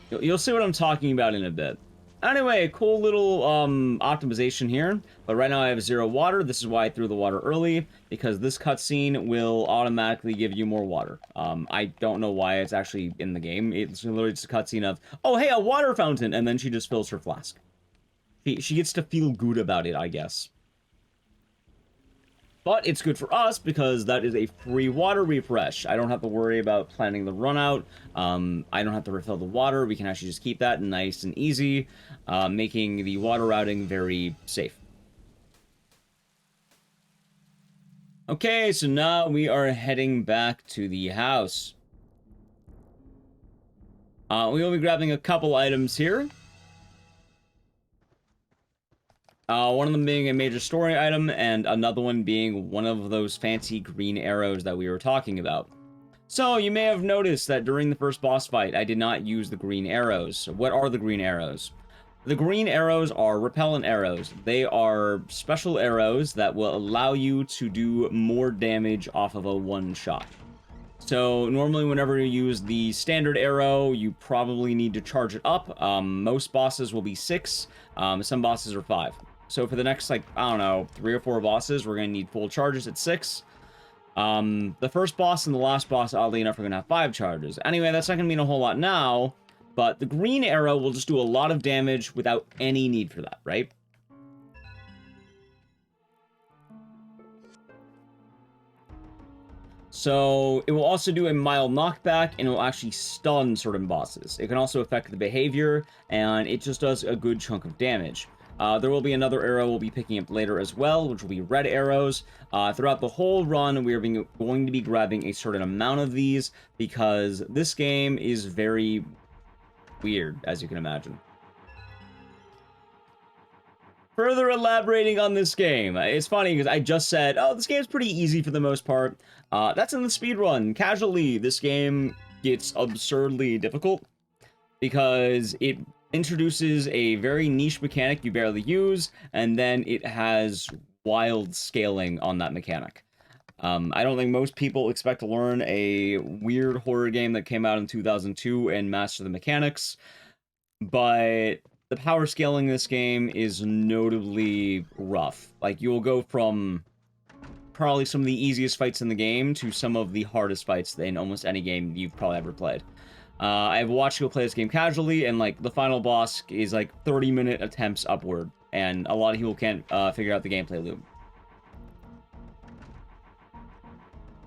You'll see what I'm talking about in a bit. Anyway, cool little optimization here. But right now I have 0 water. This is why I threw the water early, because this cutscene will automatically give you more water. I don't know why it's actually in the game. It's literally just a cutscene of, oh, hey, a water fountain, and then she just fills her flask. She gets to feel good about it, I guess. But it's good for us because that is a free water refresh. I don't have to worry about planning the run out. I don't have to refill the water. We can actually just keep that nice and easy, making the water routing very safe. Okay, so now we are heading back to the house. We will be grabbing a couple items here. One of them being a major story item, and another one being one of those fancy green arrows that we were talking about. So, you may have noticed that during the first boss fight, I did not use the green arrows. What are the green arrows? The green arrows are repellent arrows. They are special arrows that will allow you to do more damage off of a one-shot. So, normally whenever you use the standard arrow, you probably need to charge it up. Most bosses will be 6, some bosses are 5. So for the next, like, I don't know, 3 or 4 bosses, we're going to need full charges at 6. The first boss and the last boss, oddly enough, are going to have 5 charges. Anyway, that's not going to mean a whole lot now, but the green arrow will just do a lot of damage without any need for that, right? So it will also do a mild knockback, and it will actually stun certain bosses. It can also affect the behavior, and it just does a good chunk of damage. There will be another arrow we'll be picking up later as well, which will be red arrows. Throughout the whole run, we are going to be grabbing a certain amount of these, because this game is very weird, as you can imagine. Further elaborating on this game, it's funny because I just said, oh, this game's pretty easy for the most part. That's in the speedrun. Casually, this game gets absurdly difficult because it introduces a very niche mechanic you barely use, and then it has wild scaling on that mechanic. I don't think most people expect to learn a weird horror game that came out in 2002 and master the mechanics, but the power scaling in this game is notably rough. Like, you will go from probably some of the easiest fights in the game to some of the hardest fights in almost any game you've probably ever played. I've watched people play this game casually, and, like, the final boss is, like, 30-minute attempts upward, and a lot of people can't figure out the gameplay loop.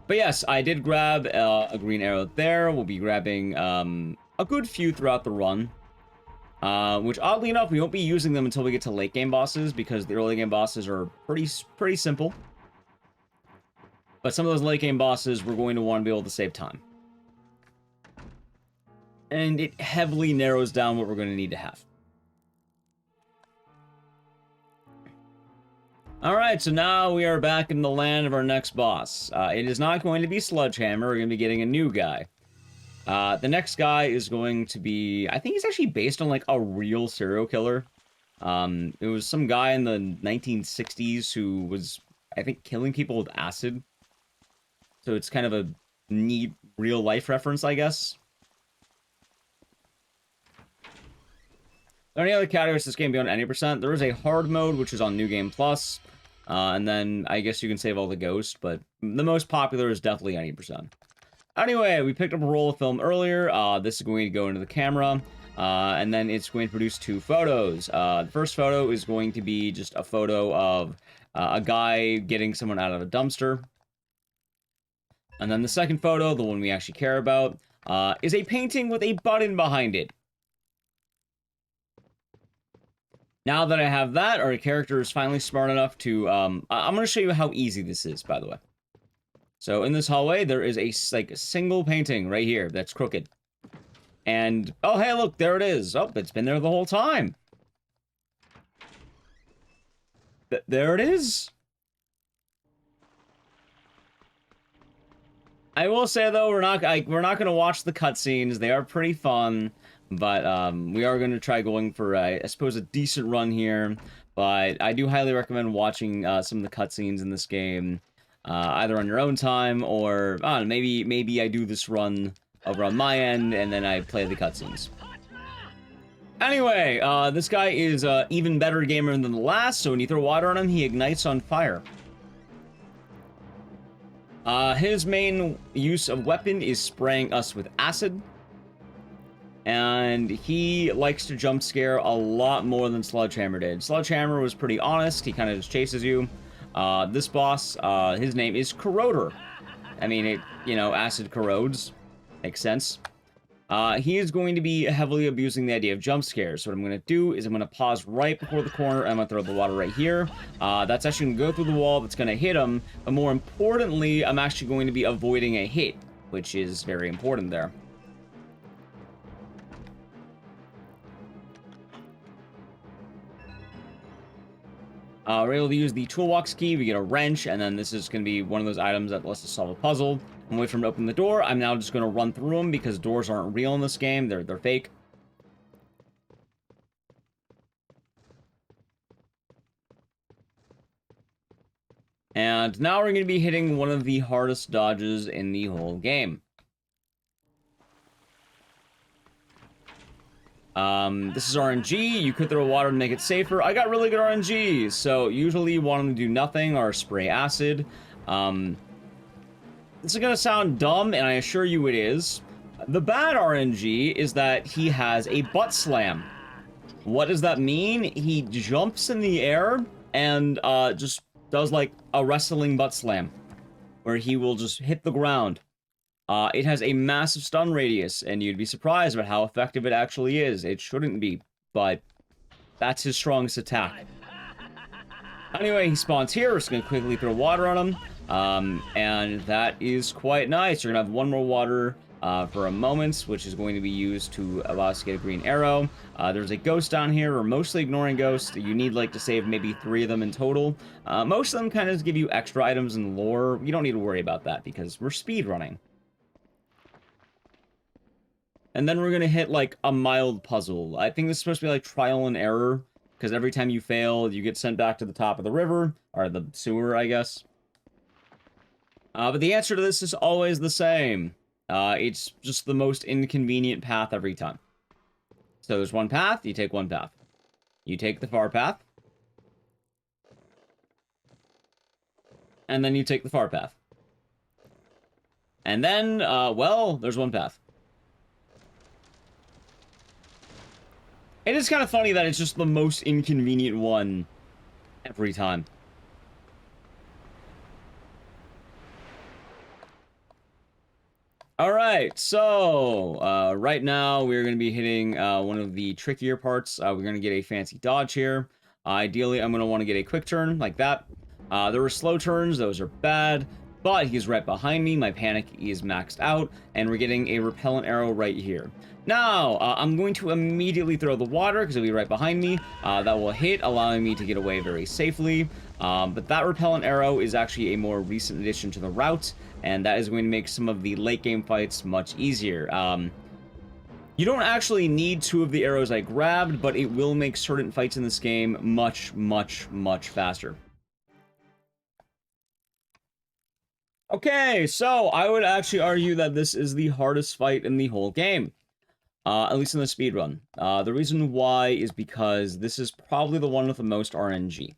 But yes, I did grab a green arrow there. We'll be grabbing a good few throughout the run. Which, oddly enough, we won't be using them until we get to late game bosses, because the early game bosses are pretty simple. But some of those late game bosses, we're going to want to be able to save time. And it heavily narrows down what we're going to need to have. Alright, so now we are back in the land of our next boss. It is not going to be Sledgehammer. We're going to be getting a new guy. The next guy is going to be, I think he's actually based on like a real serial killer. It was some guy in the 1960s who was, I think, killing people with acid. So it's kind of a neat real life reference, I guess. Any other categories this game beyond 90%? There is a hard mode, which is on New Game Plus. And then I guess you can save all the ghosts, but the most popular is definitely 90%. Anyway, we picked up a roll of film earlier. This is going to go into the camera. And then it's going to produce 2 photos. The first photo is going to be just a photo of a guy getting someone out of a dumpster. And then the second photo, the one we actually care about, is a painting with a button behind it. Now that I have that, our character is finally smart enough to, I'm going to show you how easy this is, by the way. So in this hallway, there is a single painting right here that's crooked. And, oh, hey, look, there it is. Oh, it's been there the whole time. There it is. I will say, though, we're not going to watch the cutscenes. They are pretty fun. But we are going to try going for, I suppose, a decent run here. But I do highly recommend watching some of the cutscenes in this game, either on your own time or I don't know, maybe I do this run over on my end and then I play the cutscenes. Anyway, this guy is an even better gamer than the last, so when you throw water on him, he ignites on fire. His main use of weapon is spraying us with acid. And he likes to jump scare a lot more than Sledgehammer did. Sledgehammer was pretty honest. He kind of just chases you. This boss, his name is Corroder. I mean, acid corrodes. Makes sense. He is going to be heavily abusing the idea of jump scares. So what I'm going to do is I'm going to pause right before the corner. And I'm going to throw the water right here. That's actually going to go through the wall. That's going to hit him. But more importantly, I'm actually going to be avoiding a hit, which is very important there. We're able to use the toolbox key, we get a wrench, and then this is going to be one of those items that lets us solve a puzzle. And wait for him to open the door. I'm now just going to run through them because doors aren't real in this game, they're fake. And now we're going to be hitting one of the hardest dodges in the whole game. This is RNG. You could throw water to make it safer. I got really good RNG, so usually you want them to do nothing or spray acid. This is gonna sound dumb, and I assure you it is. The bad RNG is that he has a butt slam. What does that mean? He jumps in the air and just does like a wrestling butt slam, where he will just hit the ground. It has a massive stun radius, and you'd be surprised about how effective it actually is. It shouldn't be, but that's his strongest attack. Anyway, he spawns here. We're just going to quickly throw water on him, and that is quite nice. You're going to have one more water for a moment, which is going to be used to allow us to get a green arrow. There's a ghost down here. We're mostly ignoring ghosts. You need, like, to save maybe 3 of them in total. Most of them kind of give you extra items and lore. You don't need to worry about that because we're speedrunning. And then we're going to hit, like, a mild puzzle. I think this is supposed to be, like, trial and error. Because every time you fail, you get sent back to the top of the river. Or the sewer, I guess. But the answer to this is always the same. It's just the most inconvenient path every time. So there's one path, you take one path. You take the far path. And then you take the far path. And then, well, there's one path. It is kind of funny that it's just the most inconvenient one every time. Alright, so, right now we're going to be hitting one of the trickier parts. We're going to get a fancy dodge here. Ideally, I'm going to want to get a quick turn, like that. There were slow turns, those are bad. But he's right behind me, my panic is maxed out, and we're getting a repellent arrow right here. Now, I'm going to immediately throw the water, because it'll be right behind me. That will hit, allowing me to get away very safely. But that repellent arrow is actually a more recent addition to the route, and that is going to make some of the late game fights much easier. You don't actually need 2 of the arrows I grabbed, but it will make certain fights in this game much, much, much faster. Okay, so I would actually argue that this is the hardest fight in the whole game. At least in the speedrun. The reason why is because this is probably the one with the most RNG.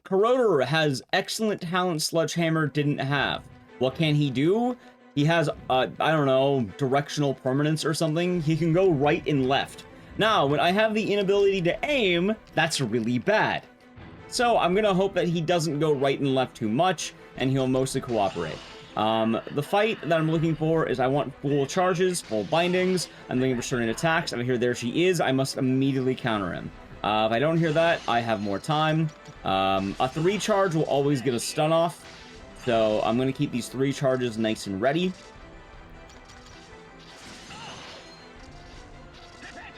Corroder has excellent talent Sledgehammer didn't have. What can he do? He has, I don't know, directional permanence or something. He can go right and left. Now, when I have the inability to aim, that's really bad. So I'm going to hope that he doesn't go right and left too much, and he'll mostly cooperate. The fight that I'm looking for is I want full charges, full bindings. I'm looking for certain attacks. If I hear there she is, I must immediately counter him. If I don't hear that, I have more time. A 3 charge will always get a stun off. So I'm going to keep these 3 charges nice and ready.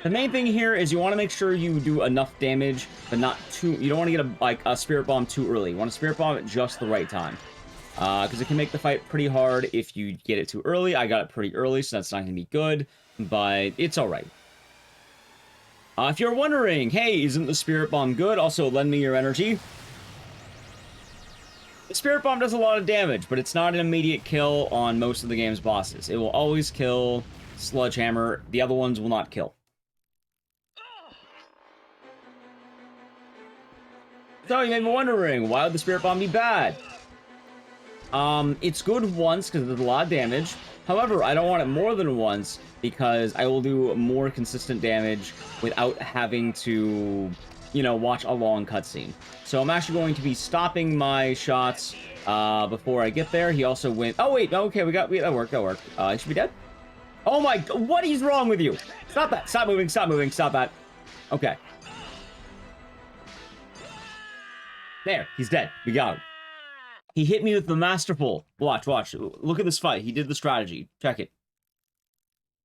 The main thing here is you want to make sure you do enough damage, but not too... You don't want to get a Spirit Bomb too early. You want to Spirit Bomb at just the right time. Because it can make the fight pretty hard if you get it too early. I got it pretty early, so that's not going to be good, but it's alright. If you're wondering, hey, isn't the Spirit Bomb good? Also, lend me your energy. The Spirit Bomb does a lot of damage, but it's not an immediate kill on most of the game's bosses. It will always kill Sledgehammer. The other ones will not kill. So you may be wondering, why would the Spirit Bomb be bad? It's good once because it does a lot of damage. However, I don't want it more than once because I will do more consistent damage without having to, you know, watch a long cutscene. So I'm actually going to be stopping my shots before I get there. He also went... Oh, wait. Okay, that worked. He should be dead. Oh, my... What is wrong with you? Stop that. Stop moving. Stop moving. Stop that. Okay. There. He's dead. We got him. He hit me with the masterful. Watch. Look at this fight. He did the strategy. Check it.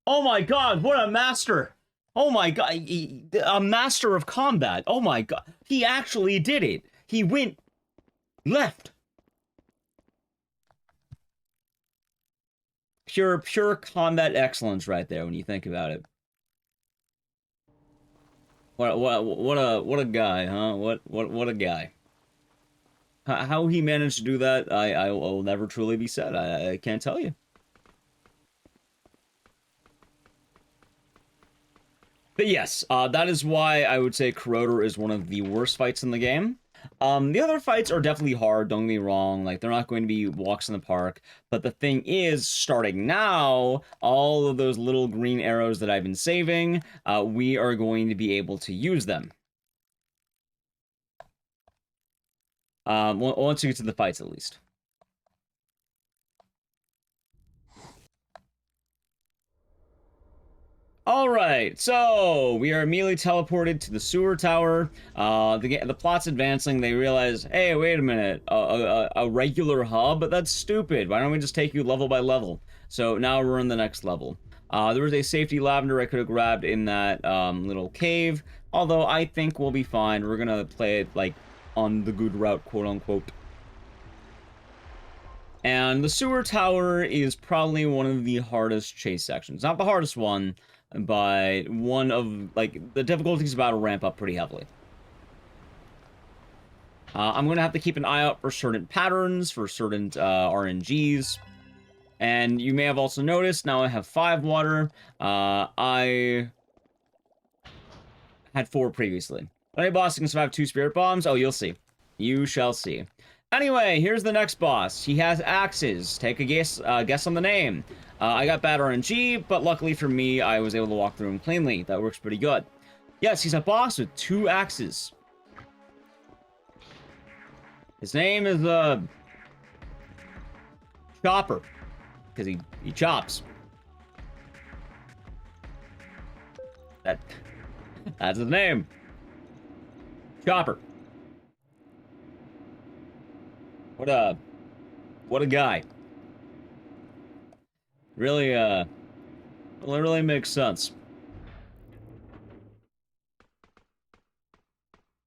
Oh my god, what a master. Oh my god, a master of combat. Oh my god. He actually did it. He went left. Pure combat excellence right there when you think about it. What a guy, huh? What a guy. How he managed to do that, I will never truly be said. I can't tell you. But yes, that is why I would say Corroder is one of the worst fights in the game. The other fights are definitely hard, don't get me wrong. Like, they're not going to be walks in the park. But the thing is, starting now, all of those little green arrows that I've been saving, we are going to be able to use them. Once you get to the fights, at least. Alright, so we are immediately teleported to the sewer tower. The plot's advancing. They realize, hey, wait a minute, a regular hub? That's stupid. Why don't we just take you level by level? So now we're in the next level. There was a safety lavender I could have grabbed in that little cave, although I think we'll be fine. We're gonna play it, like, on the good route, quote-unquote. And the sewer tower is probably one of the hardest chase sections. Not the hardest one, but one of, like, the difficulties about to ramp up pretty heavily. I'm going to have to keep an eye out for certain patterns, for certain RNGs. And you may have also noticed, now I have 5 water. I had 4 previously. Any boss can survive 2 spirit bombs? Oh, you'll see. You shall see. Anyway, here's the next boss. He has axes. Take a guess on the name. I got bad RNG, but luckily for me, I was able to walk through him cleanly. That works pretty good. Yes, he's a boss with 2 axes. His name is, Chopper. Because he chops. That's his name. Chopper. What a guy. Really, well, it really makes sense.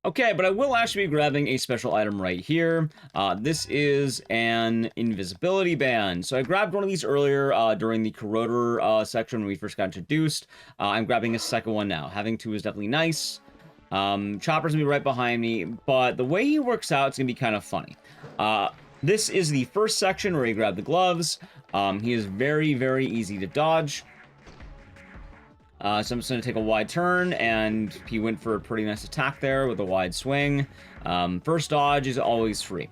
Okay, but I will actually be grabbing a special item right here. This is an invisibility band. So I grabbed one of these earlier during the corroder section when we first got introduced. I'm grabbing a second one now. Having two is definitely nice. Chopper's gonna be right behind me, but the way he works out, it's gonna be kind of funny. This is the first section where you grab the gloves. He is very, very easy to dodge. So I'm just going to take a wide turn, and he went for a pretty nice attack there with a wide swing. First dodge is always free.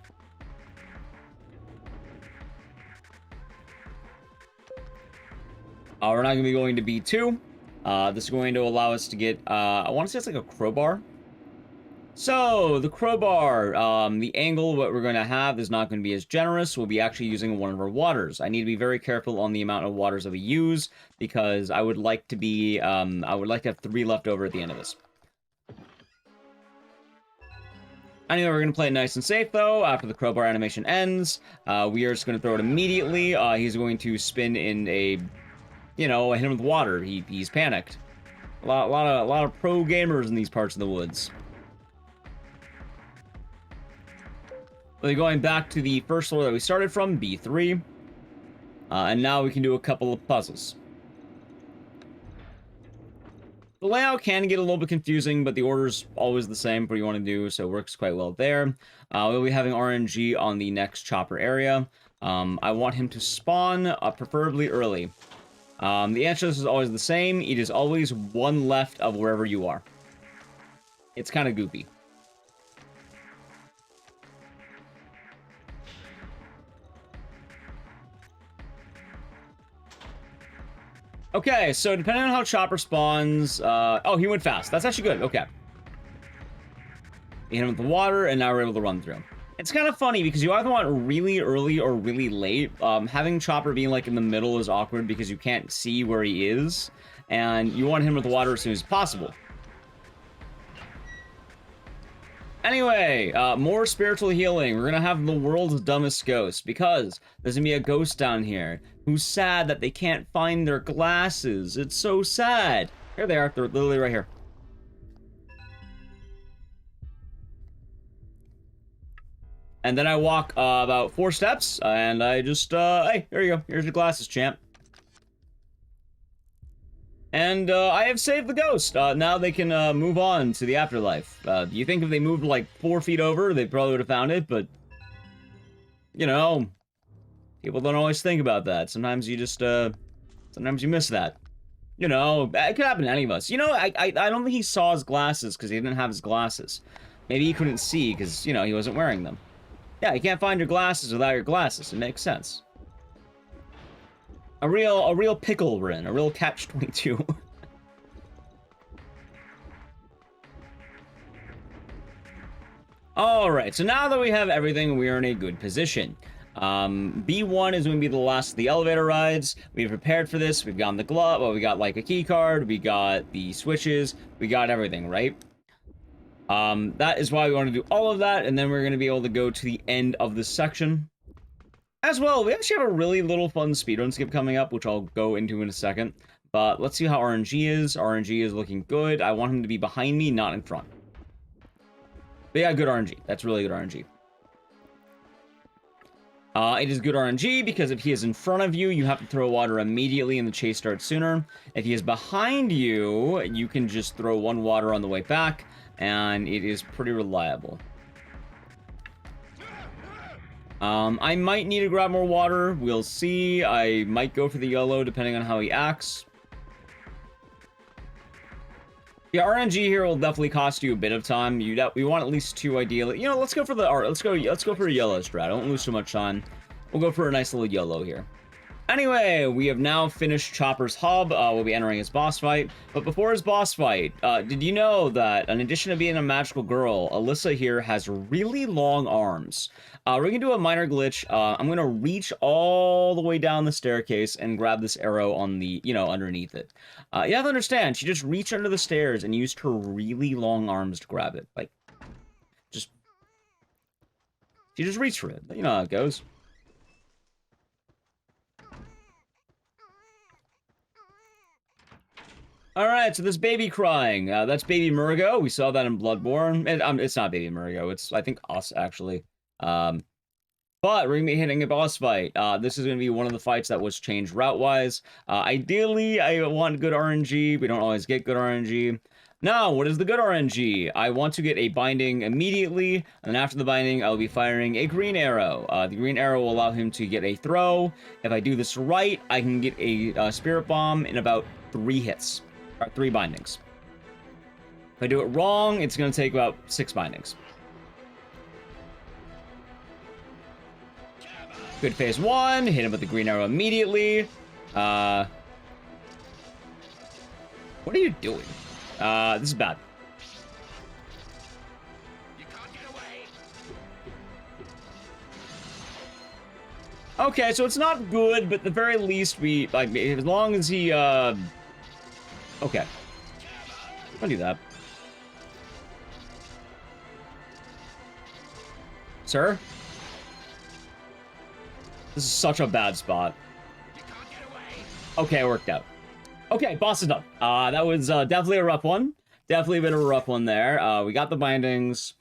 We're not going to be going to B2. This is going to allow us to get, I want to say it's like a crowbar. So, the crowbar, the angle, what we're going to have is not going to be as generous. We'll be actually using one of our waters. I need to be very careful on the amount of waters that we use, because I would like to be, I would like to have 3 left over at the end of this. Anyway, we're going to play it nice and safe, though. After the crowbar animation ends, we are just going to throw it immediately. He's going to spin in a, you know, hit him with water. He's panicked. A lot of pro gamers in these parts of the woods. We're going back to the first floor that we started from, B3. And now we can do a couple of puzzles. The layout can get a little bit confusing, but the order's always the same for what you want to do, so it works quite well there. We'll be having RNG on the next chopper area. I want him to spawn, preferably early. The answer to this is always the same. It is always one left of wherever you are. It's kind of goopy. Okay, so depending on how Chopper spawns... oh, he went fast. That's actually good. Okay. He hit him with the water, and now we're able to run through. It's kind of funny, because you either want really early or really late. Having Chopper being, like, in the middle is awkward, because you can't see where he is. And you want him with the water as soon as possible. Anyway, more spiritual healing. We're gonna have the world's dumbest ghost, because there's gonna be a ghost down here who's sad that they can't find their glasses. It's so sad. Here they are. They're literally right here. And then I walk about 4 steps, and I just, hey, here you go. Here's your glasses, champ. And I have saved the ghost. Now they can move on to the afterlife. Do you think if they moved like 4 feet over, they probably would have found it? But, you know, people don't always think about that. Sometimes you just, sometimes you miss that. You know, it could happen to any of us. You know, I don't think he saw his glasses because he didn't have his glasses. Maybe he couldn't see because, you know, he wasn't wearing them. Yeah, you can't find your glasses without your glasses. It makes sense. A real pickle we're in. A real catch-22. Alright, so now that we have everything, we are in a good position. B1 is going to be the last of the elevator rides. We've prepared for this. We've gotten the glove. Well, we got, like, a key card. We got the switches. We got everything, right? That is why we want to do all of that, and then we're going to be able to go to the end of this section. As well, we actually have a really little fun speedrun skip coming up, which I'll go into in a second. But let's see how RNG is. RNG is looking good. I want him to be behind me, not in front. But yeah, good RNG. That's really good RNG. It is good RNG because if he is in front of you, you have to throw water immediately and the chase starts sooner. If he is behind you, you can just throw 1 water on the way back, and it is pretty reliable. I might need to grab more water. We'll see. I might go for the yellow depending on how he acts. Yeah, RNG here will definitely cost you a bit of time. We want at least 2 ideally. You know, let's go for the let's go for a yellow strat. Don't lose too much time. We'll go for a nice little yellow here. Anyway, we have now finished Chopper's hub. We'll be entering his boss fight. But before his boss fight, did you know that in addition to being a magical girl, Alyssa here has really long arms? We're going to do a minor glitch. I'm going to reach all the way down the staircase and grab this arrow on the, you know, underneath it. You have to understand, she just reached under the stairs and used her really long arms to grab it. Like, She just reached for it. You know how it goes. Alright, so this baby crying. That's baby Murgo. We saw that in Bloodborne. It's not baby Murgo. It's, I think, us, actually. But we're going to be hitting a boss fight. This is going to be one of the fights that was changed route-wise. Ideally, I want good RNG. We don't always get good RNG. Now, what is the good RNG? I want to get a binding immediately, and after the binding, I'll be firing a green arrow. The green arrow will allow him to get a throw. If I do this right, I can get a spirit bomb in about 3 hits, or 3 bindings. If I do it wrong, it's going to take about 6 bindings. Good phase 1, hit him with the green arrow immediately. What are you doing? This is bad. You can't get away. Okay, so it's not good, but at the very least we, like, as long as he, okay. I'll do that. Sir? This is such a bad spot. You can't get away. Okay, it worked out. Okay, boss is done. That was definitely a rough one. Definitely a bit of a rough one there. We got the bindings.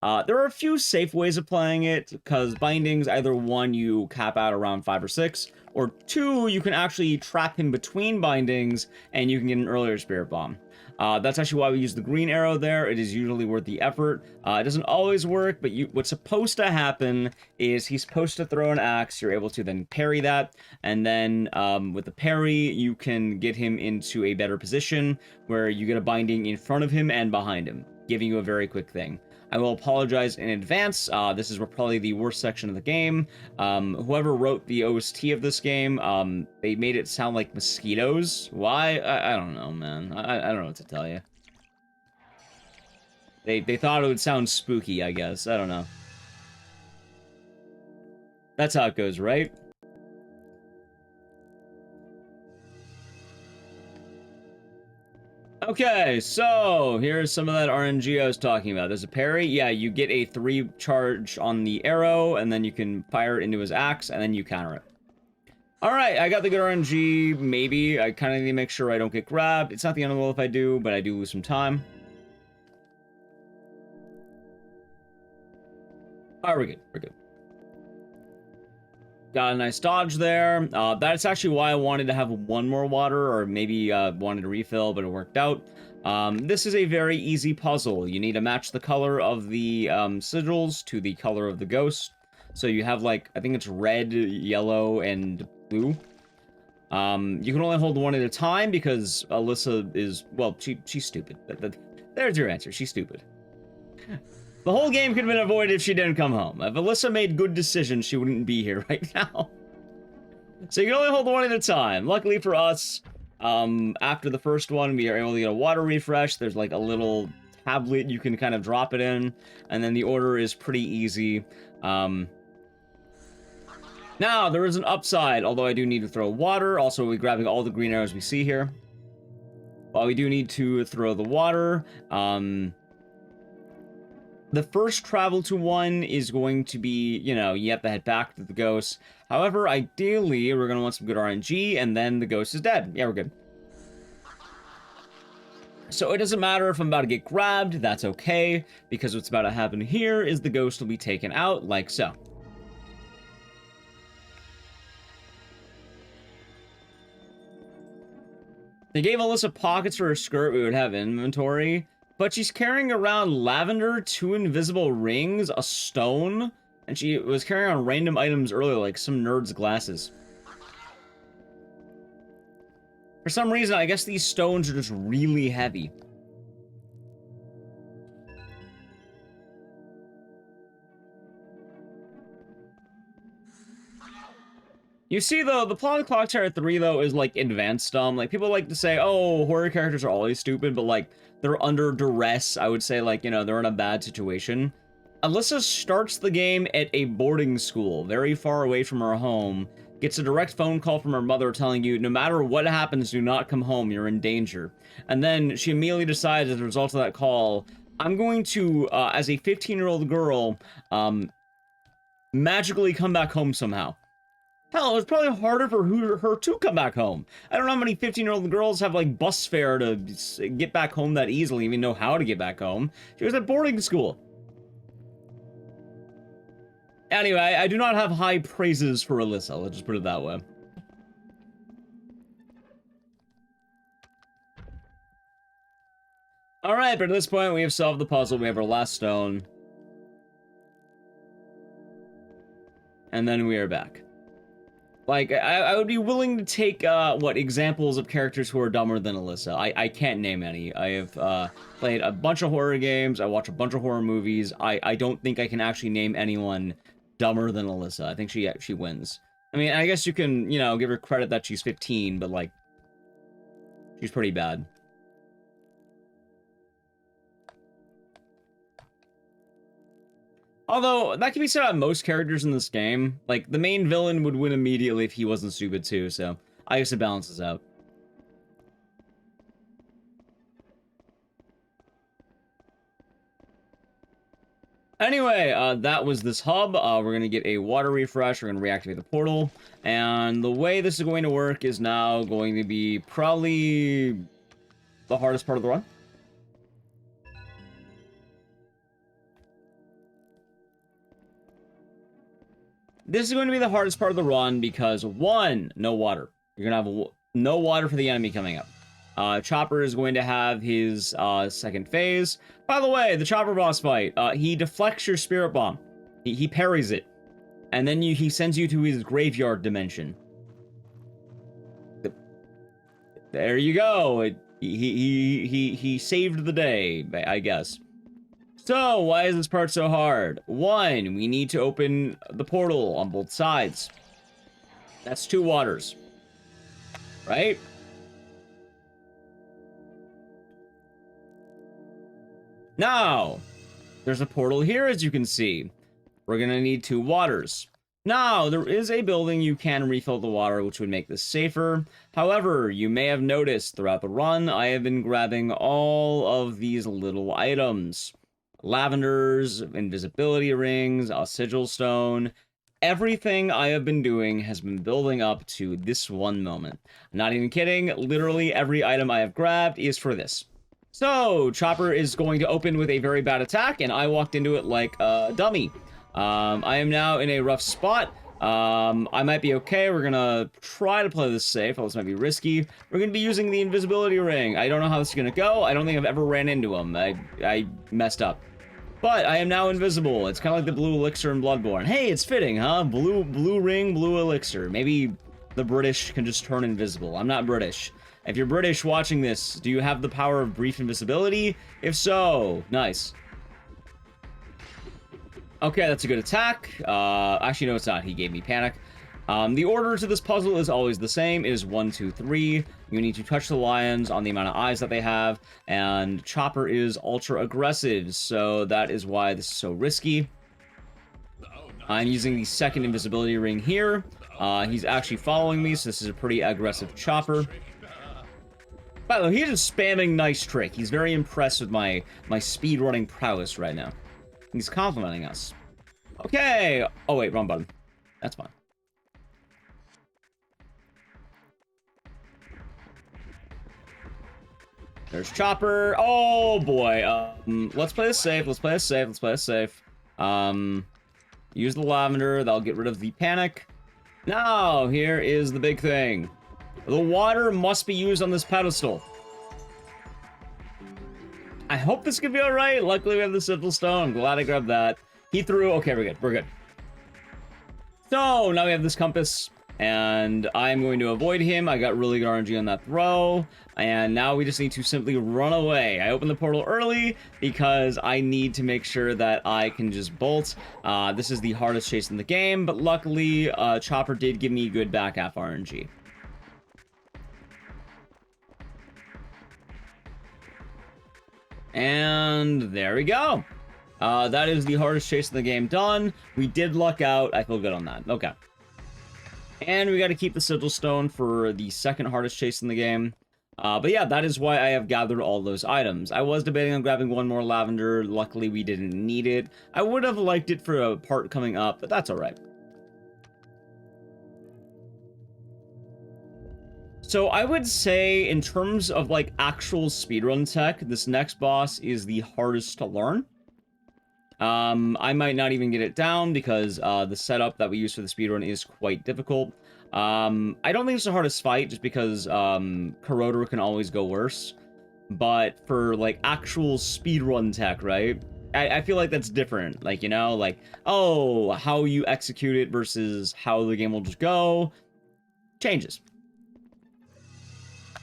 There are a few safe ways of playing it, because bindings, either 1, you cap out around 5 or 6, or 2, you can actually trap him between bindings, and you can get an earlier spirit bomb. That's actually why we use the green arrow there. It is usually worth the effort. It doesn't always work, but what's supposed to happen is he's supposed to throw an axe. You're able to then parry that, and then with the parry, you can get him into a better position where you get a binding in front of him and behind him, giving you a very quick thing. I will apologize in advance. This is probably the worst section of the game. Whoever wrote the OST of this game, they made it sound like mosquitoes. Why? I don't know, man. I don't know what to tell you. They thought it would sound spooky, I guess. I don't know. That's how it goes, right? Okay, so here's some of that RNG I was talking about. There's a parry. Yeah, you get a 3 charge on the arrow, and then you can fire it into his axe, and then you counter it. Alright, I got the good RNG, maybe. I kind of need to make sure I don't get grabbed. It's not the end of the world if I do, but I do lose some time. Alright, we're good. We're good. Got a nice dodge there. That's actually why I wanted to have 1 more water, or maybe wanted to refill, but it worked out. This is a very easy puzzle. You need to match the color of the sigils to the color of the ghost. So you have, like, I think it's red, yellow, and blue. You can only hold 1 at a time because Alyssa is, well, she's stupid. There's your answer. She's stupid. The whole game could have been avoided if she didn't come home. If Alyssa made good decisions, she wouldn't be here right now. So you can only hold 1 at a time. Luckily for us, after the first one, we are able to get a water refresh. There's like a little tablet you can kind of drop it in, and then the order is pretty easy. Now, there is an upside, although I do need to throw water. Also, we're grabbing all the green arrows we see here. While we do need to throw the water, the first travel to 1 is going to be, you know, you have to head back to the ghost. However, ideally, we're going to want some good RNG, and then the ghost is dead. Yeah, we're good. So it doesn't matter if I'm about to get grabbed, that's okay, because what's about to happen here is the ghost will be taken out, like so. They gave Alyssa pockets for her skirt, we would have inventory. But she's carrying around lavender, 2 invisible rings, a stone, and she was carrying on random items earlier, like some nerd's glasses. For some reason, I guess these stones are just really heavy. You see, though, the plot of Clock Tower 3, though, is, like, advanced dumb. Like, people like to say, oh, horror characters are always stupid, but, like, they're under duress. I would say, like, you know, they're in a bad situation. Alyssa starts the game at a boarding school, very far away from her home, gets a direct phone call from her mother telling you, no matter what happens, do not come home, you're in danger. And then she immediately decides, as a result of that call, I'm going to, as a 15-year-old girl, magically come back home somehow. Hell, it's probably harder for her to come back home. I don't know how many 15-year-old girls have, like, bus fare to get back home that easily, even know how to get back home. She was at boarding school. Anyway, I do not have high praises for Alyssa, let's just put it that way. Alright, but at this point, we have solved the puzzle. We have our last stone. And then we are back. Like, I would be willing to take, examples of characters who are dumber than Alyssa. I can't name any. I have, played a bunch of horror games. I watch a bunch of horror movies. I don't think I can actually name anyone dumber than Alyssa. I think she wins. I mean, I guess you can, you know, give her credit that she's 15, but, like, she's pretty bad. Although, that can be said about most characters in this game. Like, the main villain would win immediately if he wasn't stupid too, so I guess it balances out. Anyway, that was this hub. We're going to get a water refresh. We're going to reactivate the portal. And the way this is going to work is now going to be probably the hardest part of the run. This is going to be the hardest part of the run because, one, no water. You're going to have no water for the enemy coming up. Chopper is going to have his second phase. By the way, the Chopper boss fight, he deflects your spirit bomb. He parries it. And then he sends you to his graveyard dimension. There you go. He saved the day, I guess. So, why is this part so hard? One, we need to open the portal on both sides. That's 2 waters. Right? Now, there's a portal here, as you can see. We're gonna need 2 waters. Now, there is a building you can refill the water, which would make this safer. However, you may have noticed throughout the run, I have been grabbing all of these little items. Lavenders, invisibility rings, a sigil stone. Everything I have been doing has been building up to this one moment. I'm not even kidding, literally every item I have grabbed is for this. So, Chopper is going to open with a very bad attack, and I walked into it like a dummy. I am now in a rough spot. I might be okay. We're gonna try to play this safe, although this might be risky. We're gonna be using the invisibility ring. I don't know how this is gonna go. I don't think I've ever ran into him. I messed up. But I am now invisible. It's kind of like the blue elixir in Bloodborne. Hey, it's fitting, huh? Blue ring, blue elixir. Maybe the British can just turn invisible. I'm not British. If you're British watching this, do you have the power of brief invisibility? If so, nice. Okay, that's a good attack. Actually, no, it's not. He gave me panic. The order to this puzzle is always the same. It is 1, 2, 3. You need to touch the lions on the amount of eyes that they have, and Chopper is ultra aggressive, so that is why this is so risky. I'm using the second invisibility ring here. He's actually following me, so this is a pretty aggressive Chopper. By the way, he's just spamming nice trick. He's very impressed with my speedrunning prowess right now. He's complimenting us. Okay. Oh, wait, wrong button. That's fine. There's Chopper. Oh, boy. Let's play this safe. Let's play this safe. Let's play this safe. Use the lavender. That'll get rid of the panic. Now, here is the big thing. The water must be used on this pedestal. I hope this could be alright. Luckily, we have the sigil stone. I'm glad I grabbed that. He threw. Okay, we're good. We're good. So, now we have this compass. And I'm going to avoid him. I got really good RNG on that throw. And now we just need to simply run away. I opened the portal early because I need to make sure that I can just bolt. This is the hardest chase in the game. But luckily, Chopper did give me good back half RNG. And there we go. That is the hardest chase in the game done. We did luck out. I feel good on that. Okay. And we got to keep the sigil stone for the second hardest chase in the game. But yeah, that is why I have gathered all those items. I was debating on grabbing one more lavender. Luckily, we didn't need it. I would have liked it for a part coming up, but that's all right. So I would say in terms of like actual speedrun tech, this next boss is the hardest to learn. I might not even get it down because the setup that we use for the speedrun is quite difficult. I don't think it's the hardest fight just because Corroder can always go worse. But for like actual speedrun tech, right? I feel like that's different. Like, you know, like, oh, how you execute it versus how the game will just go changes.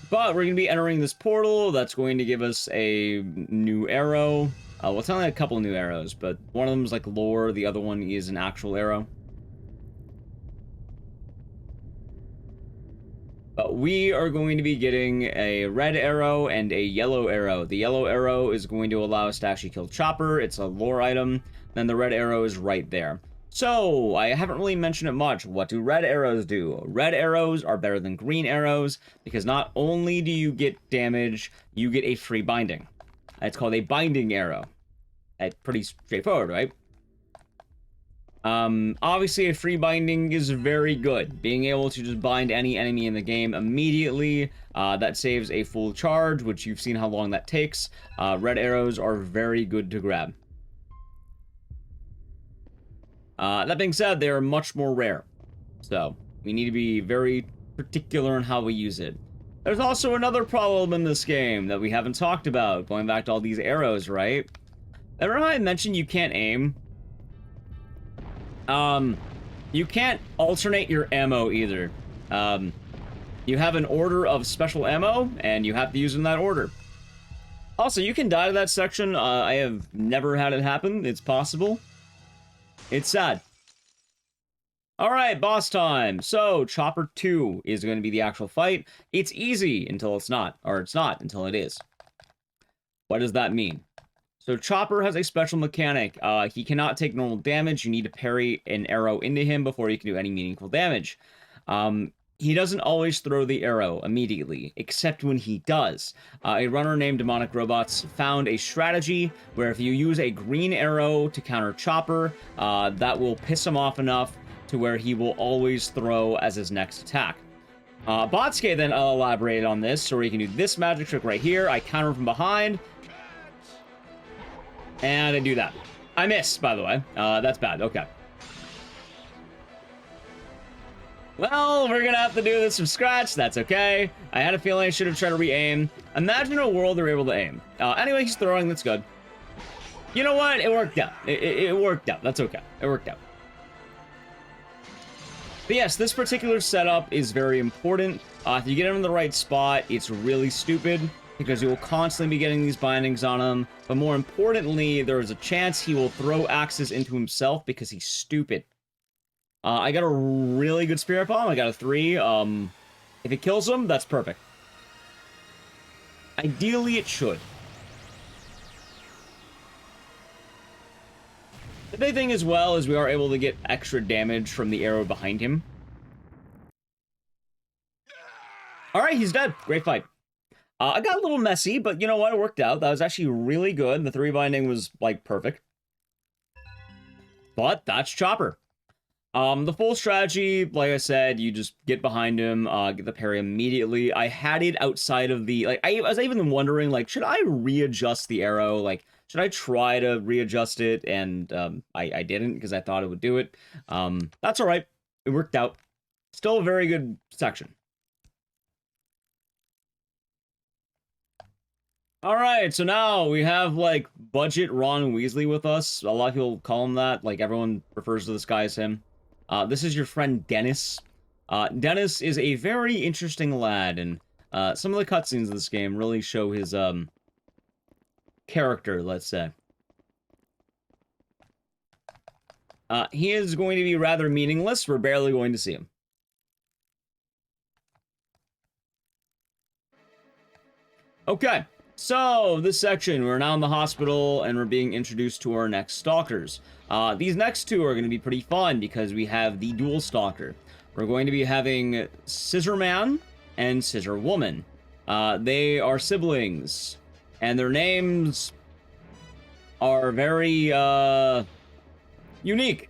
But we're going to be entering this portal that's going to give us a new arrow. Well, it's only a couple new arrows, but one of them is like lore, the other one is an actual arrow. But we are going to be getting a red arrow and a yellow arrow. The yellow arrow is going to allow us to actually kill Chopper. It's a lore item. Then the red arrow is right there. So, I haven't really mentioned it much. What do red arrows do? Red arrows are better than green arrows because not only do you get damage, you get a free binding. It's called a binding arrow. That's pretty straightforward, right? Obviously a free binding is very good. Being able to just bind any enemy in the game immediately, that saves a full charge, which you've seen how long that takes. Red arrows are very good to grab. That being said, they are much more rare. So, we need to be very particular in how we use it. There's also another problem in this game that we haven't talked about, going back to all these arrows, right? Remember how I mentioned you can't aim? You can't alternate your ammo either. You have an order of special ammo, and you have to use in that order. Also, you can die to that section. I have never had it happen. It's possible. It's sad. Alright, boss time. So, Chopper 2 is going to be the actual fight. It's easy until it's not, or it's not until it is. What does that mean? So Chopper has a special mechanic. He cannot take normal damage. You need to parry an arrow into him before you can do any meaningful damage. He doesn't always throw the arrow immediately, except when he does. A runner named Demonic Robots found a strategy where if you use a green arrow to counter Chopper, that will piss him off enough to where he will always throw as his next attack. Botsuke then elaborated on this, so he can do this magic trick right here. I counter from behind, and I do that. I missed, by the way. That's bad. Okay. Well, we're gonna have to do this from scratch. That's okay. I had a feeling I should have tried to re-aim. Imagine a world they're able to aim. Anyway, he's throwing. That's good. You know what? It worked out. It worked out. That's okay. It worked out. But yes, this particular setup is very important. If you get him in the right spot, it's really stupid, because you will constantly be getting these bindings on him. But more importantly, there is a chance he will throw axes into himself because he's stupid. I got a really good Spirit Bomb. I got a 3. If it kills him, that's perfect. Ideally, it should. The big thing as well is we are able to get extra damage from the arrow behind him. Alright, he's dead. Great fight. I got a little messy, but you know what? It worked out. That was actually really good. The 3 binding was, like, perfect. But that's Chopper. The full strategy, like I said, you just get behind him, get the parry immediately. I had it outside of the, like, I was even wondering, like, should I readjust the arrow? Like, should I try to readjust it? And, I didn't, because I thought it would do it. That's alright. It worked out. Still a very good section. Alright, so now we have, like, budget Ron Weasley with us. A lot of people call him that. Like, everyone refers to this guy as him. This is your friend Dennis. Dennis is a very interesting lad, and some of the cutscenes in this game really show his character, let's say. He is going to be rather meaningless. We're barely going to see him. Okay, so this section, we're now in the hospital, and we're being introduced to our next stalkers. These next two are going to be pretty fun because we have the dual stalker. We're going to be having Scissor Man and Scissor Woman. They are siblings, and their names are very unique.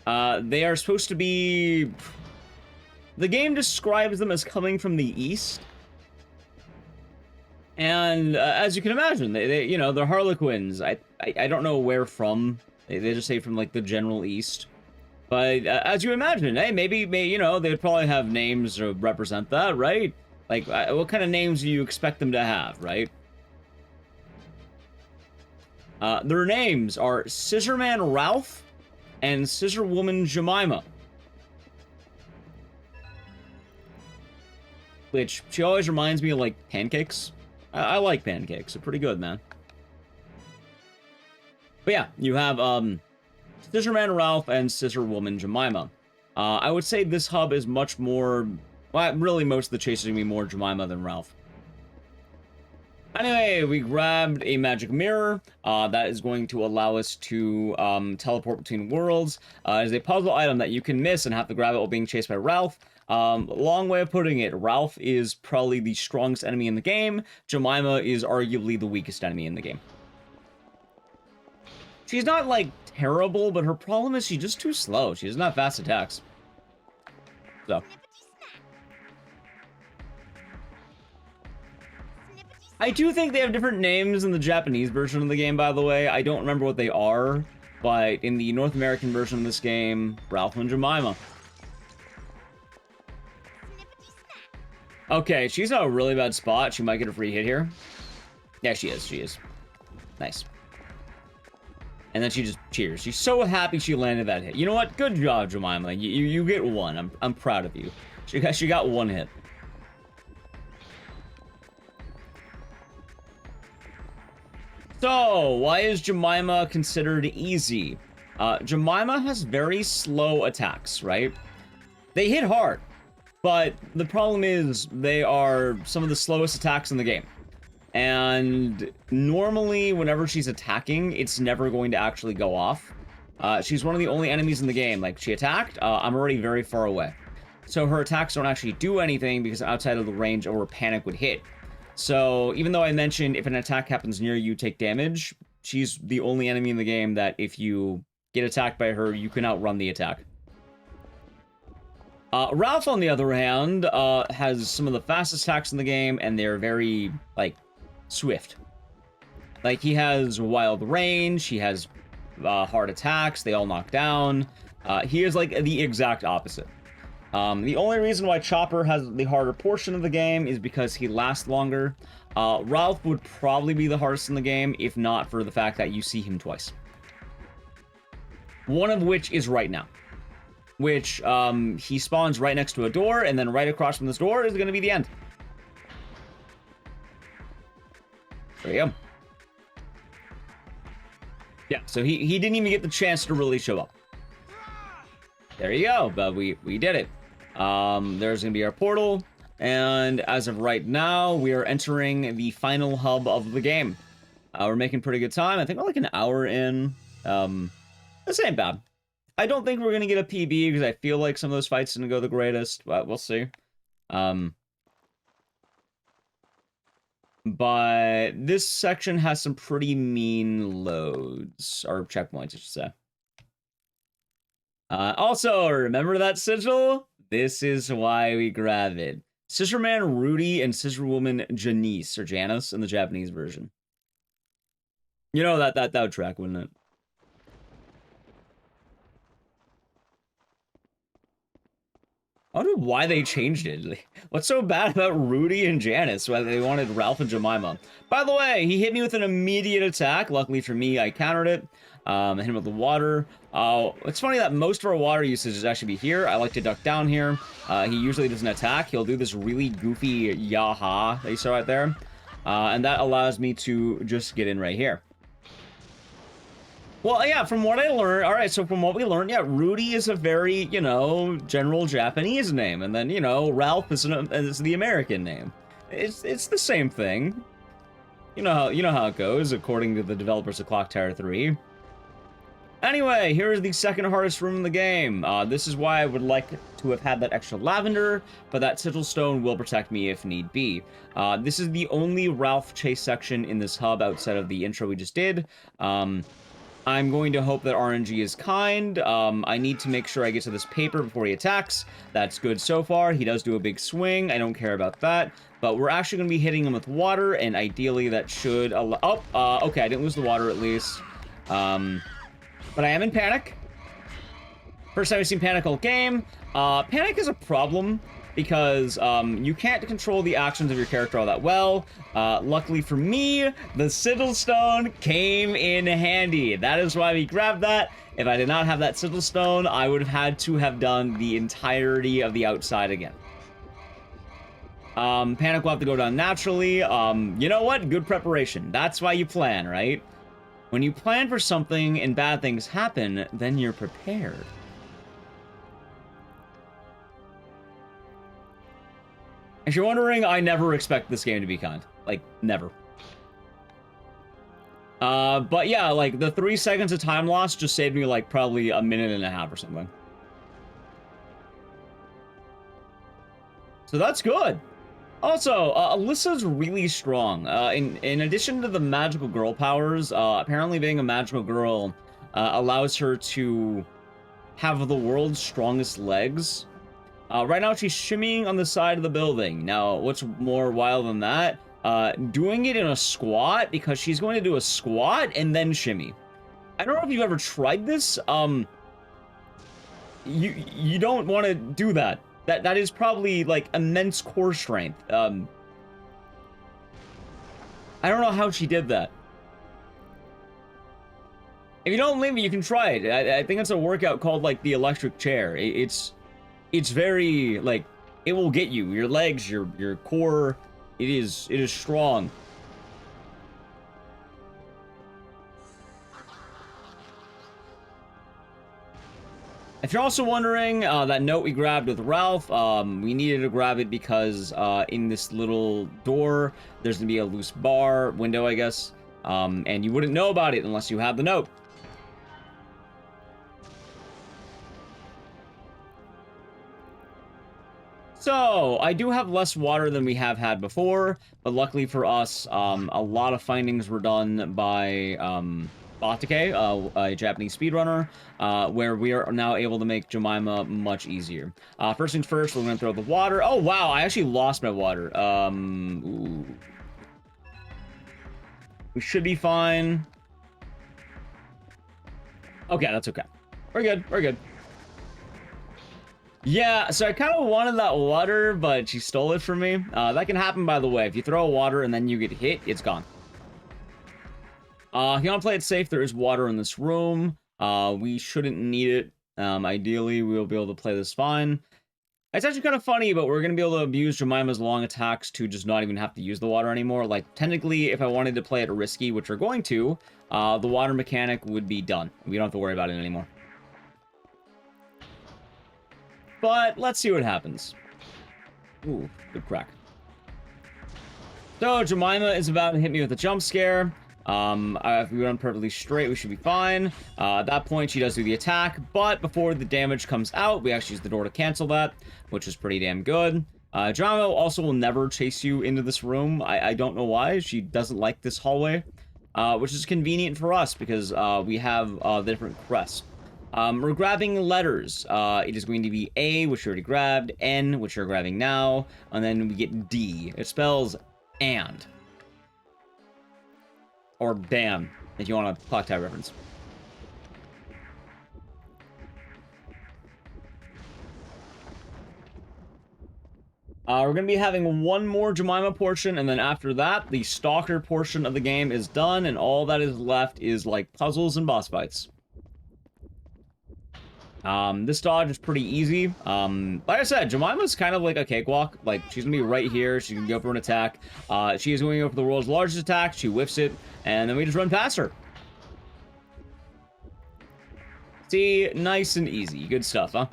They are supposed to be... The game describes them as coming from the east. And as you can imagine, they you know, they're Harlequins. I don't know where from. They just say from, like, the general east. But as you imagine, hey, maybe, you know, they'd probably have names to represent that, right? Like, what kind of names do you expect them to have, right? Their names are Scissorman Ralph and Scissorwoman Jemima. Which, she always reminds me of, like, pancakes. I like pancakes. They're pretty good, man. But yeah, you have, Scissorman Ralph and Scissorwoman Jemima. I would say this hub is much more... Well, really, most of the chases are going to be more Jemima than Ralph. Anyway, we grabbed a magic mirror that is going to allow us to teleport between worlds. It is a puzzle item that you can miss and have to grab it while being chased by Ralph. Long way of putting it, Ralph is probably the strongest enemy in the game. Jemima is arguably the weakest enemy in the game. She's not, like, terrible, but her problem is she's just too slow. She doesn't have fast attacks. So... I do think they have different names in the Japanese version of the game, by the way. I don't remember what they are, but in the North American version of this game, Ralph and Jemima. Okay, she's in a really bad spot. She might get a free hit here. Yeah, she is. Nice. And then she just cheers. She's so happy she landed that hit. You know what? Good job, Jemima. You get one. I'm proud of you. She got one hit. So, why is Jemima considered easy? Jemima has very slow attacks, right? They hit hard, but the problem is they are some of the slowest attacks in the game. And normally, whenever she's attacking, it's never going to actually go off. She's one of the only enemies in the game. Like, she attacked, I'm already very far away. So her attacks don't actually do anything because outside of the range or panic would hit. So, even though I mentioned if an attack happens near you, take damage, she's the only enemy in the game that if you get attacked by her, you can outrun the attack. Ralph, on the other hand, has some of the fastest attacks in the game, and they're very, like, swift. Like, he has wild range, he has hard attacks, they all knock down. He is, like, the exact opposite. The only reason why Chopper has the harder portion of the game is because he lasts longer. Ralph would probably be the hardest in the game, if not for the fact that you see him twice. One of which is right now. Which, he spawns right next to a door, and then right across from this door is going to be the end. There you go. Yeah, so he didn't even get the chance to really show up. There you go, but we did it. There's gonna be our portal, and as of right now, we are entering the final hub of the game. We're making pretty good time. I think we're like an hour in. This ain't bad. I don't think we're gonna get a PB because I feel like some of those fights didn't go the greatest, but we'll see. But this section has some pretty mean loads, or checkpoints, I should say. Also, remember that sigil? This is why we grab it. Scissorman Rudy and Scissorwoman Janice, or Janice in the Japanese version. You know that would track, wouldn't it? I wonder why they changed it. What's so bad about Rudy and Janice? Why they wanted Ralph and Jemima? By the way, he hit me with an immediate attack. Luckily for me, I countered it. Hit him with the water. It's funny that most of our water usage is actually be here. I like to duck down here. He usually doesn't attack. He'll do this really goofy yaha that you saw right there. And that allows me to just get in right here. Well, yeah, from what I learned, alright, so from what we learned, yeah, Rudy is a very, you know, general Japanese name, and then, you know, Ralph is the American name. It's the same thing. You know how it goes, according to the developers of Clock Tower 3. Anyway, here is the second hardest room in the game. This is why I would like to have had that extra lavender, but that sigil stone will protect me if need be. This is the only Ralph chase section in this hub outside of the intro we just did. I'm going to hope that RNG is kind. I need to make sure I get to this paper before he attacks. That's good so far. He does do a big swing. I don't care about that. But we're actually going to be hitting him with water, and ideally that should allow... Oh, okay, I didn't lose the water at least. But I am in panic. First time I've seen panic all game. Panic is a problem because you can't control the actions of your character all that well. Luckily for me, the sigil stone came in handy. That is why we grabbed that. If I did not have that sigil stone, I would have had to have done the entirety of the outside again. Panic will have to go down naturally. You know what? Good preparation. That's why you plan, right? When you plan for something and bad things happen, then you're prepared. If you're wondering, I never expect this game to be kind. Like, never. But yeah, like, the 3 seconds of time loss just saved me, like, probably a minute and a half or something. So that's good. Also, Alyssa's really strong. In addition to the magical girl powers, apparently being a magical girl allows her to have the world's strongest legs. Right now, she's shimmying on the side of the building. Now, what's more wild than that? Doing it in a squat, because she's going to do a squat and then shimmy. I don't know if you've ever tried this. You don't want to do that. That is probably, like, immense core strength. I don't know how she did that. If you don't believe me, you can try it. I think it's a workout called, like, the electric chair. It's very, like, it will get you. Your legs, your core, it is strong. If you're also wondering, that note we grabbed with Ralph, we needed to grab it because in this little door, there's going to be a loose bar, window, I guess, and you wouldn't know about it unless you have the note. So, I do have less water than we have had before, but luckily for us, a lot of findings were done by Batake, a Japanese speedrunner, where we are now able to make Jemima much easier. First things first, we're going to throw the water. Oh, wow, I actually lost my water. Ooh. We should be fine. Okay, that's okay. We're good, we're good. Yeah, so I kind of wanted that water, but she stole it from me. That can happen, by the way. If you throw water and then you get hit, it's gone. If you want to play it safe, there is water in this room. We shouldn't need it. Ideally, we'll be able to play this fine. It's actually kind of funny, but we're going to be able to abuse Jemima's long attacks to just not even have to use the water anymore. Like, technically, if I wanted to play it risky, which we're going to, the water mechanic would be done. We don't have to worry about it anymore. But let's see what happens. Ooh, good crack. So, Jemima is about to hit me with a jump scare. If we run perfectly straight, we should be fine. At that point, she does do the attack, but before the damage comes out, we actually use the door to cancel that, which is pretty damn good. Jemima also will never chase you into this room. I don't know why. She doesn't like this hallway, which is convenient for us because we have the different crests. We're grabbing letters. It is going to be A, which we already grabbed, N, which we're grabbing now, and then we get D. It spells and. Or damn, if you want a clock tie reference. We're going to be having one more Jemima portion, and then after that, the Stalker portion of the game is done, and all that is left is, like, puzzles and boss fights. This dodge is pretty easy. Like I said, Jemima's kind of like a cakewalk. Like, she's gonna be right here. She can go for an attack. She is going to go for the world's largest attack. She whiffs it, and then we just run past her. See, nice and easy. Good stuff, huh?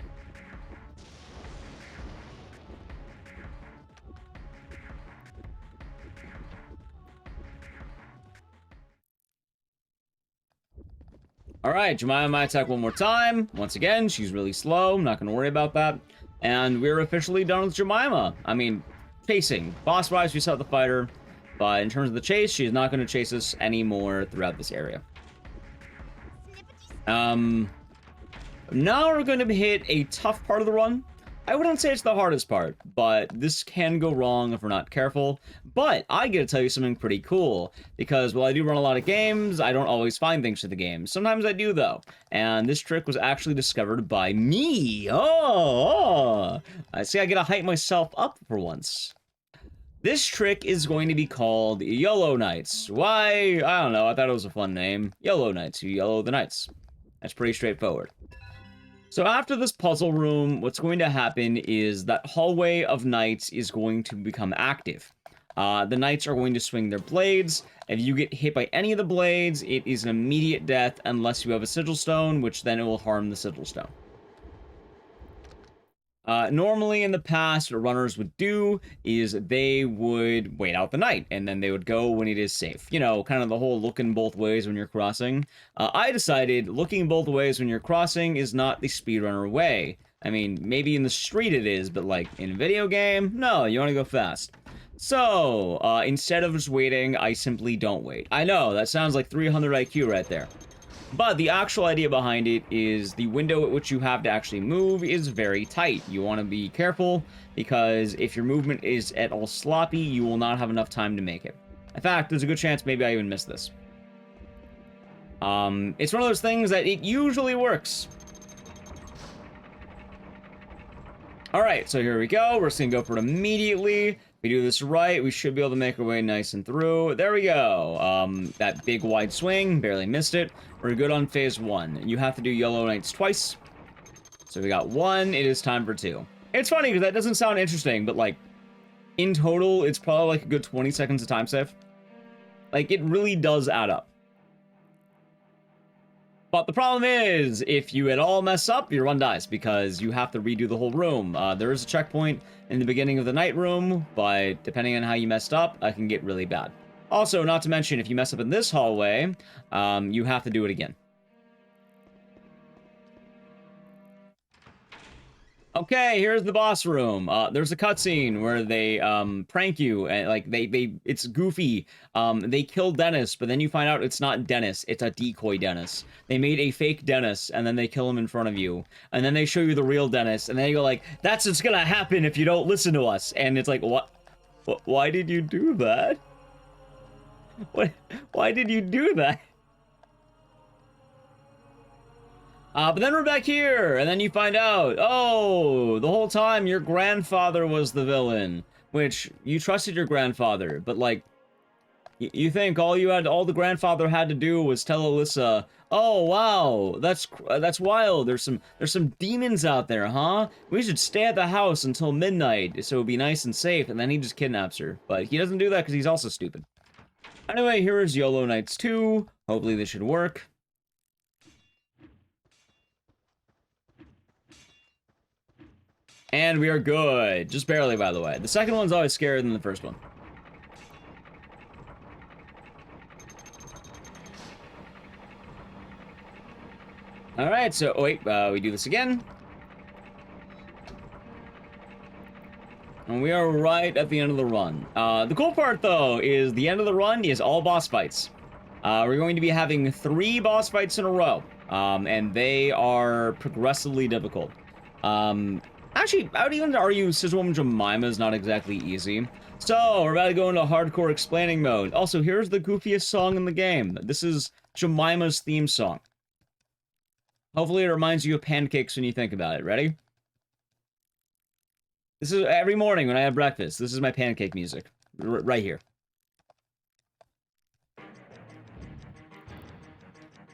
Alright, Jemima might attack one more time. Once again, she's really slow. I'm not going to worry about that. And we're officially done with Jemima. I mean, chasing. Boss-wise, we saw the fighter. But in terms of the chase, she's not going to chase us anymore throughout this area. Now we're going to hit a tough part of the run. I wouldn't say it's the hardest part, but this can go wrong if we're not careful. But I get to tell you something pretty cool, because while I do run a lot of games, I don't always find things for the game. Sometimes I do, though. And this trick was actually discovered by me. I see I get to hype myself up for once. This trick is going to be called YOLO Nights. Why? I don't know. I thought it was a fun name. YOLO Nights. You YOLO the nights. That's pretty straightforward. So after this puzzle room, what's going to happen is that hallway of knights is going to become active. The knights are going to swing their blades. If you get hit by any of the blades, it is an immediate death unless you have a sigil stone, which then it will harm the sigil stone. Normally in the past, what runners would do is they would wait out the night, and then they would go when it is safe. You know, kind of the whole looking both ways when you're crossing. I decided looking both ways when you're crossing is not the speedrunner way. I mean, maybe in the street it is, but like in a video game, no, you want to go fast. So, instead of just waiting, I simply don't wait. I know, that sounds like 300 IQ right there. But the actual idea behind it is the window at which you have to actually move is very tight. You want to be careful, because if your movement is at all sloppy, you will not have enough time to make it. In fact, there's a good chance maybe I even missed this. It's one of those things that it usually works. Alright, so here we go. We're just going to go for it immediately. If we do this right, we should be able to make our way nice and through. There we go. That big wide swing, barely missed it. We're good on phase 1. You have to do YOLO Nights twice. So we got 1, it is time for 2. It's funny because that doesn't sound interesting, but like, in total, it's probably like a good 20 seconds of time save. Like, it really does add up. But the problem is, if you at all mess up, your run dies, because you have to redo the whole room. There is a checkpoint in the beginning of the night room, but depending on how you messed up, it can get really bad. Also, not to mention, if you mess up in this hallway, you have to do it again. Okay, here's the boss room. There's a cutscene where they prank you, and like it's goofy. They kill Dennis, but then you find out it's not Dennis, it's a decoy Dennis. They made a fake Dennis, and then they kill him in front of you, and then they show you the real Dennis, and then you go like, "That's what's gonna happen if you don't listen to us." And it's like, what? Why did you do that? What? Why did you do that? But then we're back here, and then you find out, oh, the whole time your grandfather was the villain, which you trusted your grandfather, but like, you think all the grandfather had to do was tell Alyssa, oh wow, that's wild. There's some demons out there, huh? We should stay at the house until midnight so it'll be nice and safe, and then he just kidnaps her. But he doesn't do that because he's also stupid. Anyway, here is YOLO Nights 2. Hopefully this should work. And we are good. Just barely, by the way. The second one's always scarier than the first one. Alright, so, oh, wait, we do this again. And we are right at the end of the run. The cool part, though, is the end of the run is all boss fights. We're going to be having 3 boss fights in a row. And they are progressively difficult. Actually, I would even argue Sizzlewoman Jemima is not exactly easy. So, we're about to go into hardcore explaining mode. Also, here's the goofiest song in the game. This is Jemima's theme song. Hopefully it reminds you of pancakes when you think about it. Ready? This is every morning when I have breakfast. This is my pancake music. Right here.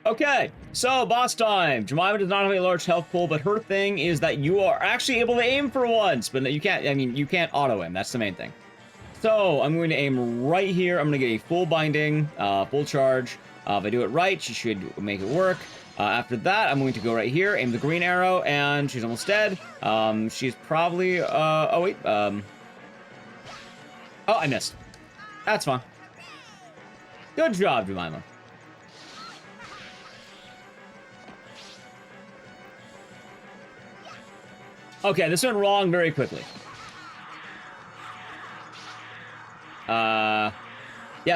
Okay, so boss time. Jemima does not have a large health pool, but her thing is that you are actually able to aim for once, but you can't, I mean, you can't auto aim. That's the main thing. So I'm going to aim right here. I'm going to get a full binding, full charge. If I do it right, she should make it work. After that, I'm going to go right here, aim the green arrow, and she's almost dead. She's probably, oh wait, oh, I missed. That's fine. Good job, Jemima. Okay, this went wrong very quickly. Yeah,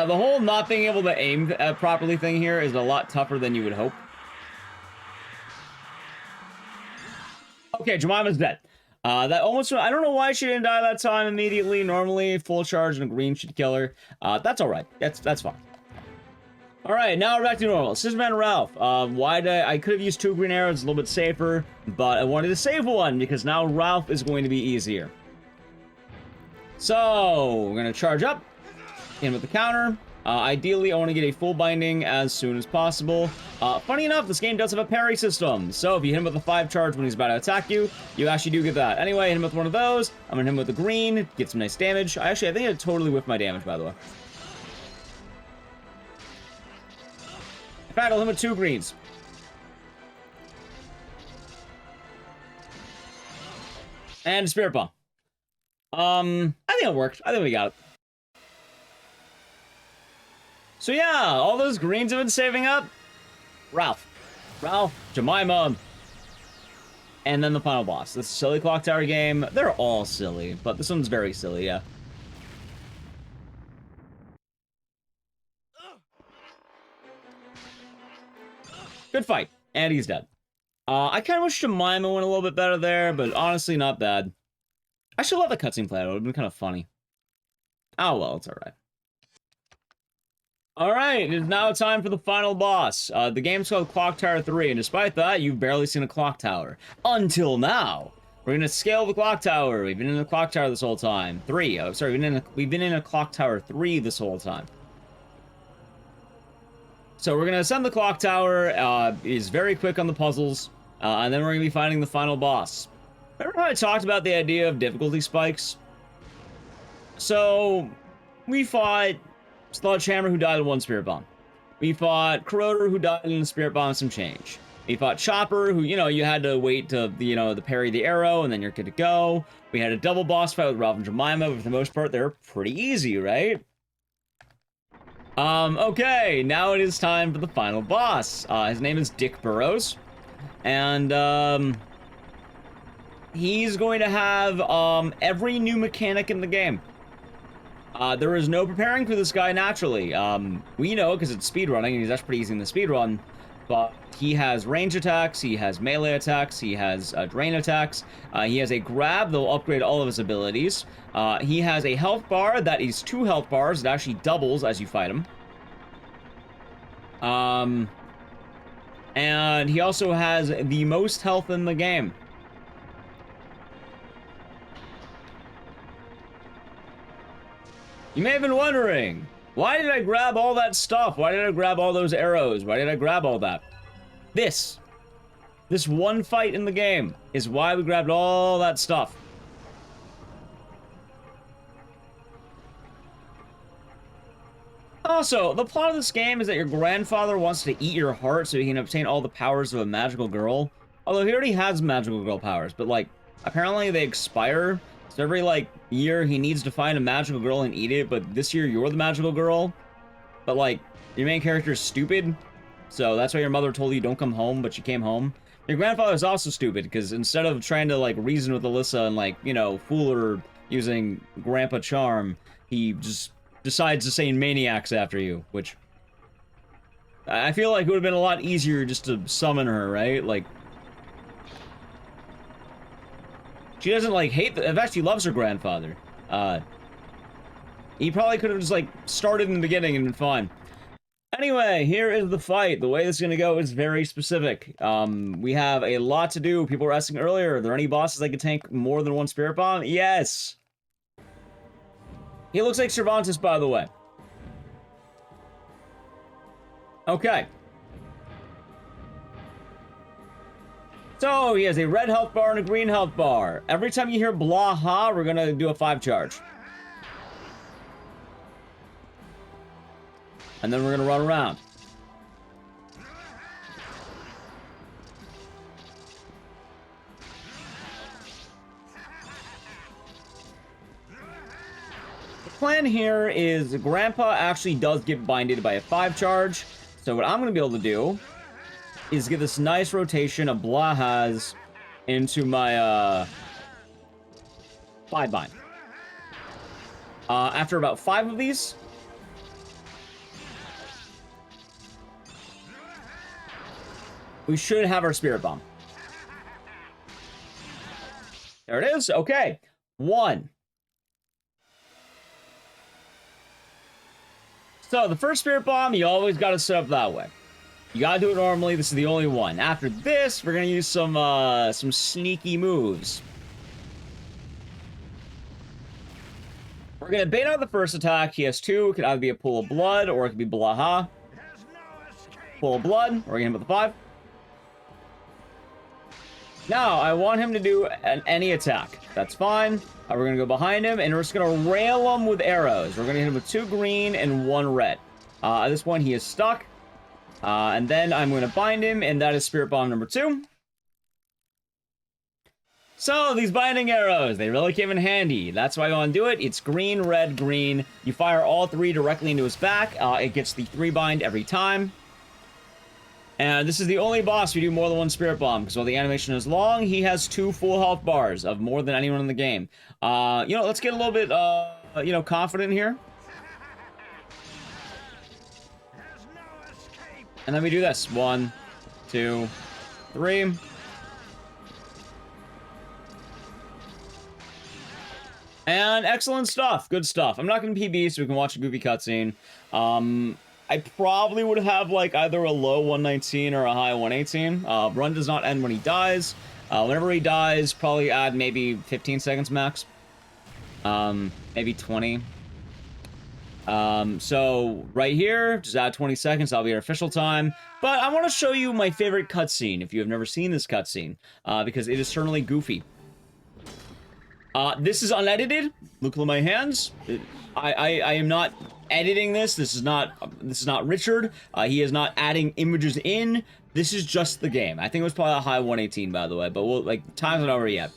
the whole not being able to aim properly thing here is a lot tougher than you would hope. Okay, Jemima's dead. That almost, I don't know why she didn't die that time immediately. Normally, full charge and a green should kill her. That's all right. That's fine. All right, now we're back to normal. Scissorman Ralph. I could have used 2 green arrows, a little bit safer, but I wanted to save one because now Ralph is going to be easier. So, we're gonna charge up, in with the counter. Ideally, I want to get a full binding as soon as possible. Funny enough, this game does have a parry system, so if you hit him with a 5 charge when he's about to attack you, you actually do get that. Anyway, hit him with one of those. I'm gonna hit him with the green, get some nice damage. I think I totally whiffed my damage, by the way. In fact, I'll hit him with 2 greens. And Spirit Bomb. I think it worked. I think we got it. So yeah, all those greens have been saving up. Ralph, Jemima, and then the final boss. This silly clock tower game. They're all silly, but this one's very silly, yeah. Good fight, and he's dead. I kind of wish Jemima went a little bit better there, but honestly, not bad. I should let the cutscene play out. It would have been kind of funny. Oh well, it's alright. Alright, it is now time for the final boss. The game's called Clock Tower 3, and despite that, you've barely seen a clock tower. Until now! We're gonna scale the clock tower. We've been in the clock tower this whole time. We've been in a clock tower 3 this whole time. So we're gonna ascend the clock tower, is very quick on the puzzles, and then we're gonna be fighting the final boss. Remember how I talked about the idea of difficulty spikes? So, we fought Sledgehammer, who died in 1 Spirit Bomb. We fought Corroder, who died in a Spirit Bomb some change. We fought Chopper, who, you had to wait to, to parry the arrow, and then you're good to go. We had a double boss fight with Ralph and Jemima, but for the most part, they're pretty easy, right? Okay, now it is time for the final boss. His name is Dick Burrows, and, he's going to have, every new mechanic in the game. There is no preparing for this guy naturally. We know because it's speedrunning, and he's actually pretty easy in the speedrun, but he has range attacks, he has melee attacks, he has drain attacks, he has a grab that will upgrade all of his abilities, he has a health bar that is 2 health bars, it actually doubles as you fight him. And he also has the most health in the game. You may have been wondering, why did I grab all that stuff? Why did I grab all those arrows? Why did I grab all that? This one fight in the game is why we grabbed all that stuff. Also, the plot of this game is that your grandfather wants to eat your heart so he can obtain all the powers of a magical girl. Although he already has magical girl powers, but apparently they expire. So every, year he needs to find a magical girl and eat it, but this year you're the magical girl. But, your main character is stupid, so that's why your mother told you don't come home, but you came home. Your grandfather is also stupid, because instead of trying to, reason with Alyssa and, fool her using grandpa charm, he just decides to say maniacs after you, which I feel like it would have been a lot easier just to summon her, right? She doesn't, hate in fact, she loves her grandfather. He probably could have just, started in the beginning and been fine. Anyway, here is the fight. The way this is gonna go is very specific. We have a lot to do. People were asking earlier, are there any bosses that can tank more than 1 Spirit Bomb? Yes! He looks like Cervantes, by the way. Okay. So, he has a red health bar and a green health bar. Every time you hear blah ha, we're gonna do a 5 charge. And then we're gonna run around. The plan here is Grandpa actually does get binded by a 5 charge. So what I'm gonna be able to do is get this nice rotation of Blahas into my 5 bind. After about 5 of these, we should have our Spirit Bomb. There it is. Okay. 1. So the first Spirit Bomb, you always got to set up that way. You got to do it normally. This is the only one. After this, we're going to use some sneaky moves. We're going to bait out the first attack. He has 2. It could either be a Pool of Blood, or it could be Blaha. Pool of Blood, or we can hit him with the 5. Now, I want him to do any attack. That's fine. We're going to go behind him, and we're just going to rail him with arrows. We're going to hit him with 2 green and 1 red. At this point, he is stuck. And then I'm going to bind him, and that is Spirit Bomb number 2. So, these binding arrows, they really came in handy. That's why I want to do it. It's green, red, green. You fire all 3 directly into his back. It gets the 3 bind every time. And this is the only boss we do more than 1 Spirit Bomb, because while the animation is long, he has 2 full health bars of more than anyone in the game. Let's get a little bit, confident here. And then we do this. 1, 2, 3. And excellent stuff. Good stuff. I'm not going to PB, so we can watch a goofy cutscene. I probably would have, like, either a low 119 or a high 118. Run does not end when he dies. Whenever he dies, probably add maybe 15 seconds max. Maybe 20. So right here, just add 20 seconds. That'll be our official time. But I want to show you my favorite cutscene, if you have never seen this cutscene, because it is certainly goofy. This is unedited. Look at my hands. I am not editing this. This is not Richard. He is not adding images in. This is just the game. I think it was probably a high 118, by the way, but time's not over yet.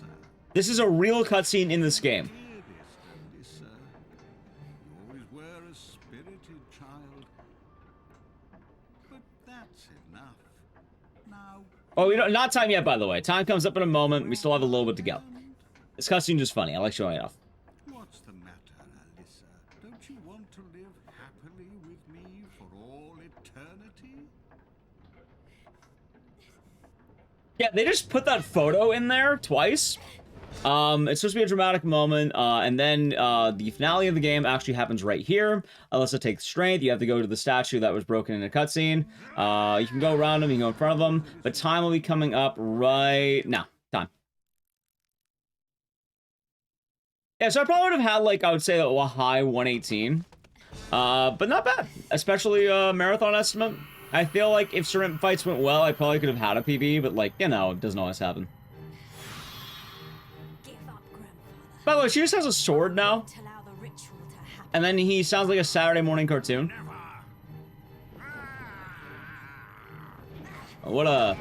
This is a real cutscene in this game. Oh, not time yet, by the way. Time comes up in a moment. We still have a little bit to go. This cutscene is funny. I like showing it off. What's the matter, Alyssa? Don't you want to live happily with me for all eternity? Yeah, they just put that photo in there twice. It's supposed to be a dramatic moment, and then the finale of the game actually happens right here. Alyssa takes strength. You have to go to the statue that was broken in a cutscene. You can go around him, you can go in front of him, but time will be coming up right now. Time. Yeah, so I probably would have had, like, I would say a high 118. But not bad. Especially marathon estimate. I feel like if certain fights went well, I probably could have had a PB, but, like, it doesn't always happen. By the way, she just has a sword now. And then he sounds like a Saturday morning cartoon. What a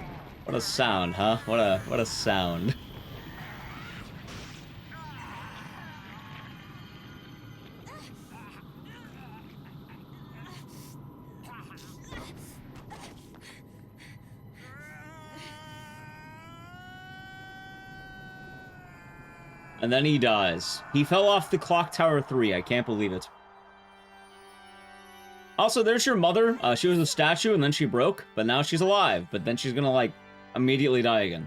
sound, huh? What a sound. And then he dies. He fell off the clock tower 3. I can't believe it. Also, there's your mother. She was a statue and then she broke, but now she's alive. But then she's gonna, like, immediately die again.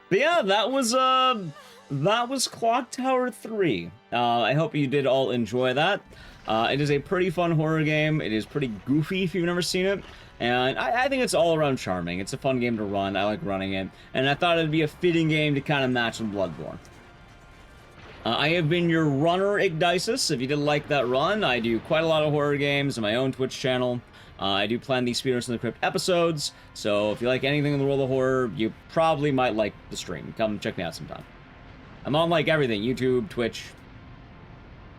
But yeah, that was Clock Tower 3. I hope you did all enjoy that. It is a pretty fun horror game. It is pretty goofy if you've never seen it. And I think it's all around charming. It's a fun game to run. I like running it. And I thought it'd be a fitting game to kind of match with Bloodborne. I have been your runner, Igdisis. If you did like that run, I do quite a lot of horror games on my own Twitch channel. I do plan these Speedruns From the Crypt episodes. So if you like anything in the world of horror, you probably might like the stream. Come check me out sometime. I'm on, like, everything. YouTube, Twitch,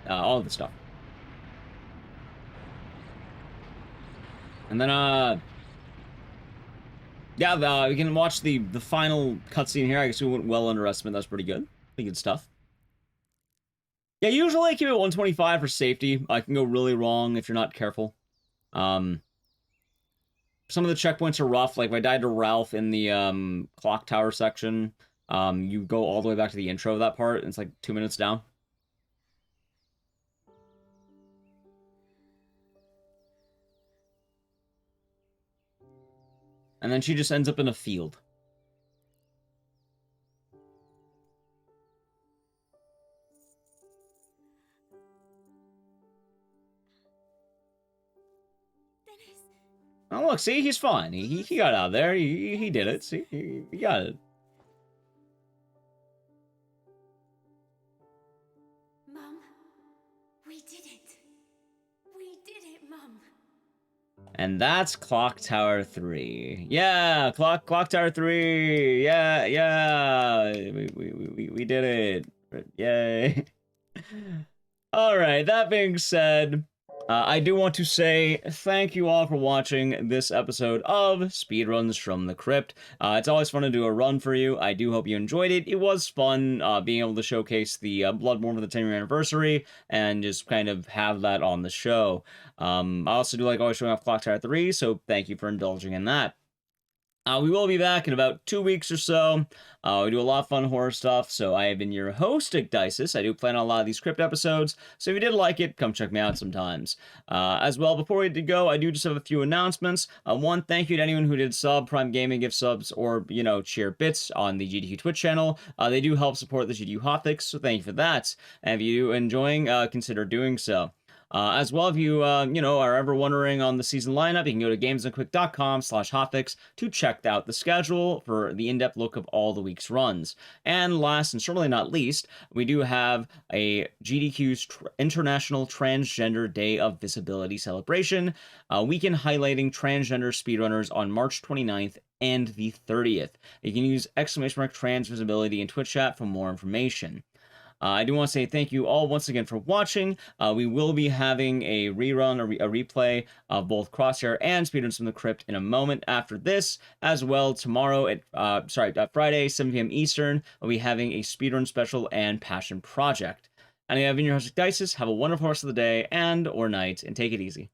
all of the stuff. And then, yeah, we can watch the final cutscene here. I guess we went well under estimate. That's pretty good. Pretty good stuff. Yeah, usually I keep it 125 for safety. I can go really wrong if you're not careful. Some of the checkpoints are rough. Like, if I died to Ralph in the clock tower section, You go all the way back to the intro of that part, and it's like 2 minutes down. And then she just ends up in a field. Oh, look, see, he's fine. He got out there. He did it. See, he got it. Mum, we did it. We did it, Mum. And that's Clock Tower 3. Yeah, Clock Tower 3. Yeah. We did it. Yay. All right, that being said, I do want to say thank you all for watching this episode of Speedruns from the Crypt. It's always fun to do a run for you. I do hope you enjoyed it. It was fun being able to showcase the Bloodborne for the 10-year anniversary and just kind of have that on the show. I also do like always showing off Clock Tower 3, so thank you for indulging in that. We will be back in about 2 weeks or so. We do a lot of fun horror stuff, so I have been your host, Dices. I do plan on a lot of these Crypt episodes, so if you did like it, come check me out sometimes. As well, before we did go, I do just have a few announcements. One, thank you to anyone who did sub, Prime Gaming gift subs, or, share bits on the GDQ Twitch channel. They do help support the GDQ Hotfix, so thank you for that. And if you are enjoying, consider doing so. As well, if you, are ever wondering on the season lineup, you can go to gamesandquick.com/hotfix to check out the schedule for the in-depth look of all the week's runs. And last and certainly not least, we do have a GDQ's International Transgender Day of Visibility celebration, weekend highlighting transgender speedrunners on March 29th and the 30th. You can use !transvisibility in Twitch chat for more information. I do want to say thank you all once again for watching. We will be having a rerun, a replay of both Crosshair and Speedruns from the Crypt in a moment after this. As well, tomorrow at Friday, 7 p.m. Eastern, we'll be having a Speedrun special and Passion Project. And I've been your host, Dices. Have a wonderful rest of the day and or night, and take it easy.